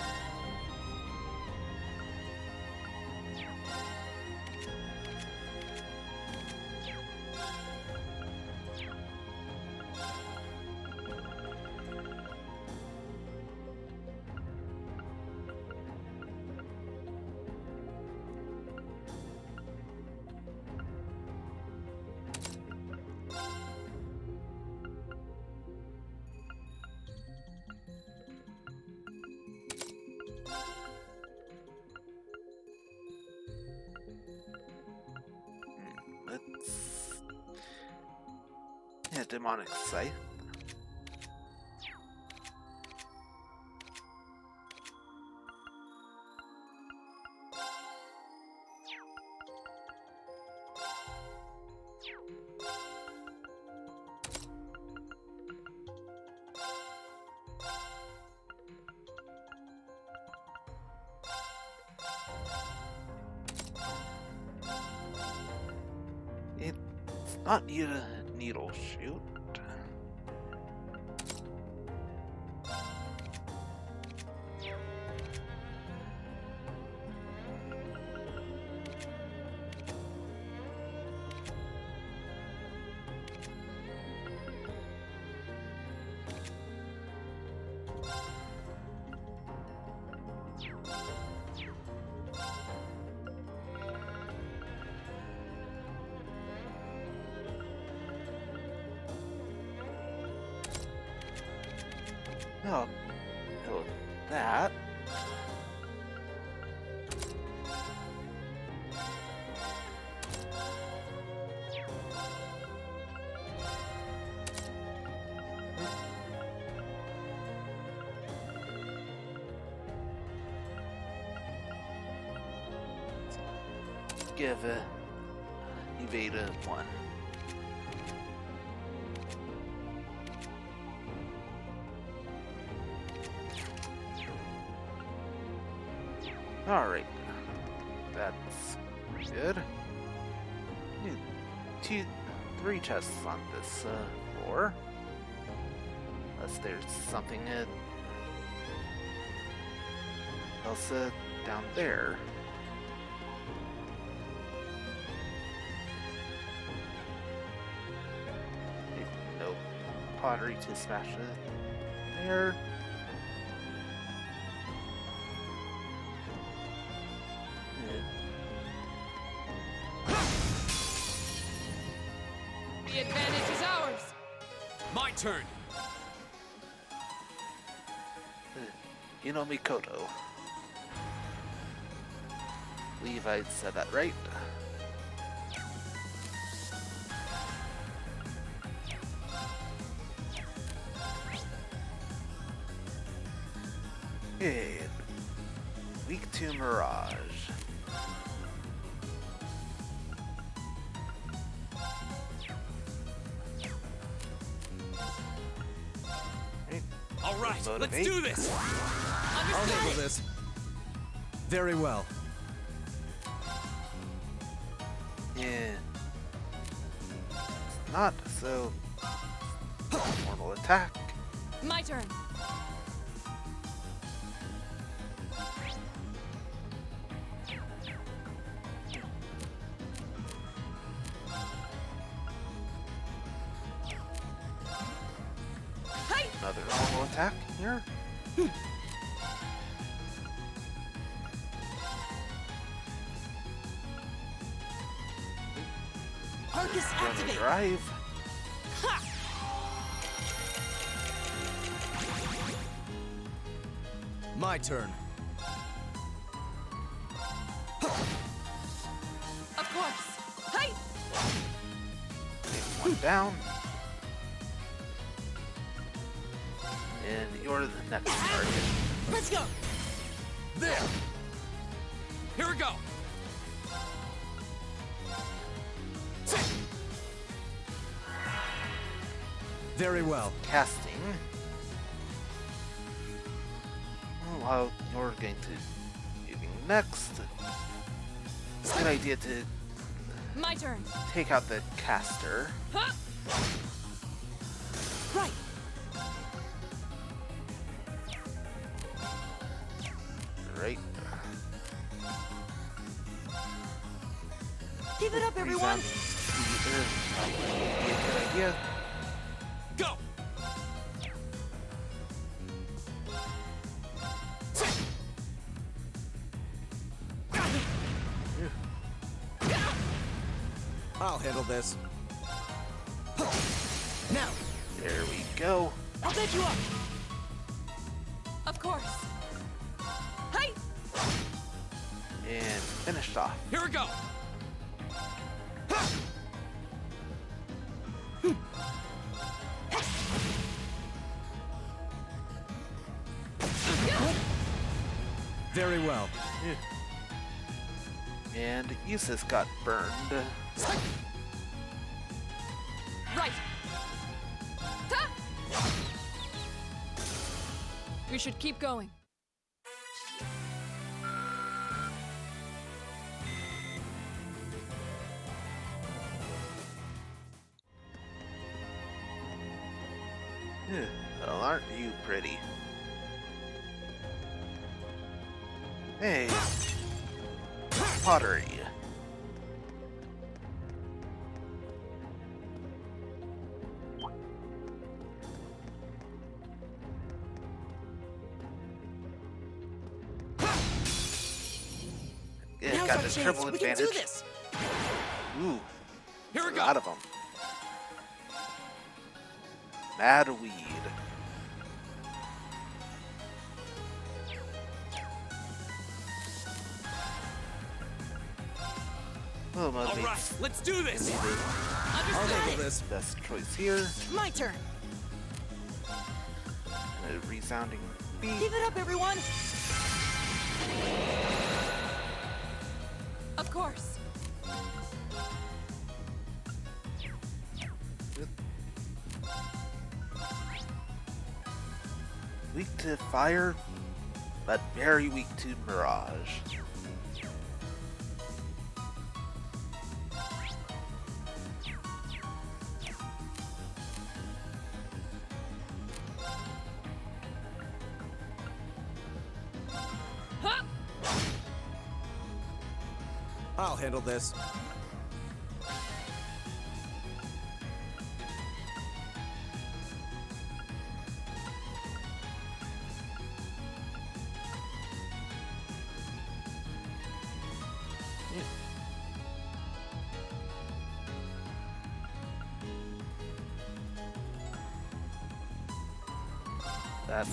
Yeah, demonic scythe. It's not need a needle shoot. Oh, oh, that. Give evade a 1. Alright, that's good. Need 3 chests on this floor. Unless there's something else down there. No pottery to smash it there. The advantage is ours! My turn! Mikoto. Believe I said that right. Okay. Weak to Mirage. All right, let's do this! I'll handle this. Very well. Yeah. Not so. Normal attack. My turn. Another normal attack here. Focus activate. Drive. Ha! My turn. Of course. Hey! One down. And you're the next target. Let's go. There! Here we go! Very well. Casting. While you're going to moving next. It's a good idea to My turn. take out the caster. Huh? Right. Right. Give it up, everyone. Be a good idea. Go! I'll handle this. Now! There we go. I'll bet you up. Of course. Hey! And finished off. Here we go! Very well. And Eustace got burned. Right. Ha! We should keep going. Well, aren't you pretty? Hey. Pottery. Yeah, Now's got our the chance. triple We can do advantage. this. Ooh, Here we a go! lot of them. Mad weed. Well, All right, motivates. let's do this! I'll handle this. Best choice here. My turn. A resounding beat. Give it up, everyone. Of course. Weak to fire, but very weak to mirage. Huh? I'll handle this. That's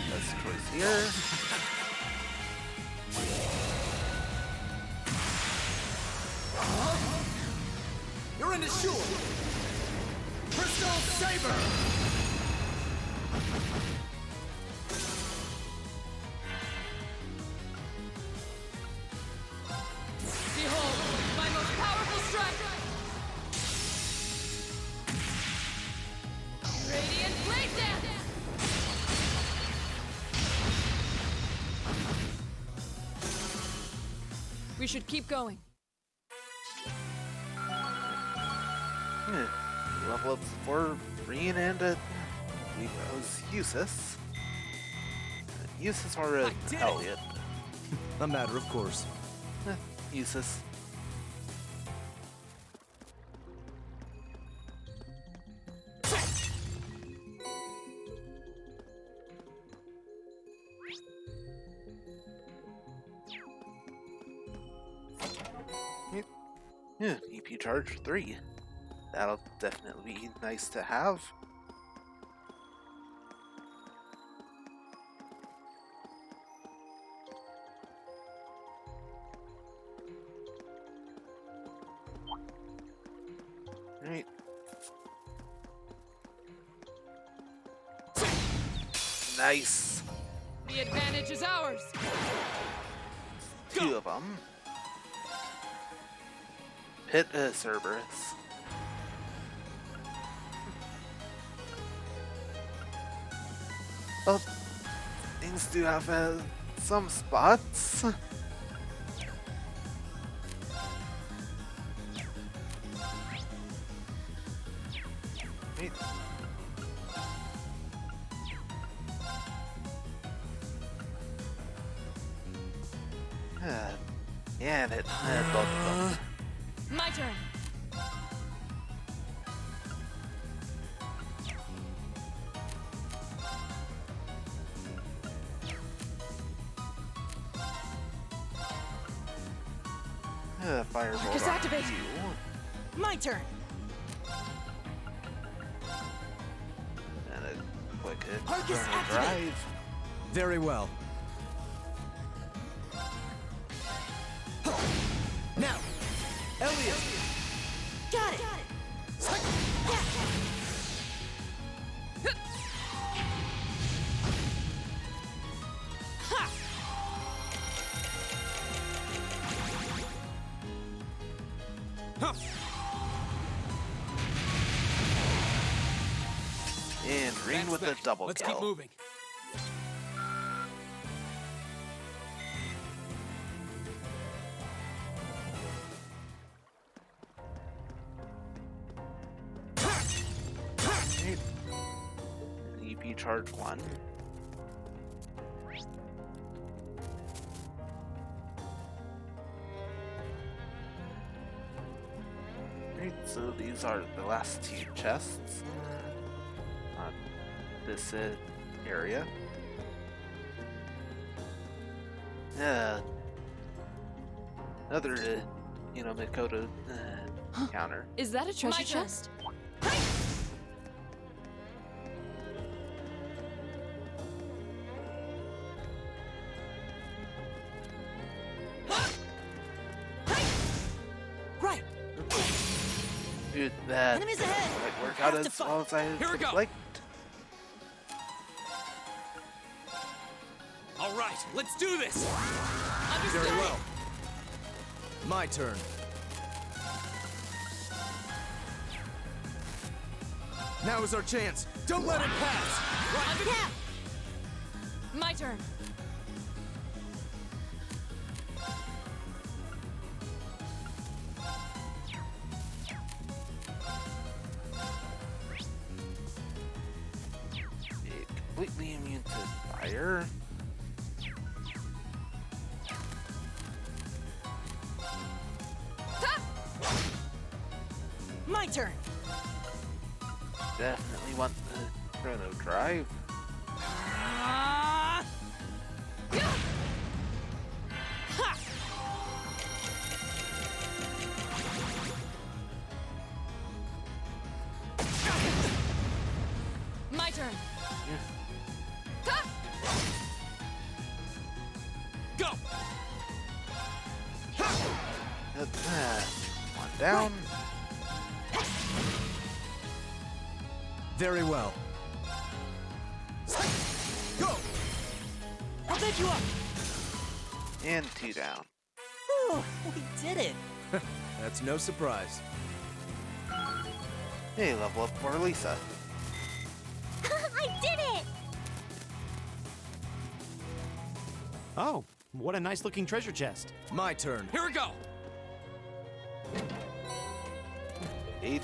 best choice here. You're in the shoe! Crystal Saber! Behold, my most powerful strike! Radiant Blade Dance! We should keep going. Level up for Reen and we was Eustace. Eustace or Elliot. A matter of course. Eustace. Yeah, EP charge 3. That'll definitely be nice to have. Right. Nice. The advantage is ours. 2 of them. Hit Cerberus. Well, things do have some spots. Wait. Yeah, it both of them. My turn. Firebolt Marcus, on activate. you. My turn. And a quick Marcus, chrono activate. drive. Very well. Now, Elliot! Got it. And Ring with the double Let's kill. keep moving. Right. EP charge 1. Right, so these are the last 2 chests on this area. Another, Mikoto counter. Is that a treasure My turn. chest? Right. Dude, that Enemies ahead. might work Have out to as fight. well as I Here we would go. like. All right, let's do this. Very well. My turn. Now is our chance. Don't let it pass. Yeah. My turn. Completely immune to fire. My turn. Definitely want the chrono drive. My turn. Go. One down. Very well. Go! I'll pick you up. And 2 down. Whew, we did it. That's no surprise. Hey, level up for Lisa. I did it! Oh, what a nice looking treasure chest. My turn. Here we go. 8-2.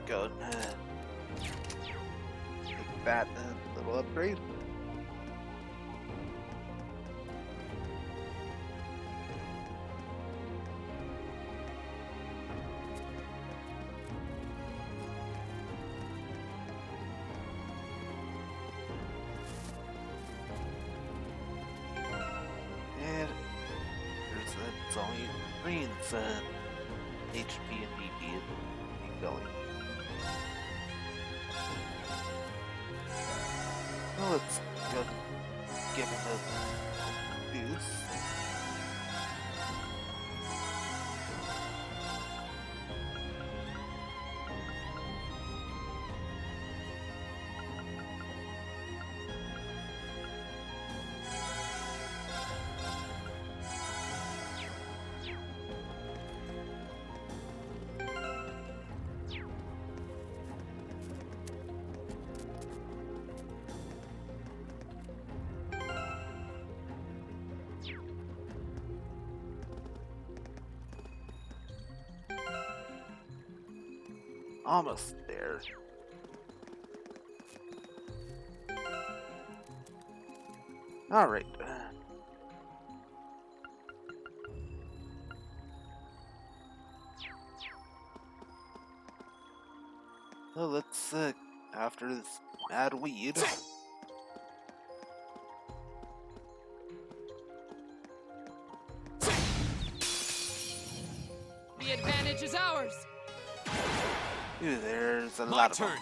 Go. Take that little upgrade. it's only greens and HP and BP refilling. Well, let's go give him a boost. Almost there. Alright. So let's, after this mad weed. The advantage is ours. Ooh, there's a My lot of turn. them.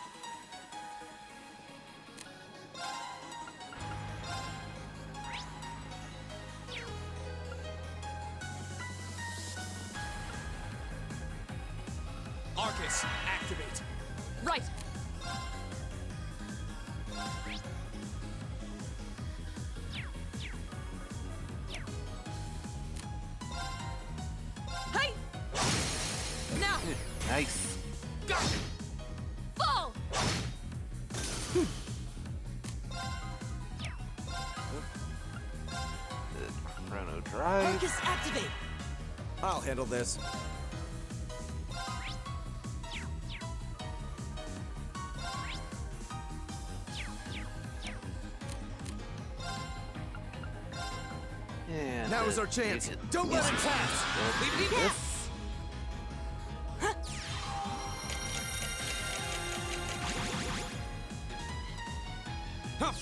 Arcus, activate. Right. Hey! Now! Nice. Got it. Full! Chrono Drive. Arcus, activate! I'll handle this. And Now is our chance. Don't let it pass. This. Huh.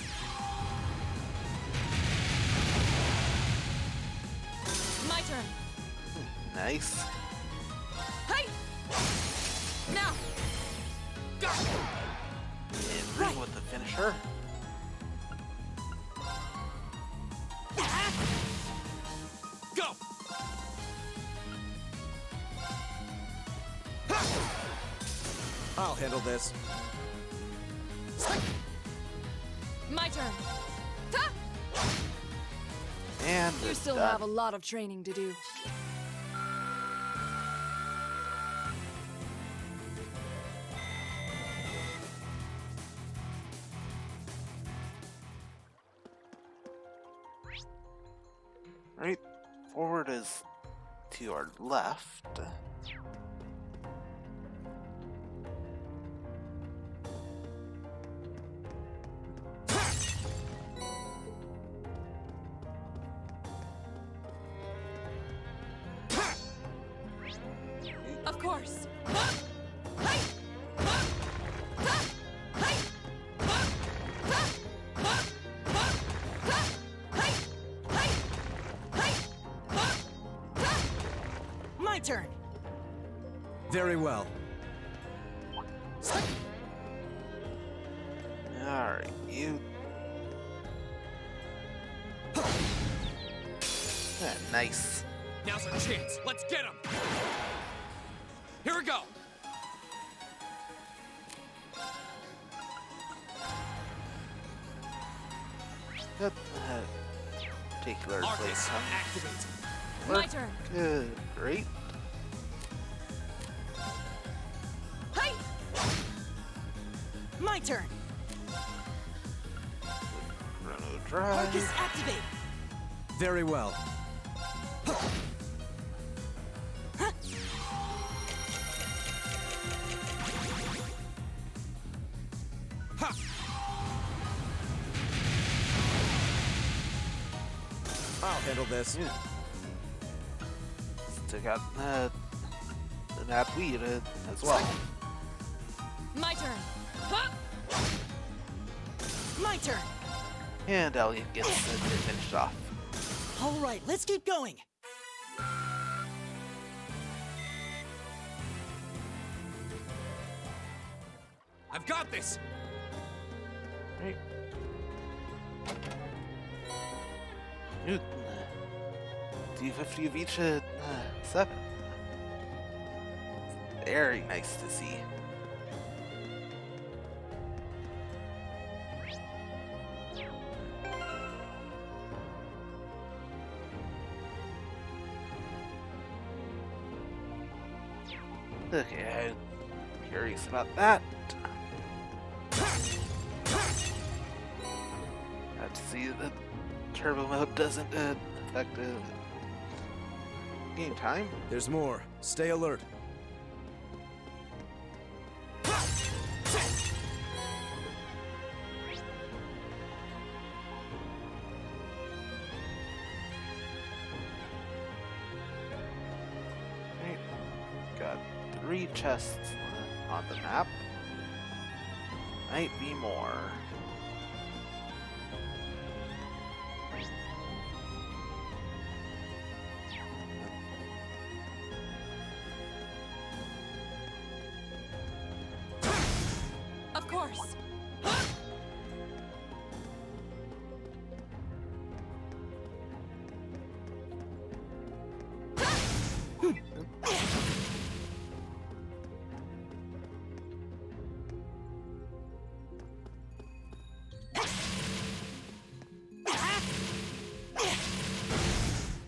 My turn. Nice. Hey! Now! Got it. And ring with the finisher. Go. I'll handle this. My turn. Ta! And You it's still done. have a lot of training to do. Right forward is to our left. Of course. My turn! Very well. Alright, you. Nice. Now's our chance. Let's get him. Here we go. That particular place Arcus, comes. activate. My turn. Good, great. Hey! My turn! Chrono Drive. Arcus, activate! Very well. I'll handle this. Yeah. Stick out the mad weed as well. My turn. Huh? My turn! And Elliot gets it finished off. Alright, let's keep going! I've got this! Right. Dude, D50 of each, 7. Very nice to see. Okay, I'm curious about that. Have to see that turbo mode doesn't affect game time. There's more. Stay alert. Right. Got 3 chests on the map. Might be more. Of course.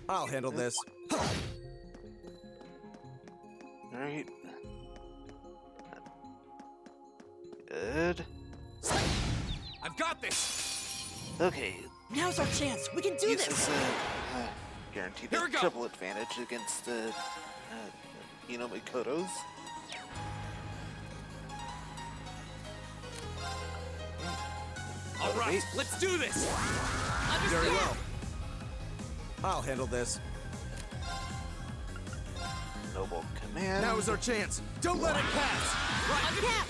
I'll handle this. Alright. Good. I've got this! Okay. Now's our chance. We can do Use this. Guaranteed Here we go. triple advantage against Mikoto's. All right, let's do this! Very well. I'll handle this. Noble command. Now is our chance. Don't let it pass. Right. Yeah.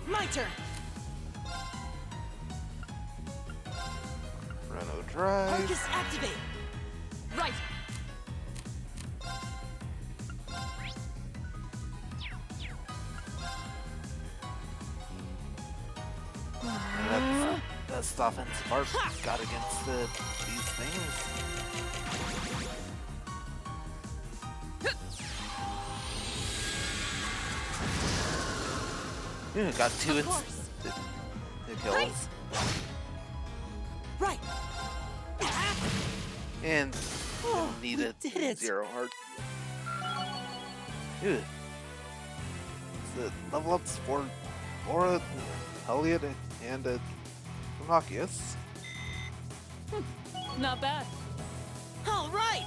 My turn. Renault drive. Focus activate. Right. That's the best offensive art got against these things. Yeah, got 2 the kills. Right. And Oh, needed we did it. 0 heart. Good. The level ups for Laura, Elliot, and Prometheus. Not bad. All right.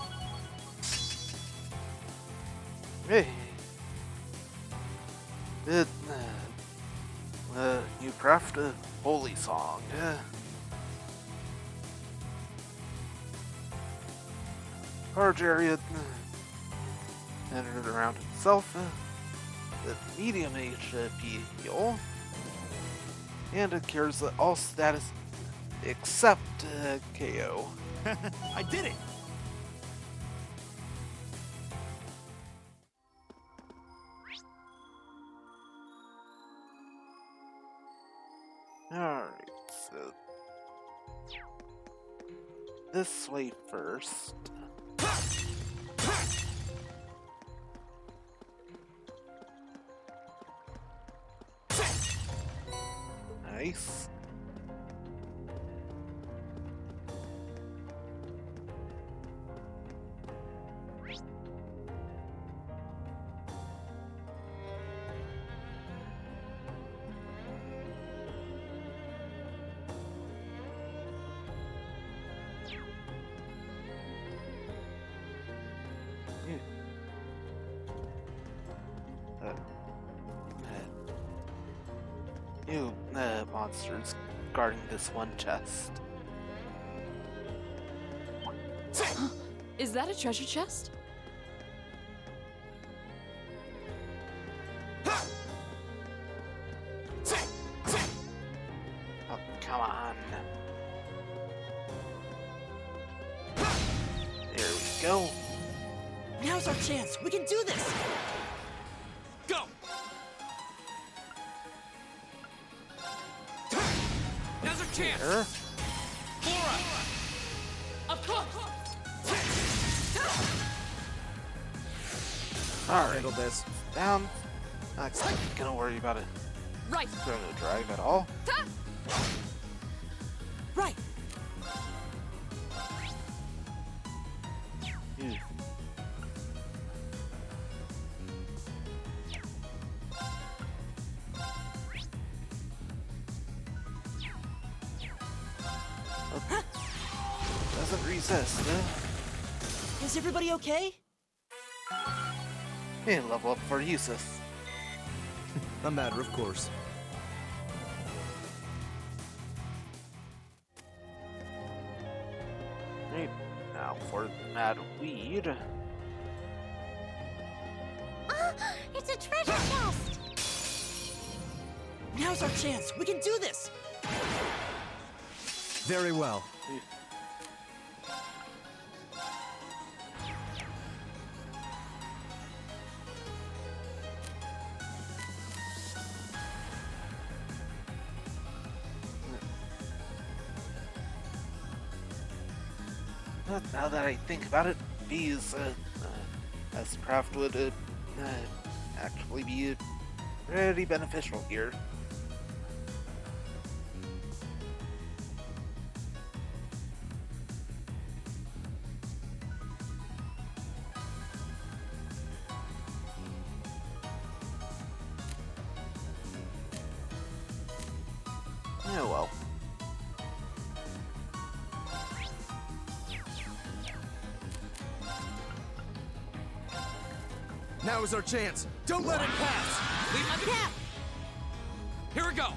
Hey. You craft a holy song. Large area centered around itself. The medium HP heal. And it cures all status except KO. I did it! Alright, so this way first. Nice. New monsters guarding this one chest. Is that a treasure chest? Oh, come on. There we go. Now's our chance. We can do this. Go! chance! here. Flora! Of course! Alright. Handle this. Down. Not gonna worry about it. Right. Going to drive at all. Right. Ew. Doesn't resist, Is everybody okay? And level up for Yusuf. A matter of course. Right, now for Mad Weed. It's a treasure chest! Now's our chance. We can do this. Very well. Now that I think about it, bees, as craft would actually be pretty beneficial here. Yeah, well. Now is our chance. Don't let it pass. Leave my cap! Here we go!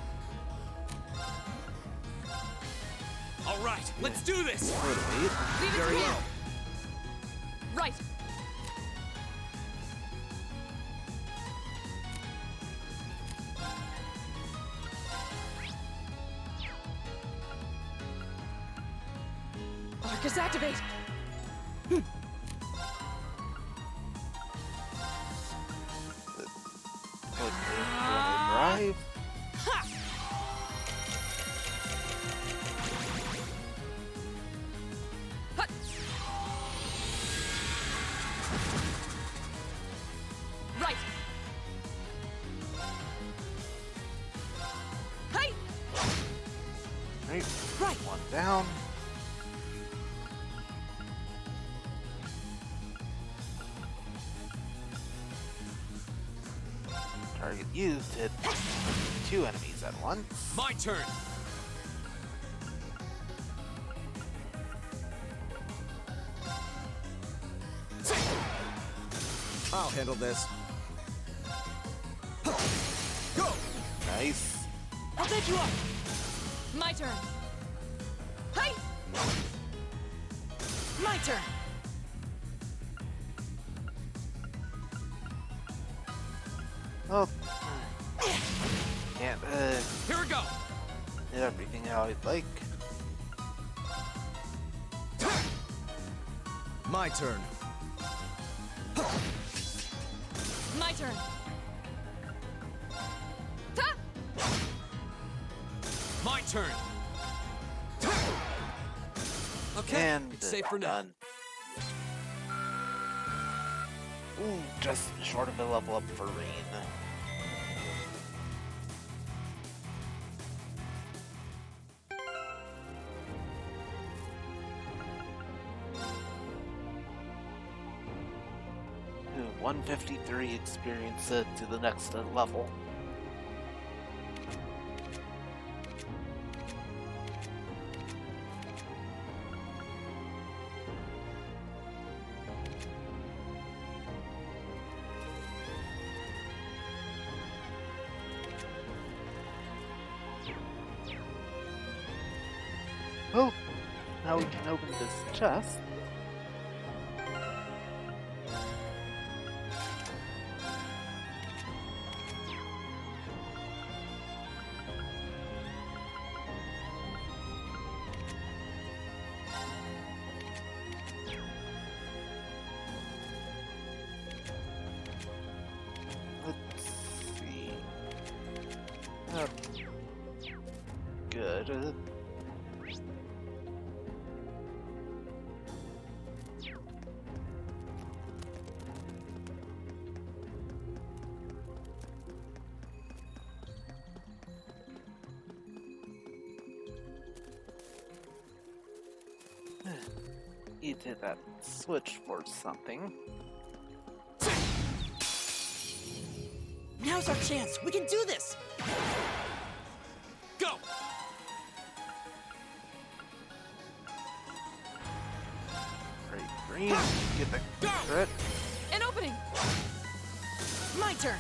All right, let's do this! Wait. Leave it Very to me. well. Right. Arcus activate. Drive. Right. Hey. Right. One down. Target used hit 2 enemies at once. My turn! I'll handle this. Go! Nice. I'll take you up. My turn. Hey. My turn. Oh. Can't, Here we go! did everything how I'd like. My turn. My turn. My turn! Okay, And it's safe for now. done. Ooh, just short of a level up for Rain. Ooh, 153 experience to the next level. Oh, now we can open this chest. Let's see. Good. need to hit that switch for something. Now's our chance. We can do this. Go! Great green, get the crit. An opening! My turn.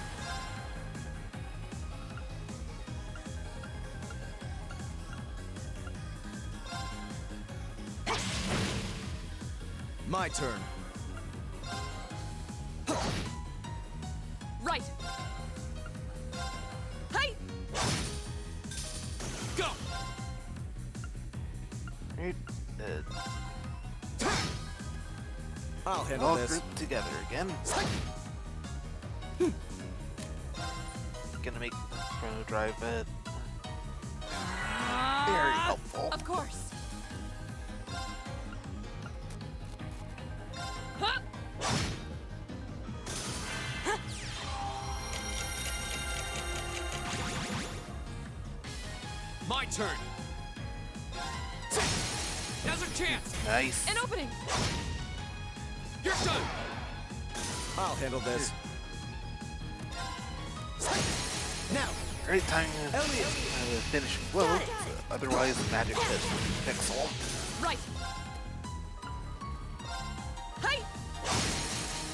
My turn. Right! Hey! Go! Right, I'll handle all this. grouped together again. Gonna make Chrono Drive very helpful. Of course. Huh? My turn. Now's our chance. Nice. An opening! You're done. I'll handle this. Now. Great time to finish blow. Otherwise, magic hit Pixel. Right! Hey!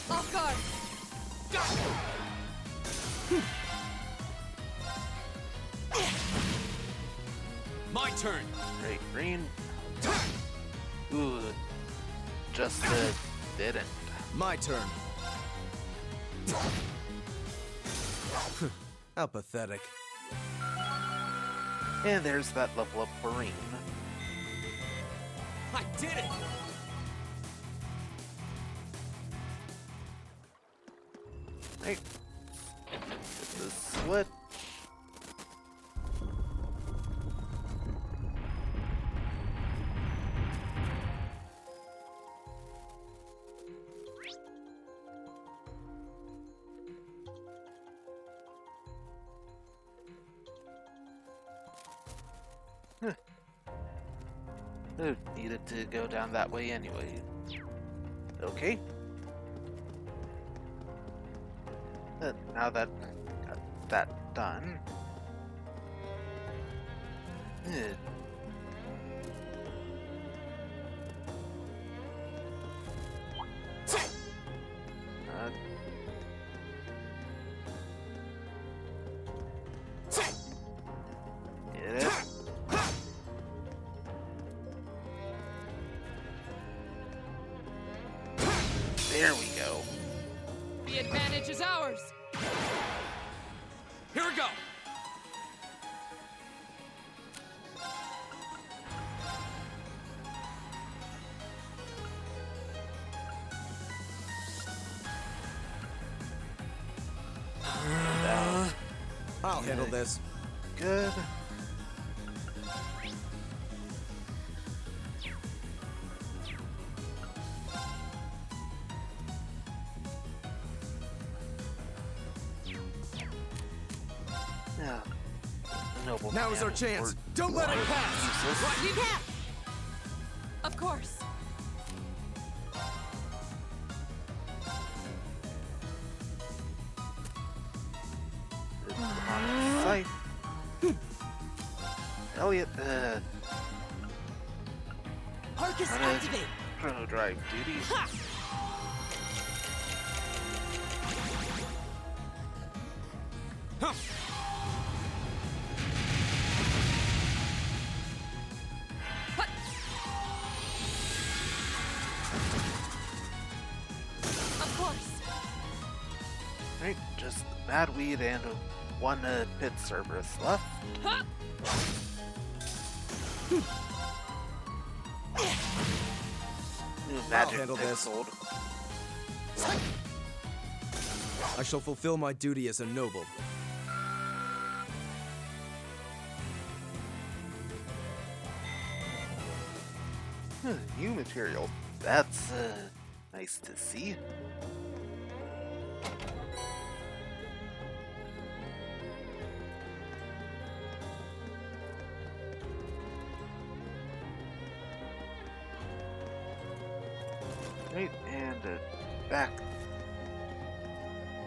Off guard! My turn. Great green. Ooh, just didn't. My turn. How pathetic. And there's that level up for Reen. I did it. Right. Get the switch. Needed to go down that way anyway. Okay. Now that got that done. Get it. There we go. The advantage is ours! Here we go. I'll handle this. Good. Yeah. Noble Now is our man chance. or- Don't let it pass. Useless. You can! Of course. On site. Elliot, Arcus, Alright. activate! Chrono Drive duty. Ha! Huh. Of course. Right, just Madweed and one pit Cerberus left. Huh? New I'll magic handle this. pixeled. I shall fulfill my duty as a noble. New material. That's nice to see. back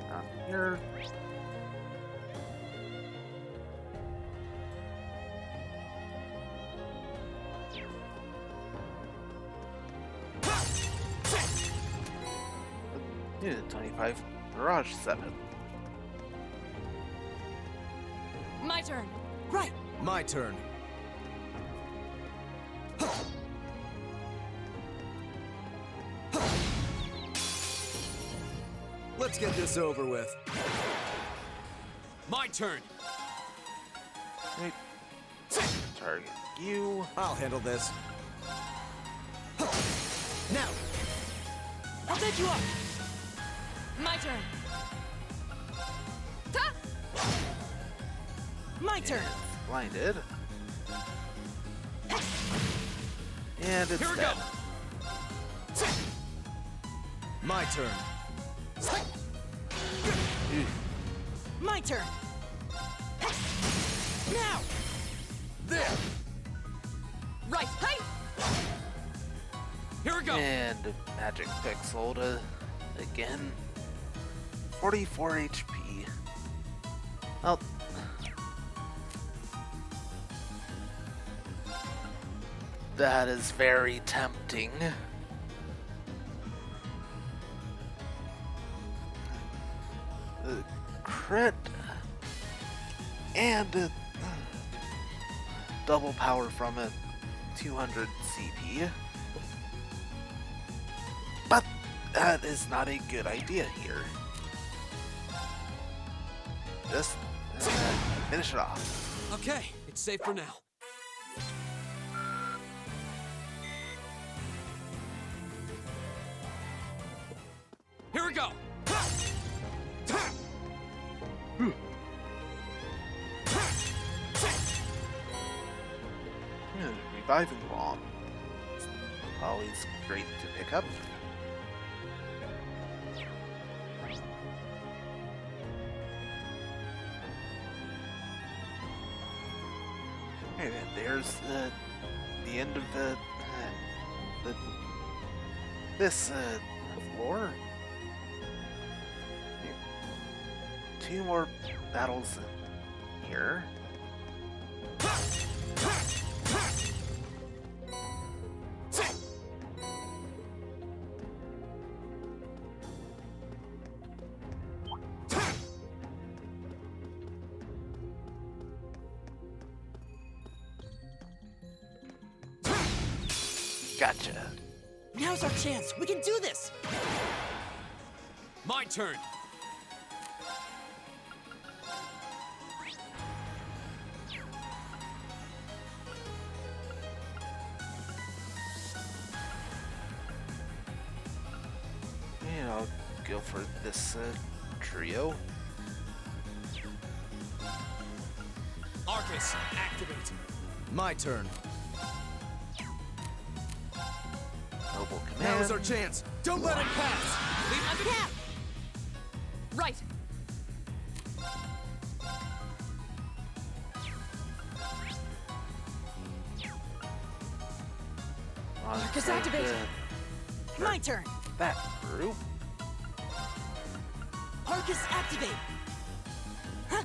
down here. Unit 25, Garage 7. My turn. Right. My turn. Let's get this over with. My turn. Right. Target you. I'll handle this. Now. I'll bed you up. My turn. My turn. Blinded. And it's Here we dead. go. My turn. My turn. Now. There. Right. Hey. Here we go. And magic pixel again. 44 HP. Well, that is very tempting. Crit and double power from it, 200 CP. But that is not a good idea here. Just finish it off. Okay, it's safe for now. Here we go. Reviving bomb. Always great to pick up. Okay, then there's the end of this floor. Two more battles here. Gotcha. Now's our chance. We can do this. My turn. Yeah, I'll go for this trio. Arcus, activate. My turn. Noble command. Now is our chance. Don't let it pass. Leave under Yeah. Right. Arcus activate. My turn. That group. Arcus activate. Huh.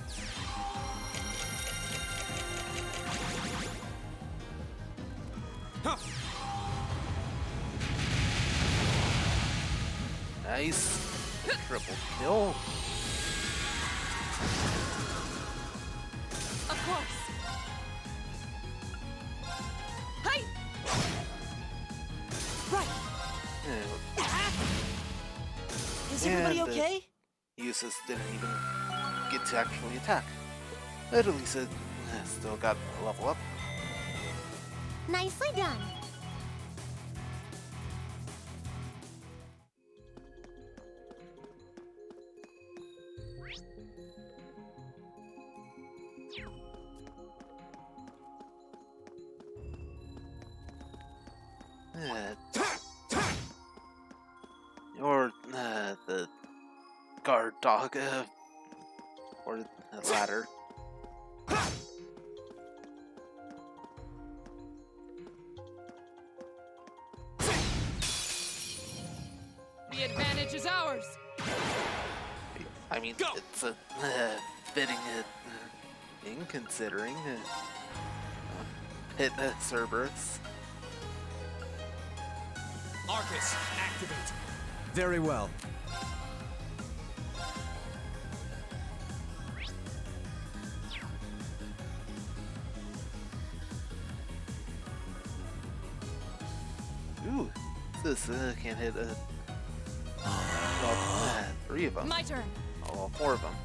Huh. Nice. Triple kill. Of course. Hey. Right. Yeah. Is everybody And, okay? Usus didn't even get to actually attack. But at least it still got a level up. Nicely done. Or the guard dog, or the ladder. Be stage is ours! I mean, it's a fitting thing considering hit Cerberus. Arcus, activate. Very well. Ooh, this can hit three of them. My turn. Oh, four of them.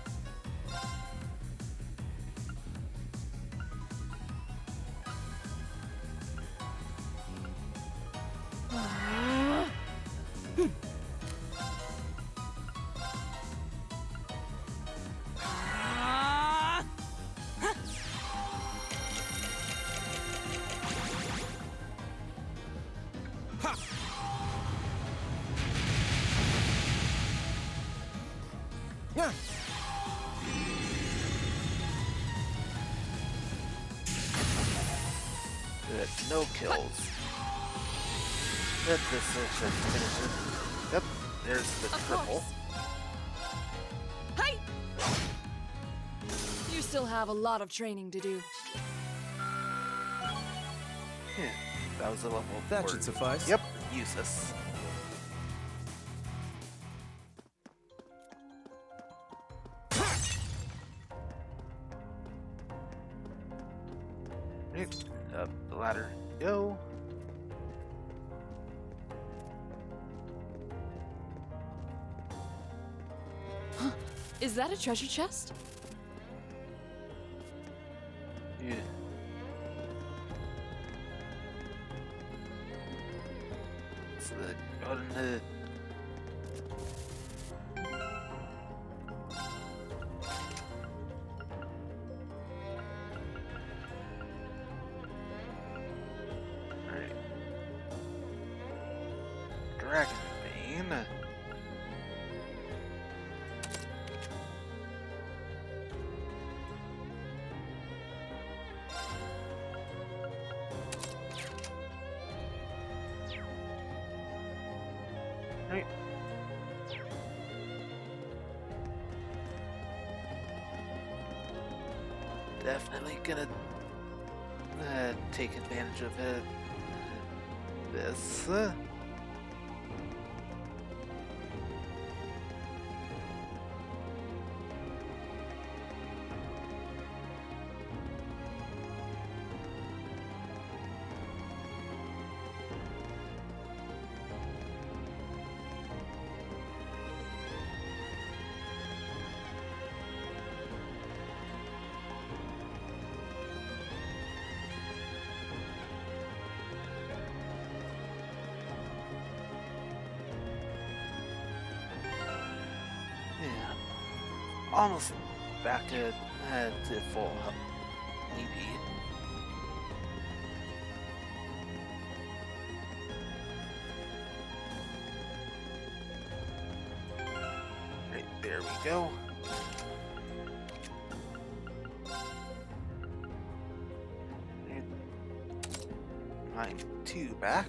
Good, no kills. Good, this should finish it. Yep, there's the triple. Hey! You still have a lot of training to do. Yeah, that was a level 4. That should suffice. Yep, useless. Up the ladder. Go. Huh. Is that a treasure chest? Yeah. So go into Dragon Bane. Right. Definitely gonna take advantage of it. This. Yeah, almost back to full health, maybe. Right, there we go. I'm 2 back.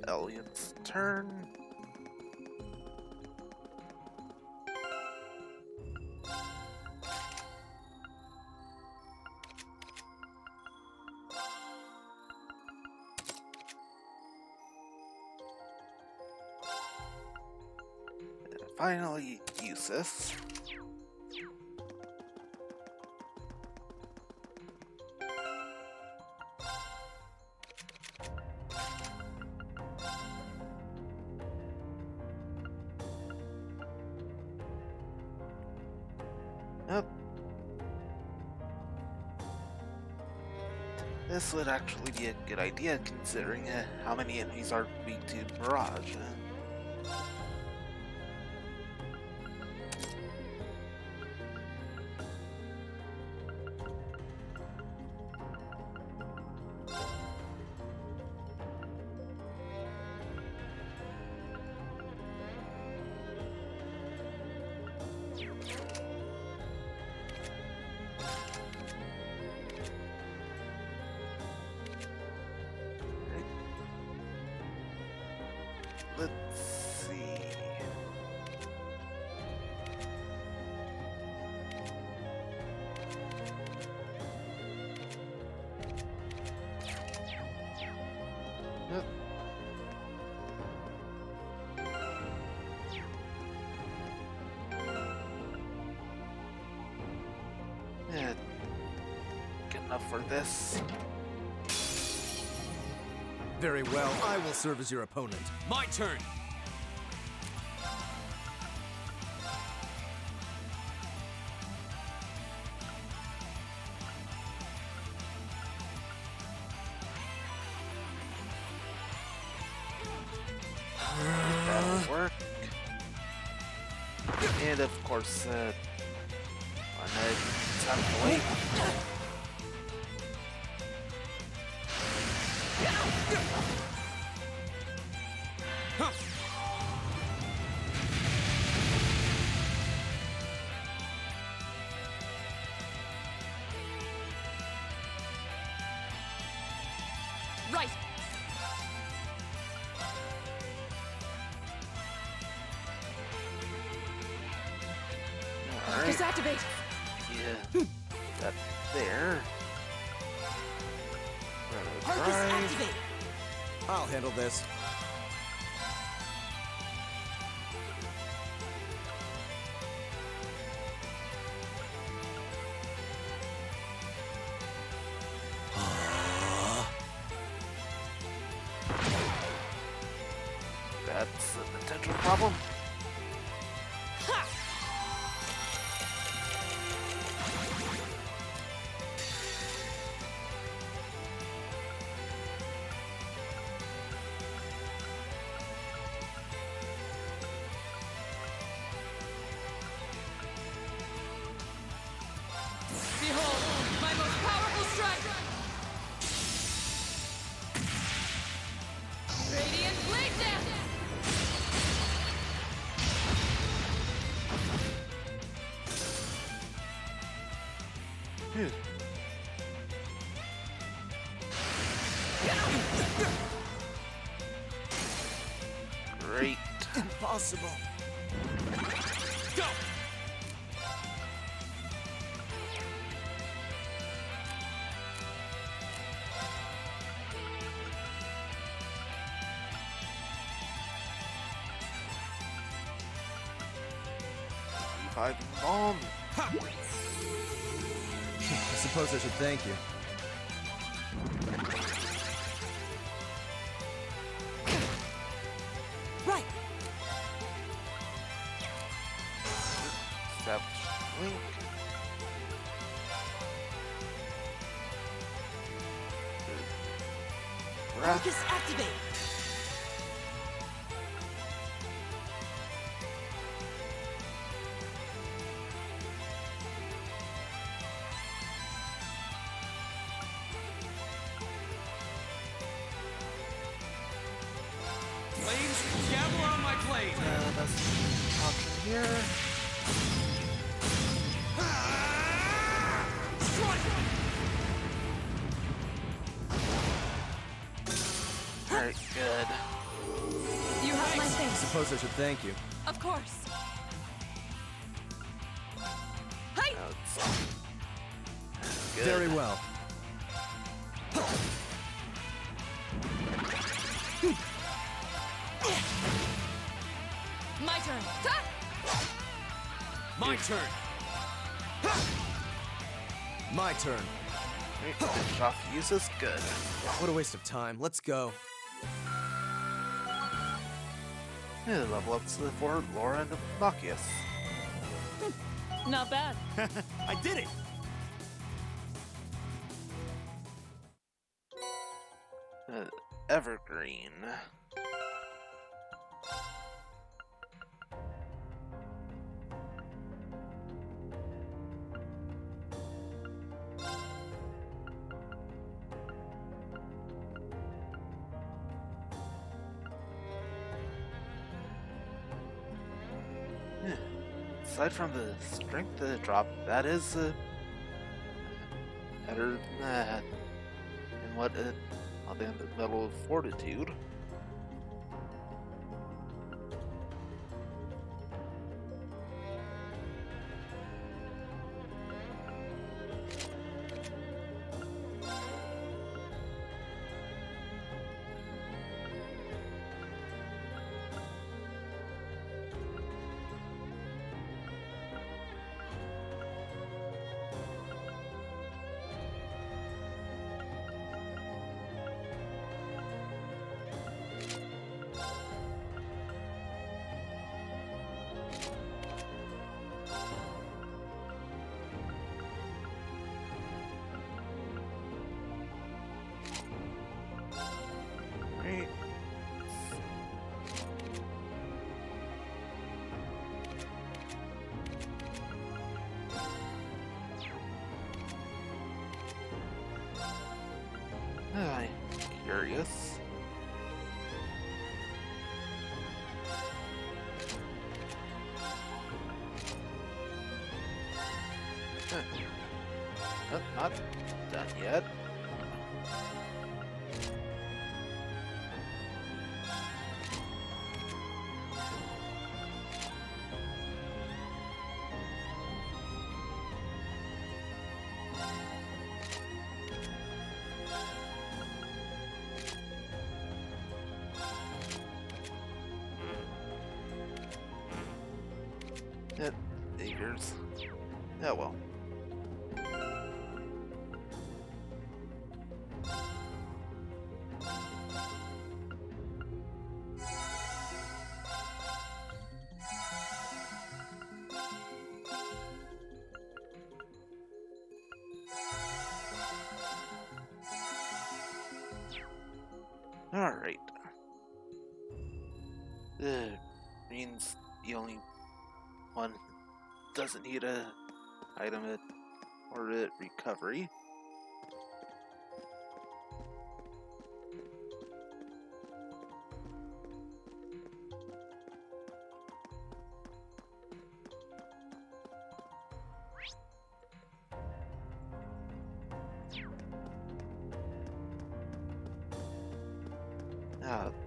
Elliot's turn. And finally, Eustace. This would actually be a good idea considering how many enemies are weak to Barrage. let's see. Yep. Yeah, good enough for this. Very well, I will serve as your opponent. My turn! That'll work. And of course, one time to wait. Right. Alright. Just activate. Yeah. That there. Arcus activate. I'll handle this. That's a potential problem. Behold, my most powerful strike! Radiant Blade Dance! Great. Impossible. Go! Five bomb. I suppose I should thank you. Right. Establish link. Arcus activate. Flames, gather on my blade! That's an option here. Alright, good. You have my I thanks. suppose I should thank you. Of course. Good. Very well. My turn. My turn! My turn. Finish off uses. Good. What a waste of time. Let's go. Yeah, level up for Laura and Machias. Not bad. I did it! Evergreen. Aside from the strength drop, that is better than that. And what on the level of fortitude. curious. Not done yet. It figures. Oh well. Alright. Means the only one doesn't need a item or a recovery.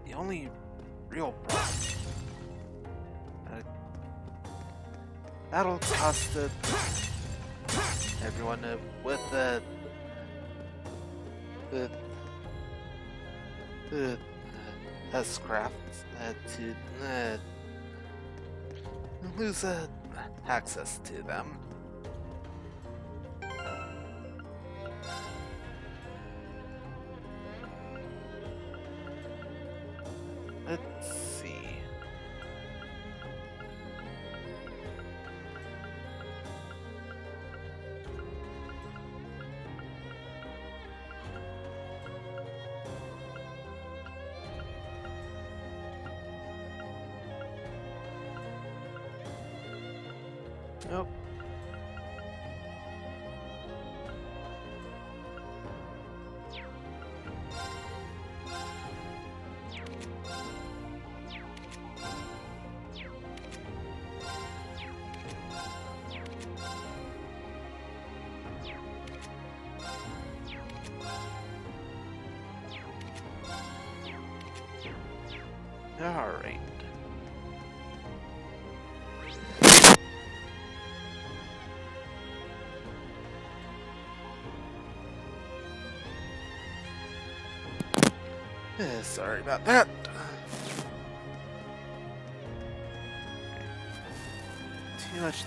The only real problem. That'll cost everyone with the crafts to lose access to them. Let's see. Nope. All right. Sorry about that. Too much to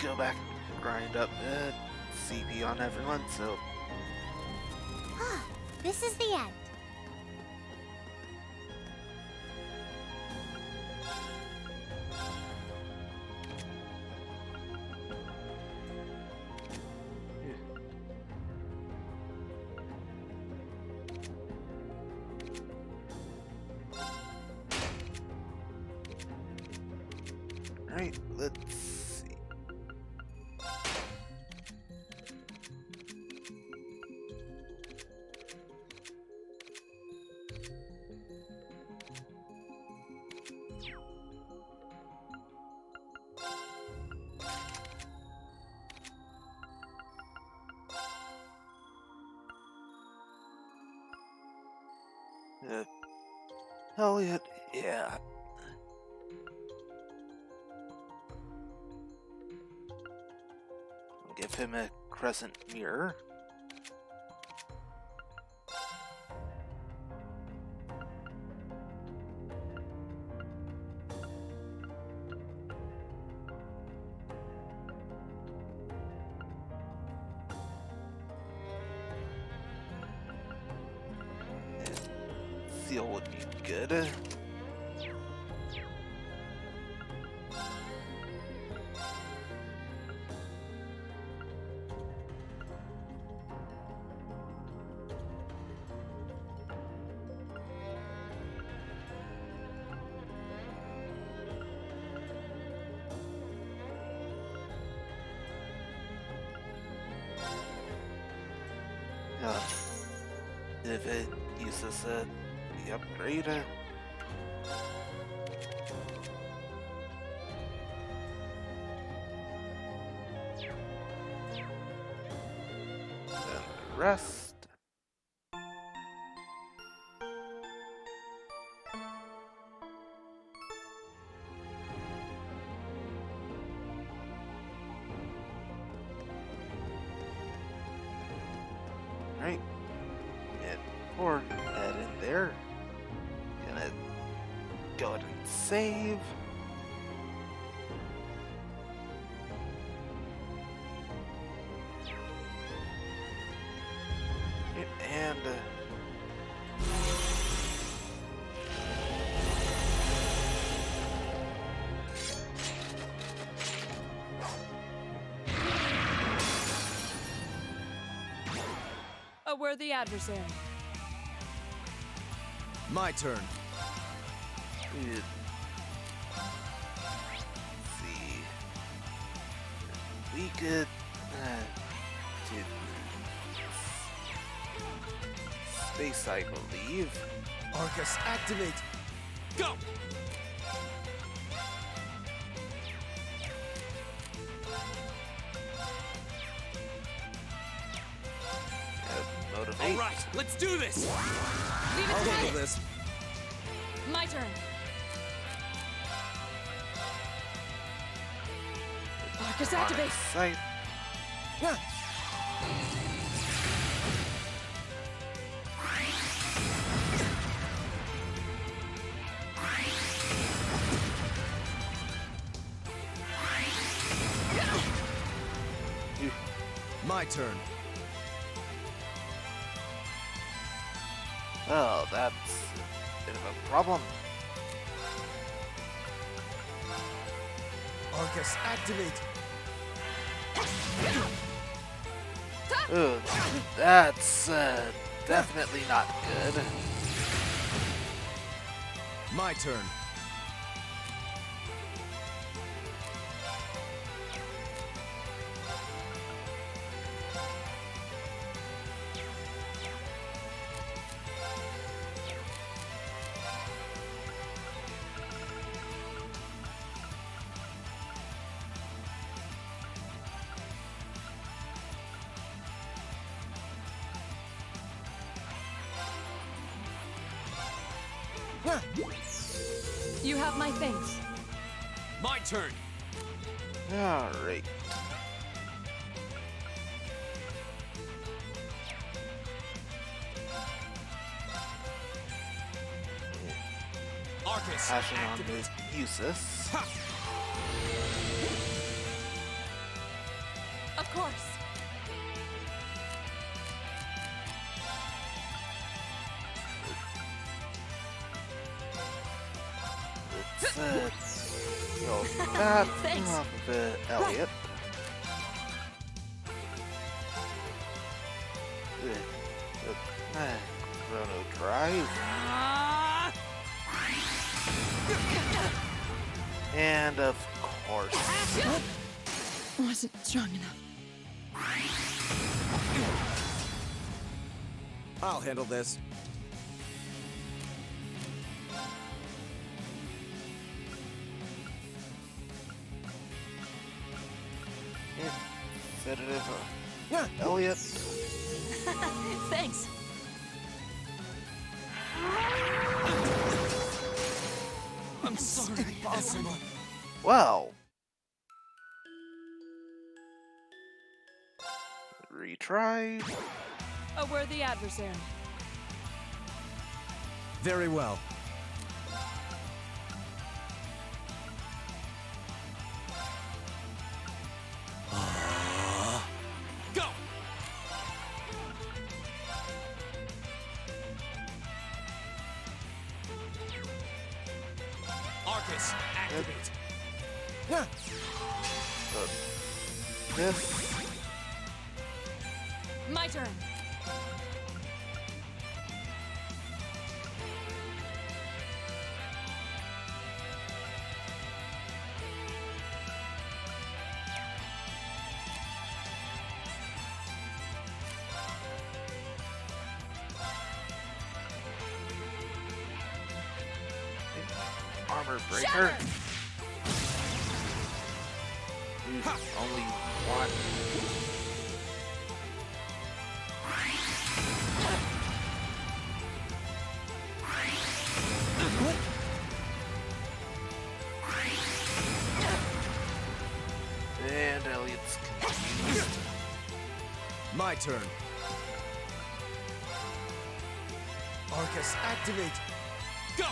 go back and grind up CP on everyone, so... This is the end. Alright, let's see. Elliot, yeah. Give him a crescent mirror. Seal would be good. If it uses the upgrade. And the rest. Right, and pour that in there. Gonna go ahead and save. And A worthy adversary. My turn. let's see. We could do space cycle leave. Arcus, activate! Go! Motivate. All right, let's do this. Leave it I'll to handle me. this. My turn. Arcus, activate. Sight. My turn. Oh, that's a bit of a problem. Arcus, activate! Ooh, that's definitely not good. My turn. You have my thanks. My turn. Alright. Arcus, Passing on activate. to Usus. Of course. Go that Thanks. off of Elliot. Chrono Drive. And of course. Wasn't strong enough. I'll handle this. Sedative Elliot. Thanks. I'm sorry. Impossible. Well. Retry. A worthy adversary. Very well. Go! Arcus, activate. This. My turn. armor breaker. Use only one. And Elliot's confused. My turn. Arcus, activate. Go!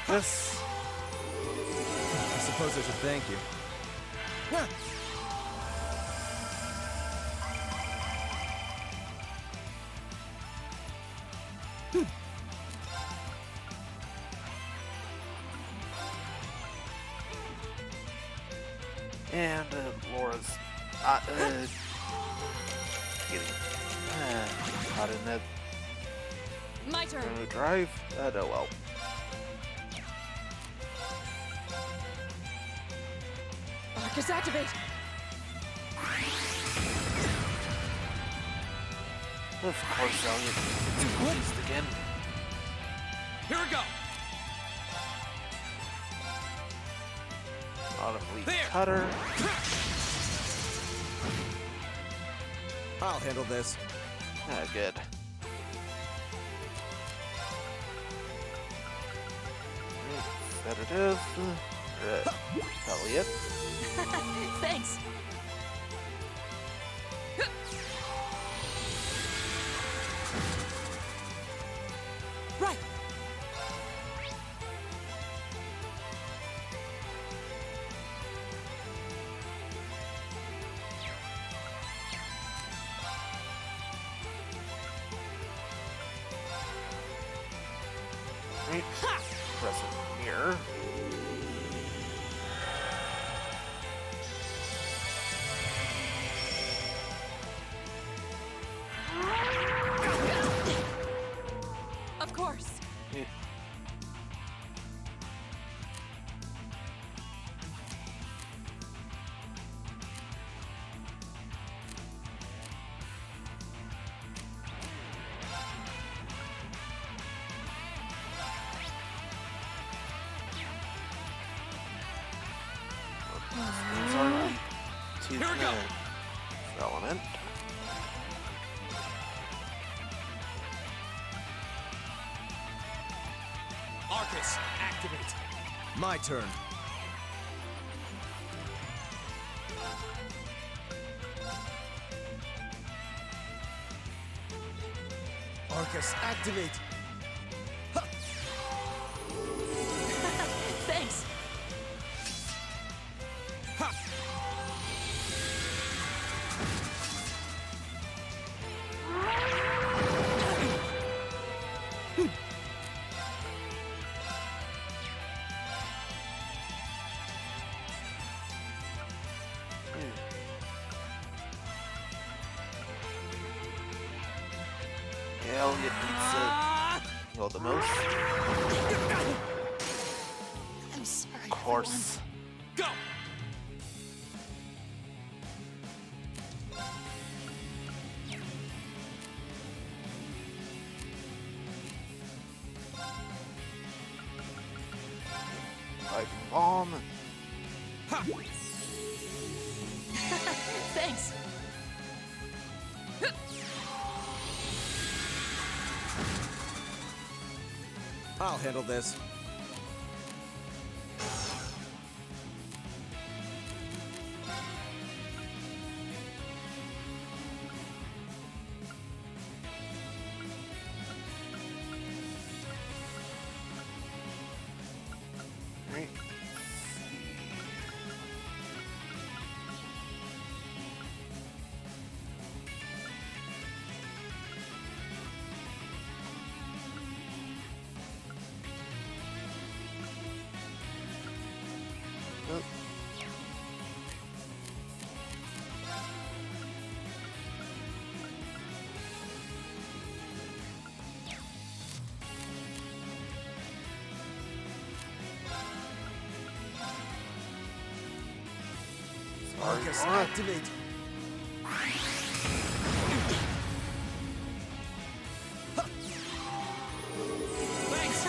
This. I suppose I should thank you. And Laura's getting caught in that My turn. drive. Oh well. Arcus, activate. Of course, Elliot gets confused again. Here we go! Autumn Leaf Cutter. I'll handle this. Ah, good. That it is. Elliot. Thanks. Right. Right. Press it here. Of course. Yeah. These are weak to Here we go. the element. Arcus, activate. My turn. Arcus, activate. Thanks. Elliot needs to heal the most. I'm sorry. Of course. Go! Like bomb. Thanks. I'll handle this. Right. Arcus, activate! Thanks!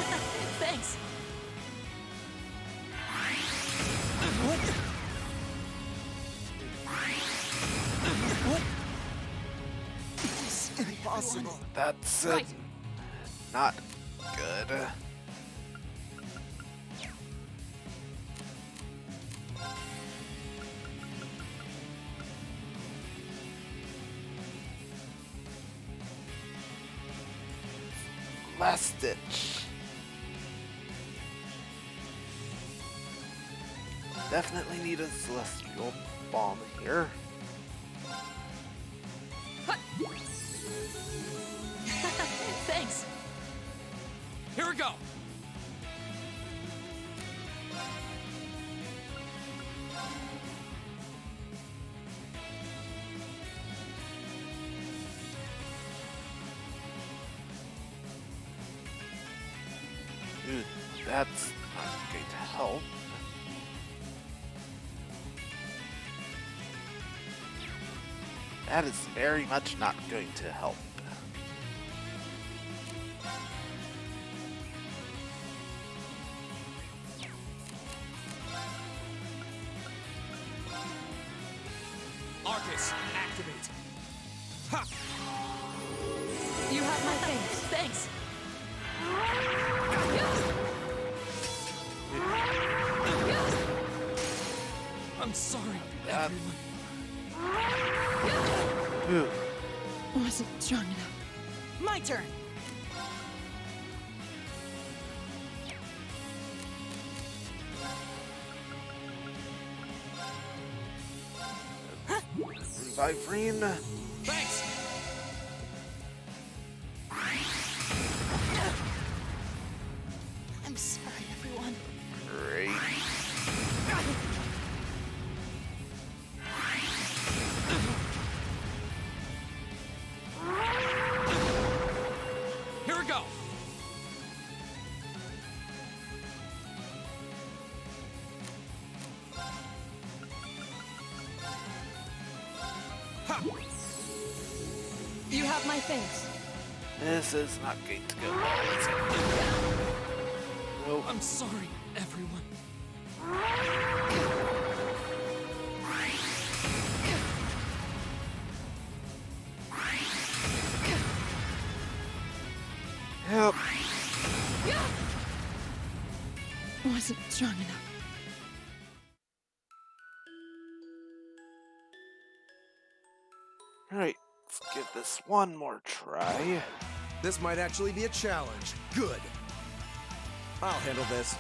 Thanks! What? What? It's impossible. That's not good. Last ditch. Definitely need a celestial bomb here. Thanks. Here we go. Dude, that's not going to help. That is very much not going to help. Arcus, activate. Ha! You have my thanks. Thanks. I'm sorry, everyone. Wasn't strong enough. My turn. Vibrine. Thanks. I'm sorry, everyone. Great. Here we go. Ha! You have my thanks. This is not going to go well, is it? Nope. I'm sorry, everyone. Help. Wasn't strong enough. Alright, let's give this one more try. This might actually be a challenge. Good. I'll handle this.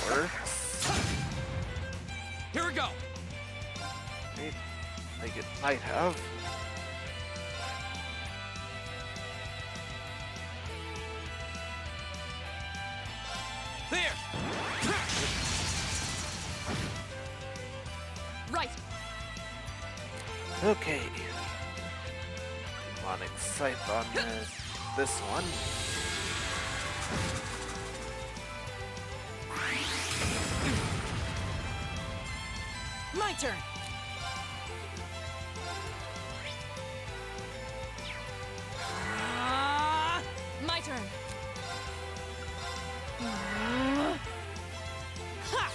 Works. Here we go. I think it might have. There. Right. Okay. Come on, excite on this one. My turn. My turn. Ha!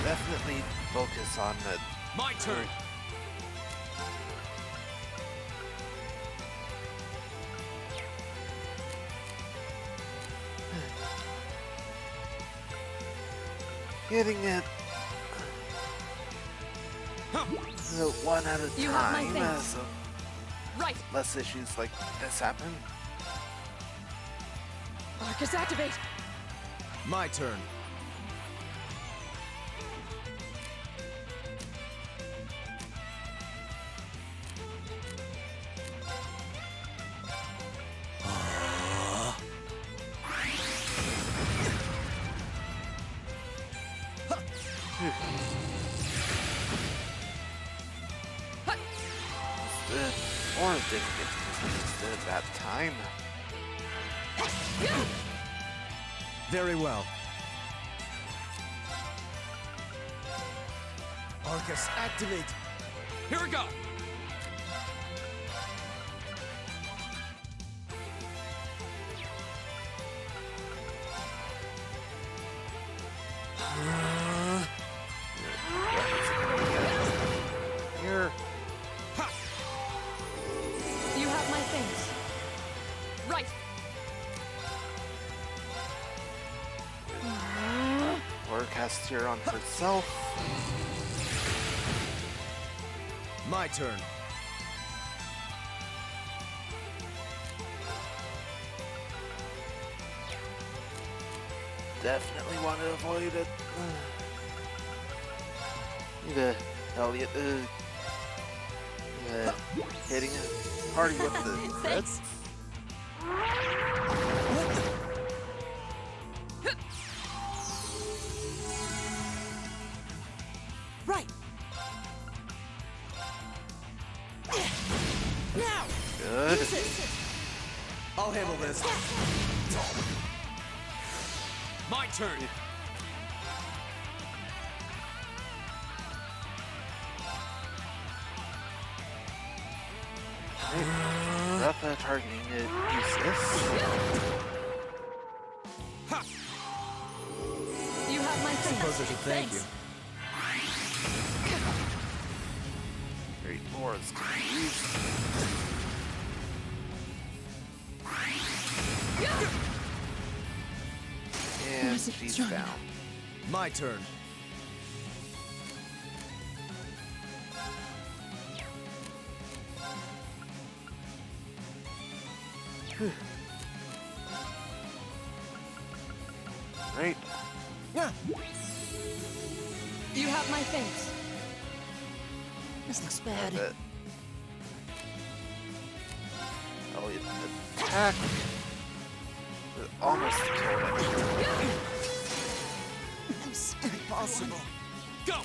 Definitely focus on the. My turn. Getting it one at a You have my time, thanks. so Right. less issues like this happen. Arcus, activate. My turn. Or didn't get confused at that time. Very well. Arcus, activate! Here we go! Here. You have my things. Right. Or cast here on herself. My turn. Definitely want to avoid it. The Elliot hitting a party with the Thanks. Right. Now. Good. I'll handle this. My turn! Rough targeting is useless. You have my things. Suppose I should thank you. Great more is confused. And she's down. My turn. Right. You have my things. This looks bad. Elliot attack. Almost killed it. I'm sorry, possible. Go!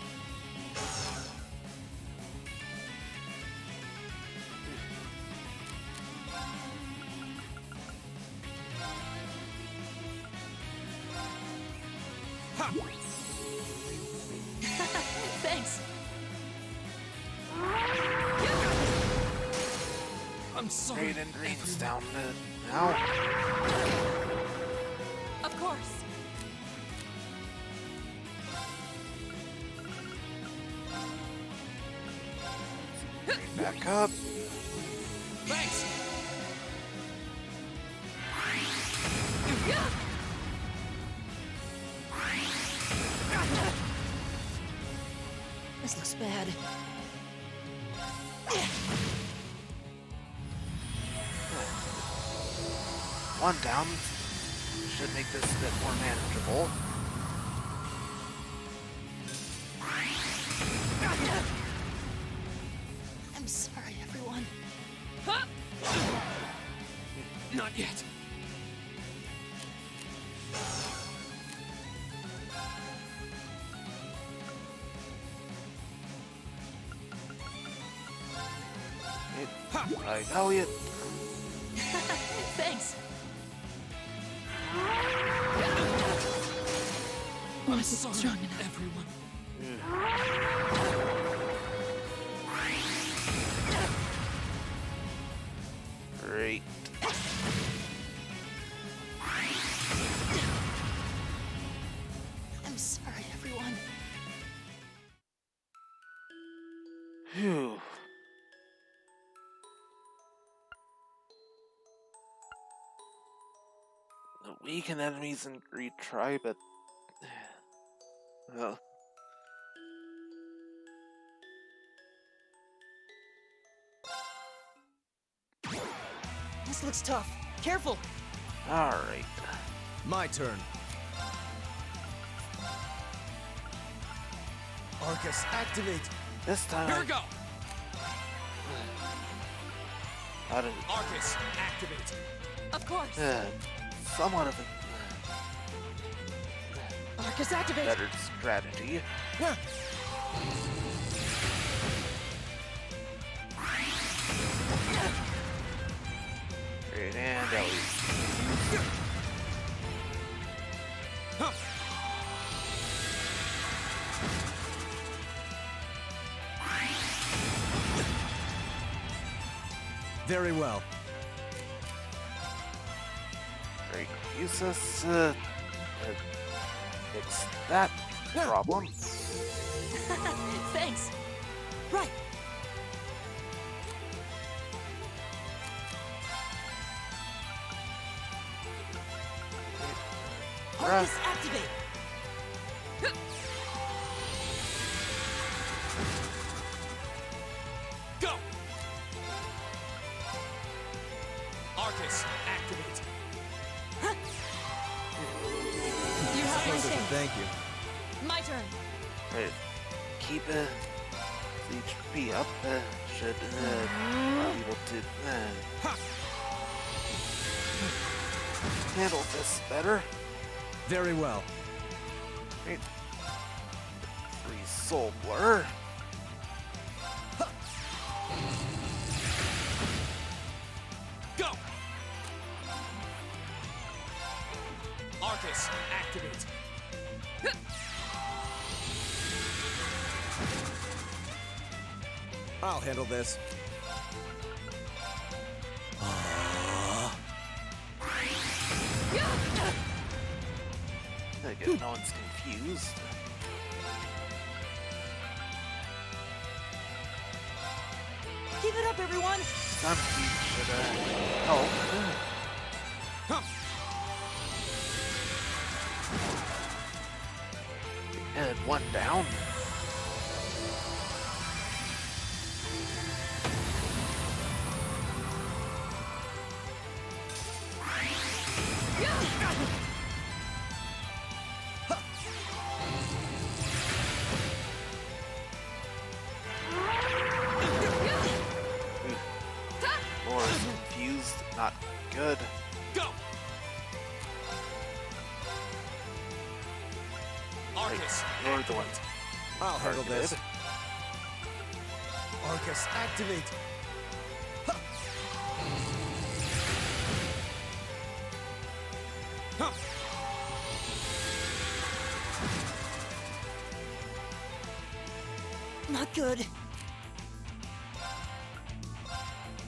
Thanks. I'm sorry. Green and green's down now. Of course. Back up. Thanks! This looks bad. One down. Should make this a bit more manageable. I'm sorry, everyone. Not yet. Right, Elliot. Thanks. I'm sorry, everyone. Great. I'm sorry, everyone. Phew. The weakened enemies in retry, but well. This looks tough. Careful. All right. My turn. Arcus, activate. This time. Here we go! How did Arcus, activate. Of course. somewhat of Arcus activate! better strategy. Great, and Ellie. Very well. Great. Use this, fix that problem. Thanks. Right. Arcus activate. Go! Arcus, activate. You have my Perfect, thing. thank you. My turn. Right. Keep the HP up. Should be able to handle this better. Very well. Right. Free soul blur. Go! Arcus, activate. I'll handle this. I guess no one's confused. Keep it up, everyone! Some should help. And one down. Laura's confused, not good. Go! Arcus, You're the one. I'll handle this. targeted. Arcus, activate. Not good.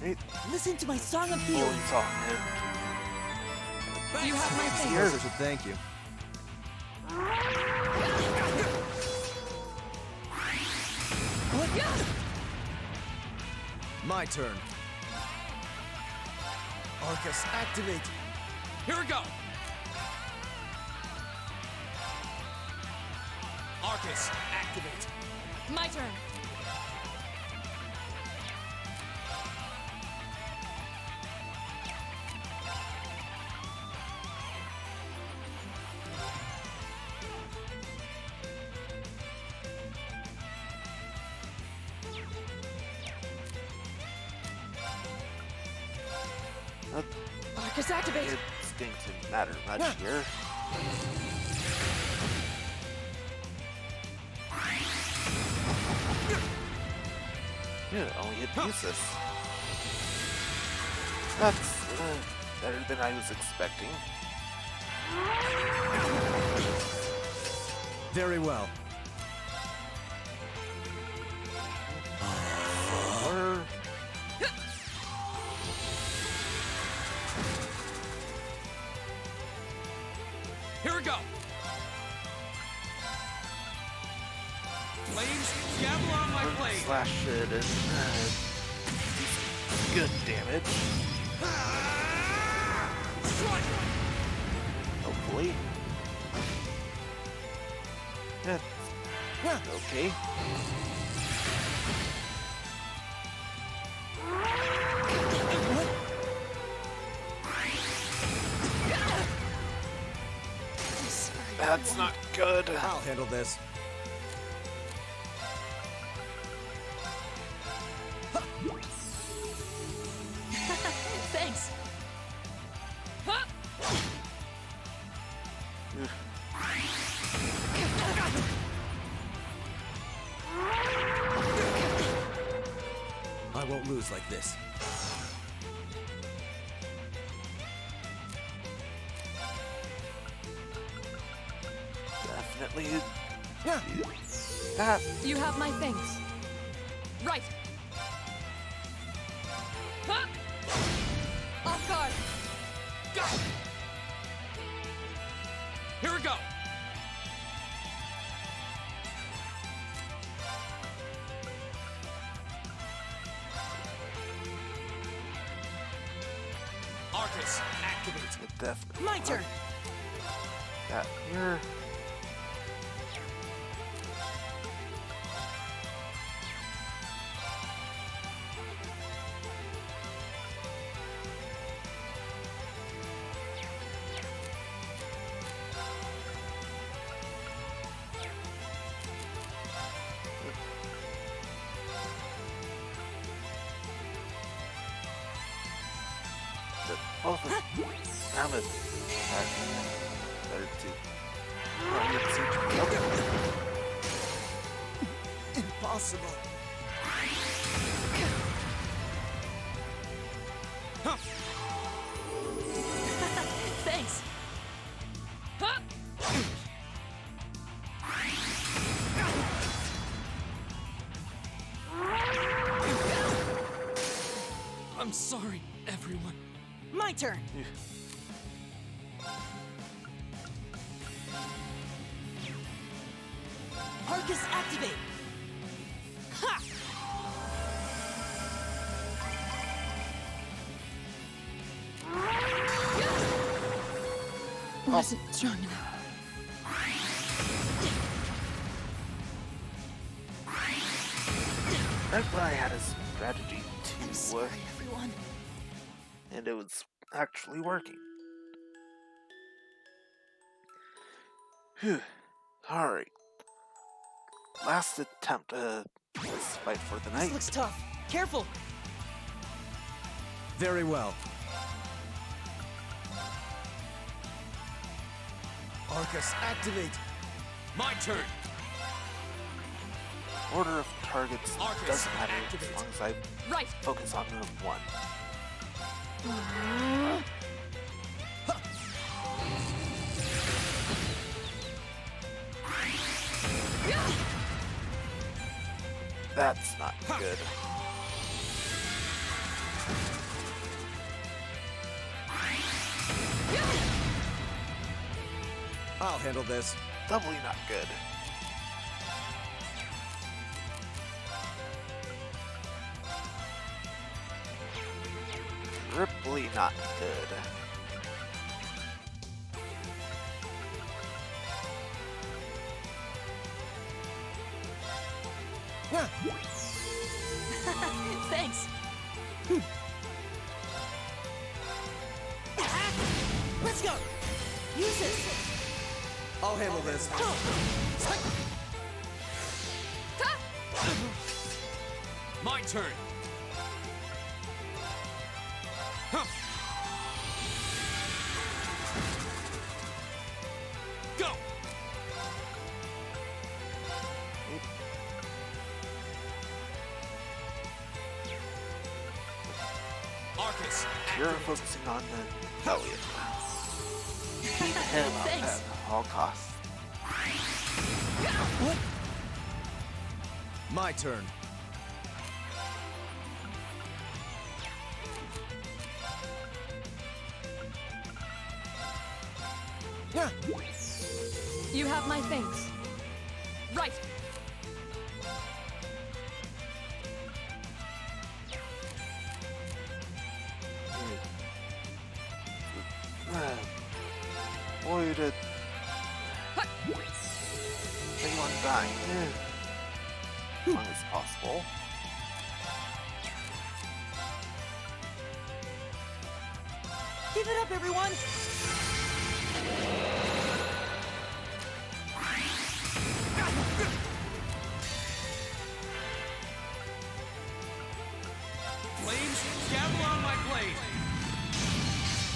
Right. Listen to my song of healing. Holy song, man. You have my thing. Here, should thank you. My turn. Arcus, activate. here we go! Arcus, activate. My turn. Arcus activate. Instinct didn't matter much here. Yeah, only hit useless. That's better than I was expecting. Very well. Or Here we go! Flames, gavel on my blade! slash it and good damage. Hopefully. Yeah. Okay. That's not good. I'll handle this. Thanks. was like this. Definitely. Yeah. That. You have my thanks. Right. Huh! Off guard. Go! Here we go! Arcus, activate. Definitely. My turn. That here. Both of damn it. Better to. Okay. Impossible. Thanks. Huh! I'm sorry, everyone. My turn. Arcus, activate. Ha! Wasn't strong enough. That guy had a strategy I'm to sorry, everyone. and it was actually working. Phew. Alright. Last attempt this fight for the This night. looks tough. Careful. Very well. Arcus, activate. My turn. Order of targets Arcus, doesn't matter activate. as long as I Right. focus on move one. That's not good. I'll handle this. Doubly not good. Triply not good. Thanks. Let's go. Use it. I'll handle this. My turn. Huh. Go. Arcus, You're focusing on Elliot. Keep him up Thanks. at all costs. What? My turn. Yeah. You have my thanks. Right. Avoid it. Anyone dying as long as possible. Give it up, everyone. flames, gather on my blade.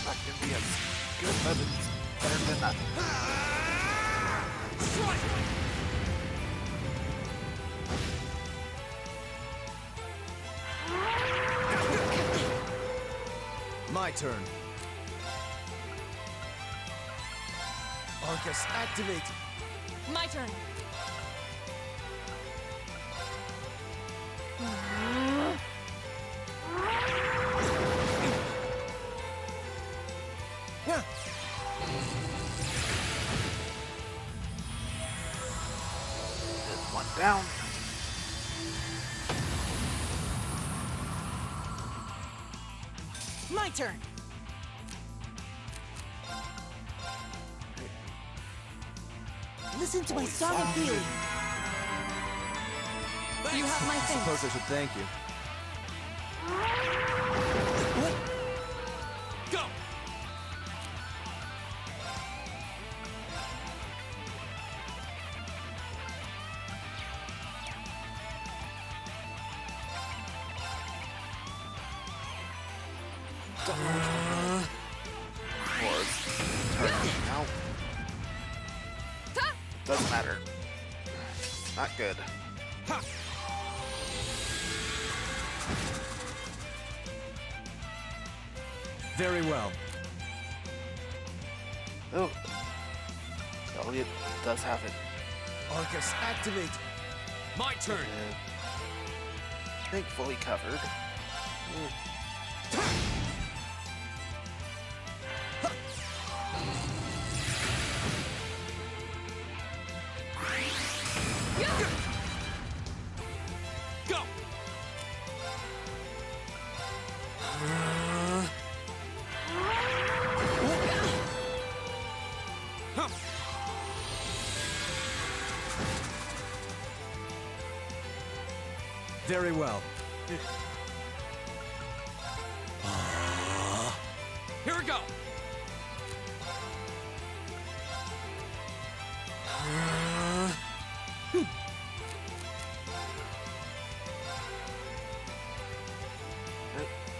Not gonna be as good, but it's better than nothing. Strike! My turn. Arcus, activate! My turn. One down. My turn. Listen to my song of healing. You have my I thanks. suppose I should thank you. Go! Now. Doesn't matter. Not good. Very well. Oh. Elliot does have it. Arcus, activate! My turn! Thankfully covered. Go! Very well. Here we go!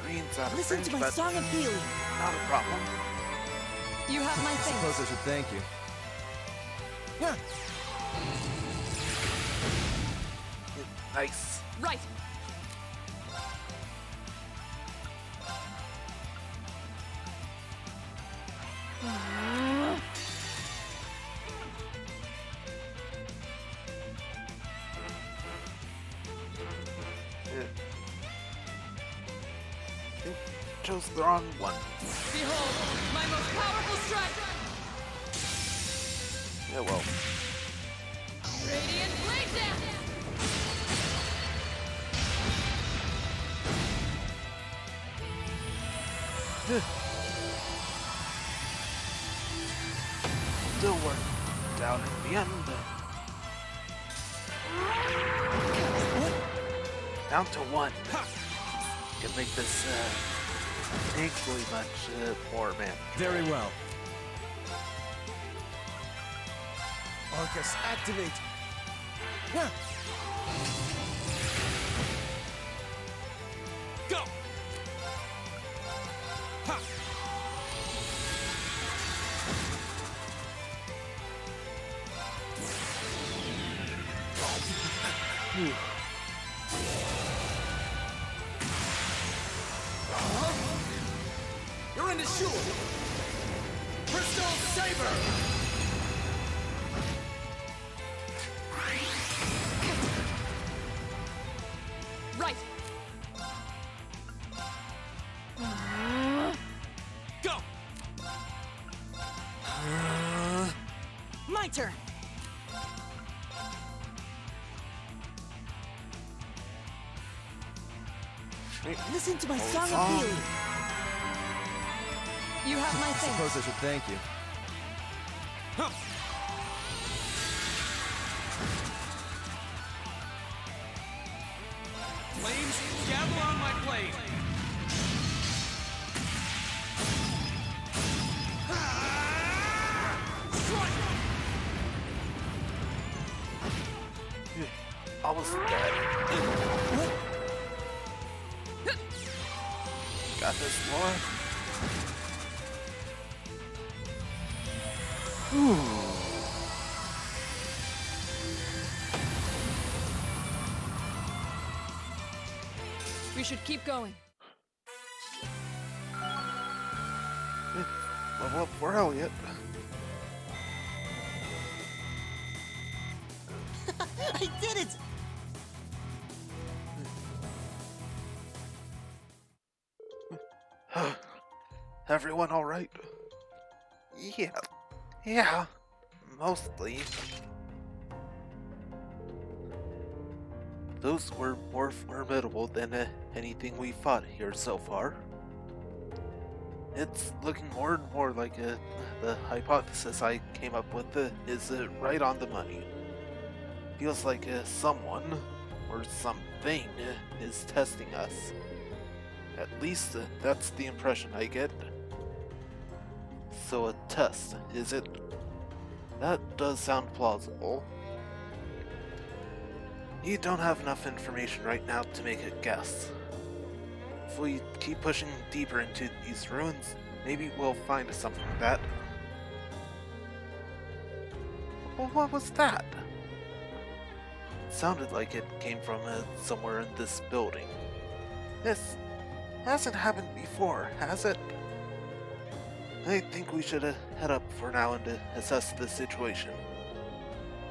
Green's out of Listen range, to my but song of healing. not a problem. You have my I thanks. suppose I should thank you. Nice. Right. Chose the wrong one. Behold, my most powerful strike! Yeah, well. Radiant blade dance! Still work down at the end. Down to one. Can make this thankfully much more manageable. Very well. Arcus, activate! Go! Ha! You're in the shoe! Crystal Saber! Right. Go! My turn. Listen to my song of healing. You have my I thanks. suppose I should thank you. Huh. Flames, gather on my blade! Almost dead. Got this, Laura. We should keep going. level up for Elliot. I did it! Everyone alright? Yeah, mostly. Those were more formidable than anything we fought here so far. It's looking more and more like the hypothesis I came up with is right on the money. Feels like someone, or something, is testing us. At least that's the impression I get. So a test, is it? That does sound plausible. You don't have enough information right now to make a guess. If we keep pushing deeper into these ruins, maybe we'll find something like that. Well, what was that? It sounded like it came from somewhere in this building. This hasn't happened before, has it? I think we should head up for now and assess the situation.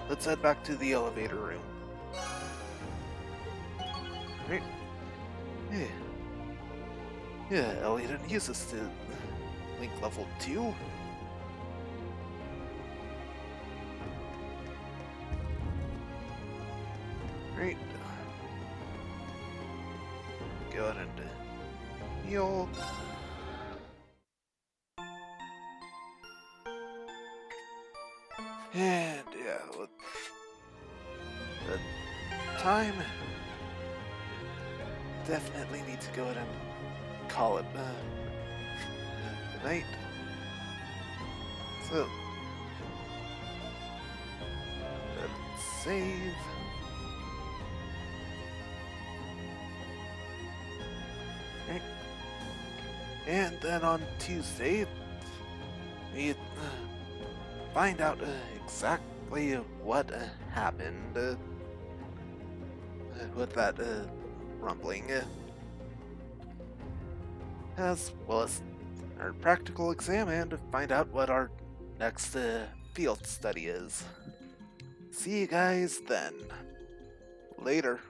Let's head back to the elevator room. Right? Yeah, Elliot didn't use this to link level 2. Right. Go ahead and heal. And yeah, with the time, definitely need to go ahead and call it the night. So let's save. Okay. And then on Tuesday, we find out exactly what happened with that rumbling, as well as our practical exam, and to find out what our next field study is. See you guys then. Later.